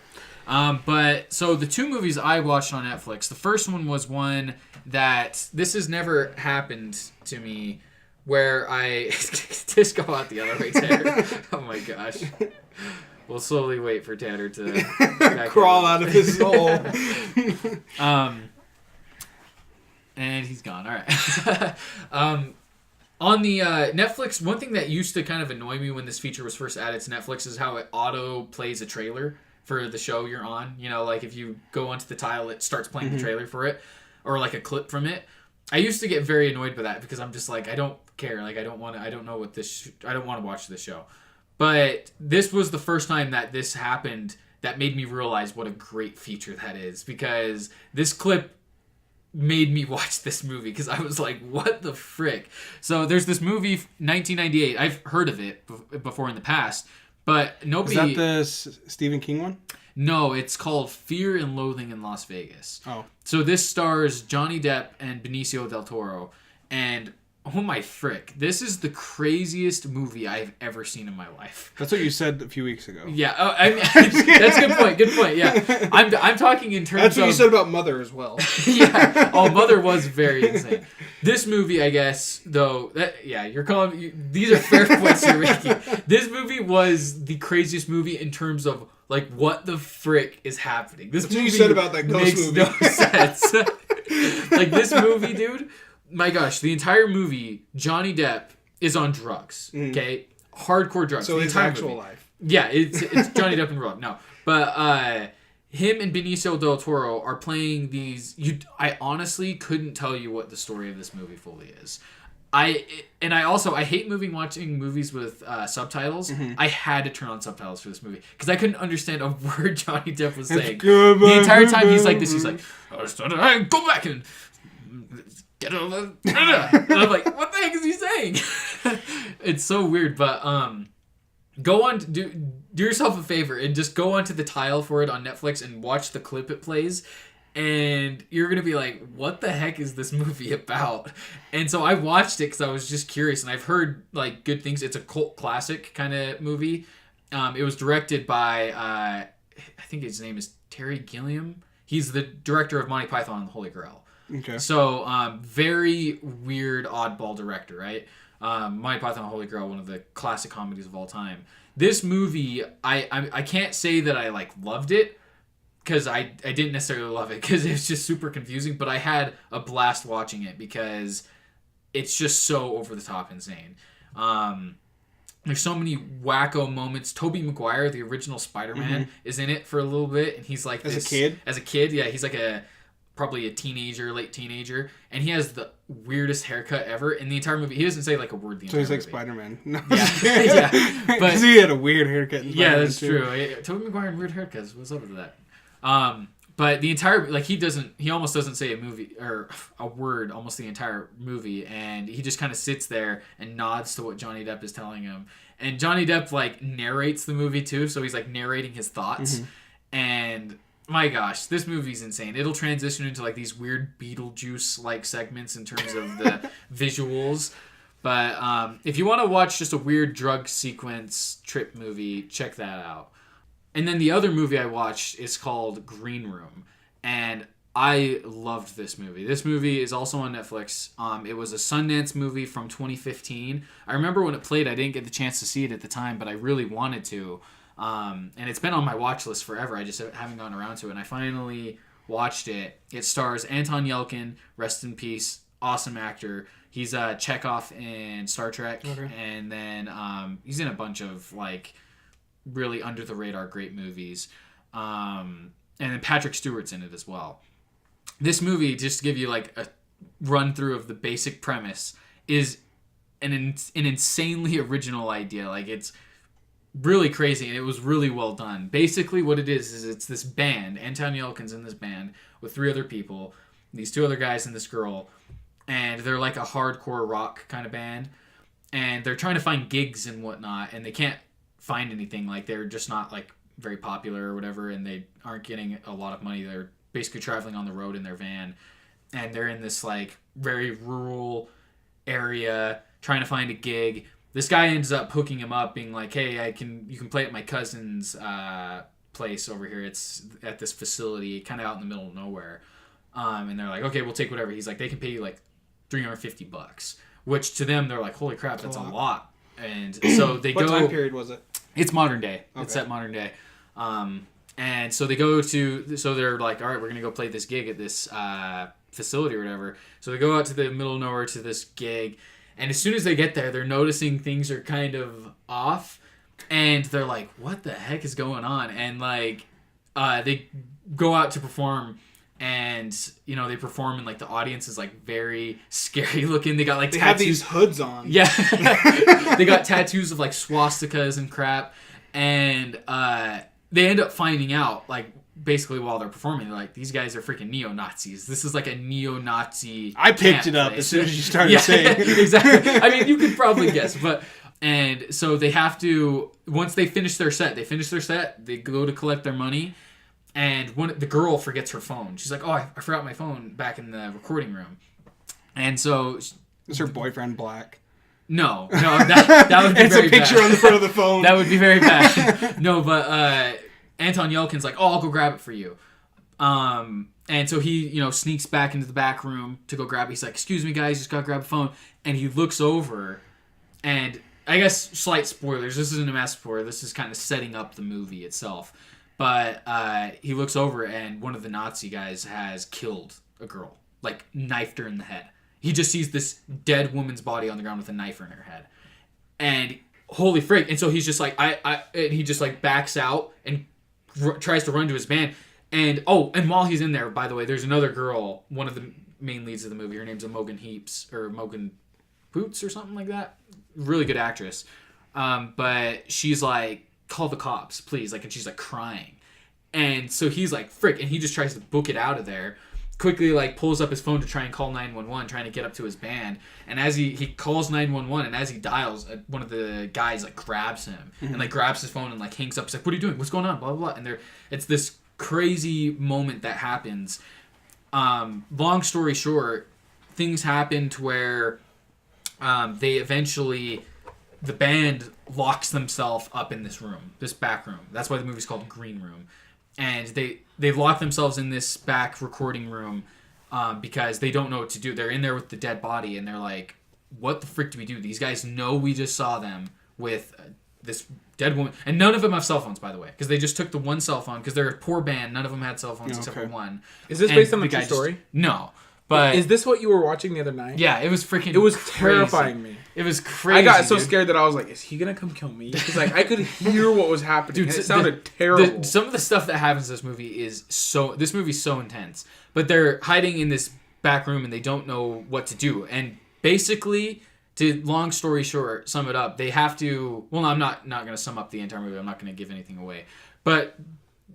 But so the 2 movies I watched on Netflix, the first one was one that this has never happened to me where I just go out the other way, Tanner. Oh my gosh. We'll slowly wait for Tanner to crawl out of his hole. And he's gone. All right. On the Netflix, one thing that used to kind of annoy me when this feature was first added to Netflix is how it auto plays a trailer for the show you're on. Like if you go onto the tile, it starts playing the trailer for it, or like a clip from it. I used to get very annoyed by that because I'm just like, I don't care. Like I don't want to watch this show. But this was the first time that this happened that made me realize what a great feature that is, because this clip made me watch this movie because I was like, what the frick? So there's this movie, 1998. I've heard of it before in the past, but nobody... Is that the Stephen King one? No, it's called Fear and Loathing in Las Vegas. Oh. So this stars Johnny Depp and Benicio del Toro, and... oh my frick. This is the craziest movie I've ever seen in my life. That's what you said a few weeks ago. Yeah. That's a good point. Good point. Yeah. I'm talking in terms of... That's what you said about Mother as well. Yeah. Oh, Mother was very insane. This movie, I guess, though... you're calling... these are fair points you're making. This movie was the craziest movie in terms of, like, what the frick is happening. This That's movie what you said about that ghost makes movie. no sense. Like, this movie, dude... my gosh, the entire movie, Johnny Depp is on drugs, okay? Hardcore drugs. So the his entire actual movie. life. Yeah, it's Johnny Depp and real life. No. But him and Benicio del Toro are playing these... I honestly couldn't tell you what the story of this movie fully is. I hate watching movies with subtitles. I had to turn on subtitles for this movie because I couldn't understand a word Johnny Depp was saying. The entire time he's like this. He's like, go back and... get over. And I'm like, what the heck is he saying? It's so weird, but go on, do yourself a favor and just go onto the tile for it on Netflix and watch the clip it plays, and you're gonna be like, what the heck is this movie about? And so I watched it because I was just curious, and I've heard like good things. It's a cult classic kind of movie. It was directed by I think his name is Terry Gilliam. He's the director of Monty Python and the Holy Grail. Okay. So, very weird, oddball director, right? Monty Python and the Holy Grail, one of the classic comedies of all time. This movie, I can't say that I like loved it because I didn't necessarily love it because it's just super confusing. But I had a blast watching it because it's just so over the top insane. There's so many wacko moments. Tobey Maguire, the original Spider-Man, is in it for a little bit, and he's like as a kid, yeah, he's like probably a teenager, late teenager, and he has the weirdest haircut ever in the entire movie. He doesn't say like a word the entire movie. So he's like Spider-Man. No. Yeah, yeah. But because he had a weird haircut. Yeah, that's true. Tobey Maguire and weird haircuts. What's up with that? But the entire he almost doesn't say a movie or a word almost the entire movie, and he just kind of sits there and nods to what Johnny Depp is telling him. And Johnny Depp like narrates the movie too, so he's like narrating his thoughts. And my gosh, this movie's insane. It'll transition into like these weird Beetlejuice-like segments in terms of the visuals. But if you want to watch just a weird drug sequence trip movie, check that out. And then the other movie I watched is called Green Room. And I loved this movie. This movie is also on Netflix. It was a Sundance movie from 2015. I remember when it played, I didn't get the chance to see it at the time, but I really wanted to. And it's been on my watch list forever. I just haven't gotten around to it. And I finally watched it. It stars Anton Yelchin, rest in peace, awesome actor. He's Chekhov in Star Trek, and then he's in a bunch of like really under the radar great movies. And then Patrick Stewart's in it as well. This movie, just to give you like a run through of the basic premise, is an insanely original idea. Like, it's really crazy, and it was really well done. Basically what it is it's this band. Anton Yelchin's in this band with 3 other people, these 2 other guys and this girl, and they're like a hardcore rock kind of band, and they're trying to find gigs and whatnot, and they can't find anything. Like, they're just not like very popular or whatever, and they aren't getting a lot of money. They're basically traveling on the road in their van, and they're in this like very rural area trying to find a gig. This guy ends up hooking him up, being like, hey, you can play at my cousin's place over here. It's at this facility kind of out in the middle of nowhere. And they're like, okay, we'll take whatever. He's like, they can pay you like $350, which to them, they're like, holy crap, that's a lot. And so they what go... What time period was it? It's modern day. Okay. It's set modern day. And so they go to... So they're like, all right, we're going to go play this gig at this facility or whatever. So they go out to the middle of nowhere to this gig. And as soon as they get there, they're noticing things are kind of off. And they're like, what the heck is going on? And like, they go out to perform... And, you know, they perform and, like, the audience is, like, very scary looking. They got, like, tattoos. They have these hoods on. Yeah. They got tattoos of, like, swastikas and crap. And they end up finding out, like, basically while they're performing, they're like, these guys are freaking neo-Nazis. This is, like, a neo-Nazi I picked it up as soon as you started saying. Exactly. I mean, you could probably guess. And so they have to, once they finish their set, they go to collect their money. And the girl forgets her phone. She's like, oh, I forgot my phone back in the recording room. And so... Is her boyfriend black? No, that would be it's very bad. It's a picture on the front of the phone. That would be very bad. No, but Anton Yelchin's like, oh, I'll go grab it for you. And so he, you know, sneaks back into the back room to go grab it. He's like, excuse me, guys, just gotta grab a phone. And he looks over, and I guess slight spoilers. This isn't a massive spoiler. This is kind of setting up the movie itself. But he looks over, and one of the Nazi guys has killed a girl. Like, knifed her in the head. He just sees this dead woman's body on the ground with a knife in her head. And holy frick. And so he's just like, and he just like backs out and tries to run to his van. And, and while he's in there, by the way, there's another girl, one of the main leads of the movie. Her name's Mogan Boots or something like that. Really good actress. But she's like, call the cops, please. Like, and she's like crying. And so he's like, frick. And he just tries to book it out of there. Quickly, like, pulls up his phone to try and call 911, trying to get up to his band. And as he calls 911, and as he dials, one of the guys, like, grabs him. And, like, grabs his phone and, like, hangs up. He's like, what are you doing? What's going on? Blah, blah, blah. And it's this crazy moment that happens. Long story short, things happen to where they eventually... The band locks themselves up in this room, this back room. That's why the movie's called Green Room. And they lock themselves in this back recording room because they don't know what to do. They're in there with the dead body, and they're like, what the frick do we do? These guys know we just saw them with this dead woman. And none of them have cell phones, by the way, because they just took the one cell phone, because they're a poor band. None of them had cell phones except for one. Is this based on the true story? No. But is this what you were watching the other night? Yeah, it was freaking. It was crazy. terrifying me. It was crazy. I got so scared that I was like, "Is he gonna come kill me?" Because like I could hear what was happening. Dude, it sounded terrible. Some of the stuff that happens in this movie is so. This movie's so intense. But they're hiding in this back room and they don't know what to do. And basically, to long story short, sum it up, they have to. Well, I'm not gonna sum up the entire movie. I'm not gonna give anything away. But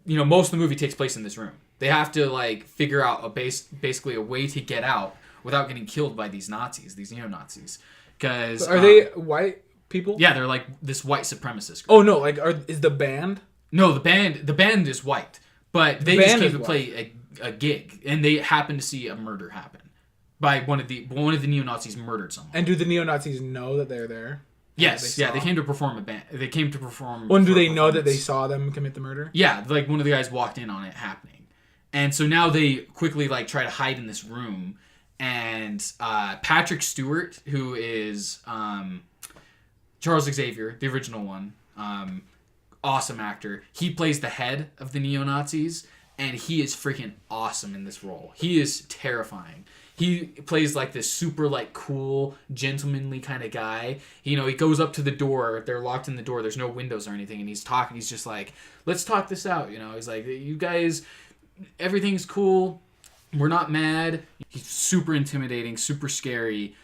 you know, most of the movie takes place in this room. They have to like figure out basically a way to get out without getting killed by these Nazis, these neo-Nazis. Because are they white people? Yeah, they're like this white supremacist group. Oh no, like is the band? No, the band is white, but they just came to play a gig, and they happen to see a murder happen by one of the neo-Nazis murdered someone. And do the neo-Nazis know that they're there? Yes, they came to perform a band. They came to perform. When do they know that they saw them commit the murder? Yeah, like one of the guys walked in on it happening. And so now they quickly like try to hide in this room, and Patrick Stewart, who is Charles Xavier, the original one, awesome actor. He plays the head of the neo-Nazis, and he is freaking awesome in this role. He is terrifying. He plays like this super like cool, gentlemanly kind of guy. You know, he goes up to the door. They're locked in the door. There's no windows or anything, and he's talking. He's just like, "Let's talk this out." You know, he's like, "You guys, everything's cool. We're not mad." He's super intimidating, super scary.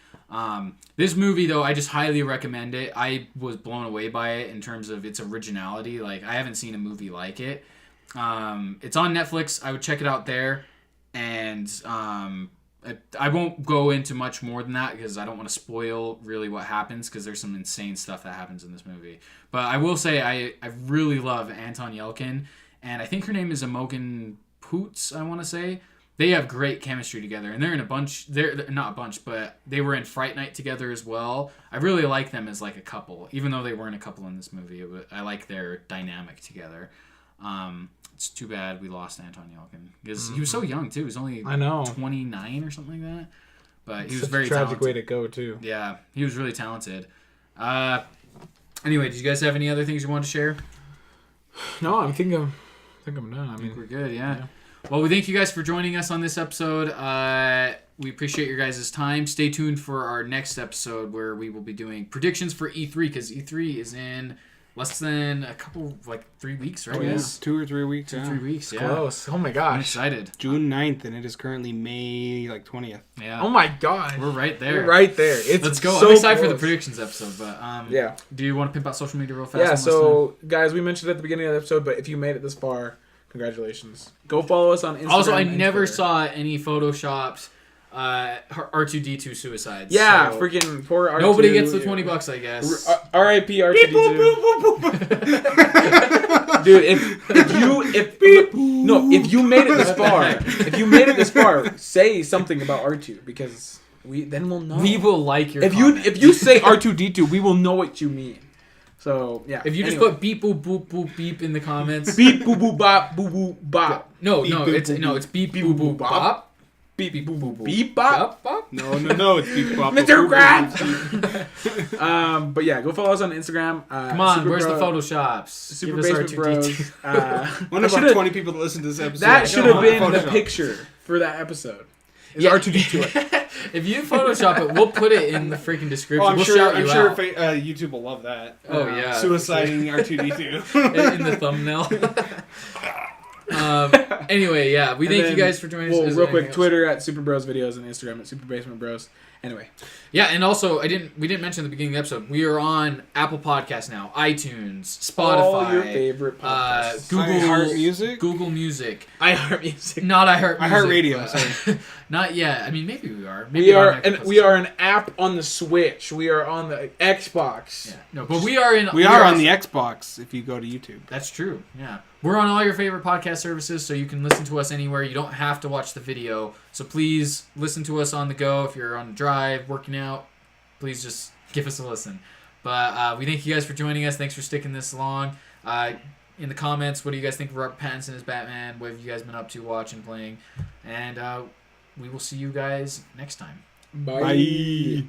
This movie, though, I just highly recommend it. I was blown away by it in terms of its originality. Like, I haven't seen a movie like it. It's on Netflix. I would check it out there. And I won't go into much more than that because I don't want to spoil really what happens because there's some insane stuff that happens in this movie. But I will say I really love Anton Yelchin. And I think her name is Imogen Poots, I want to say. They have great chemistry together, and they're in a bunch. They're not a bunch, but they were in Fright Night together as well. I really like them as like a couple, even though they weren't a couple in this movie. I like their dynamic together. It's too bad we lost Anton Yelchin because he was so young too. He was only 29 or something like that. But he was very tragic talented. way to go too. Yeah, he was really talented. Anyway, did you guys have any other things you wanted to share? No, I think I'm done. I mean, we're good. Yeah. Well, we thank you guys for joining us on this episode. We appreciate your guys' time. Stay tuned for our next episode where we will be doing predictions for E3 because E3 is in less than a couple, like 3 weeks, right? Oh, yeah. 2 or 3 weeks. 2 or 3 weeks, yeah. Close. Oh my I'm gosh. excited. June 9th, and it is currently May 20th. Yeah. Oh my gosh. We're right there. We're right there. It's Let's go. So I'm excited for close. the predictions episode, but yeah. Do you want to pimp out social media real fast? Yeah, so guys, we mentioned it at the beginning of the episode, but if you made it this far, congratulations. Go follow us on Instagram. Also, I and never Twitter. saw any photoshopped R2D2 suicides. Yeah, so freaking poor R2. nobody gets the $20, I guess. R.I.P. R2D2. Dude, if you made it this far, say something about R2 because then we'll know. We will like your if comment. you say R2D2, we will know what you mean. So yeah. If you just put beep boop boop boop beep in the comments. Beep boo boo bop boo boo bop. It's beep boop boop bop. Beep beep boo boo beep bop. No, it's beep bop. Mr. Grant. But yeah, go follow us on Instagram. Come on, where's the photoshops? Super Give us Basement Bros. One of our 20 people that listen to this episode. That should have been Photoshop. the picture for that episode. Is R2D2. If you Photoshop it, we'll put it in the freaking description. Oh, I'm we'll sure. shout I'm you sure out. YouTube will love that. Oh yeah, suiciding R2D2 in the thumbnail. Anyway, yeah, we thank you guys for joining us. Well, Is real there quick, anything else? Twitter at Super Bros Videos and Instagram at Super Basement Bros. Anyway, yeah, and also we didn't mention at the beginning of the episode. We are on Apple Podcasts now, iTunes, Spotify, all your favorite podcasts. Google Music, iHeartMusic, not iHeartMusic, iHeartRadio. Sorry. Not yet. I mean, maybe we are. Maybe we are an app on the Switch. We are on the Xbox. Yeah, no, but we are in. We are on the Xbox if you go to YouTube. That's true. Yeah, we're on all your favorite podcast services, so you can listen to us anywhere. You don't have to watch the video. So please listen to us on the go. If you're on the drive, working out, please just give us a listen. But we thank you guys for joining us. Thanks for sticking this long. In the comments, what do you guys think of Robert Pattinson as Batman? What have you guys been up to, watching, playing? And we will see you guys next time. Bye.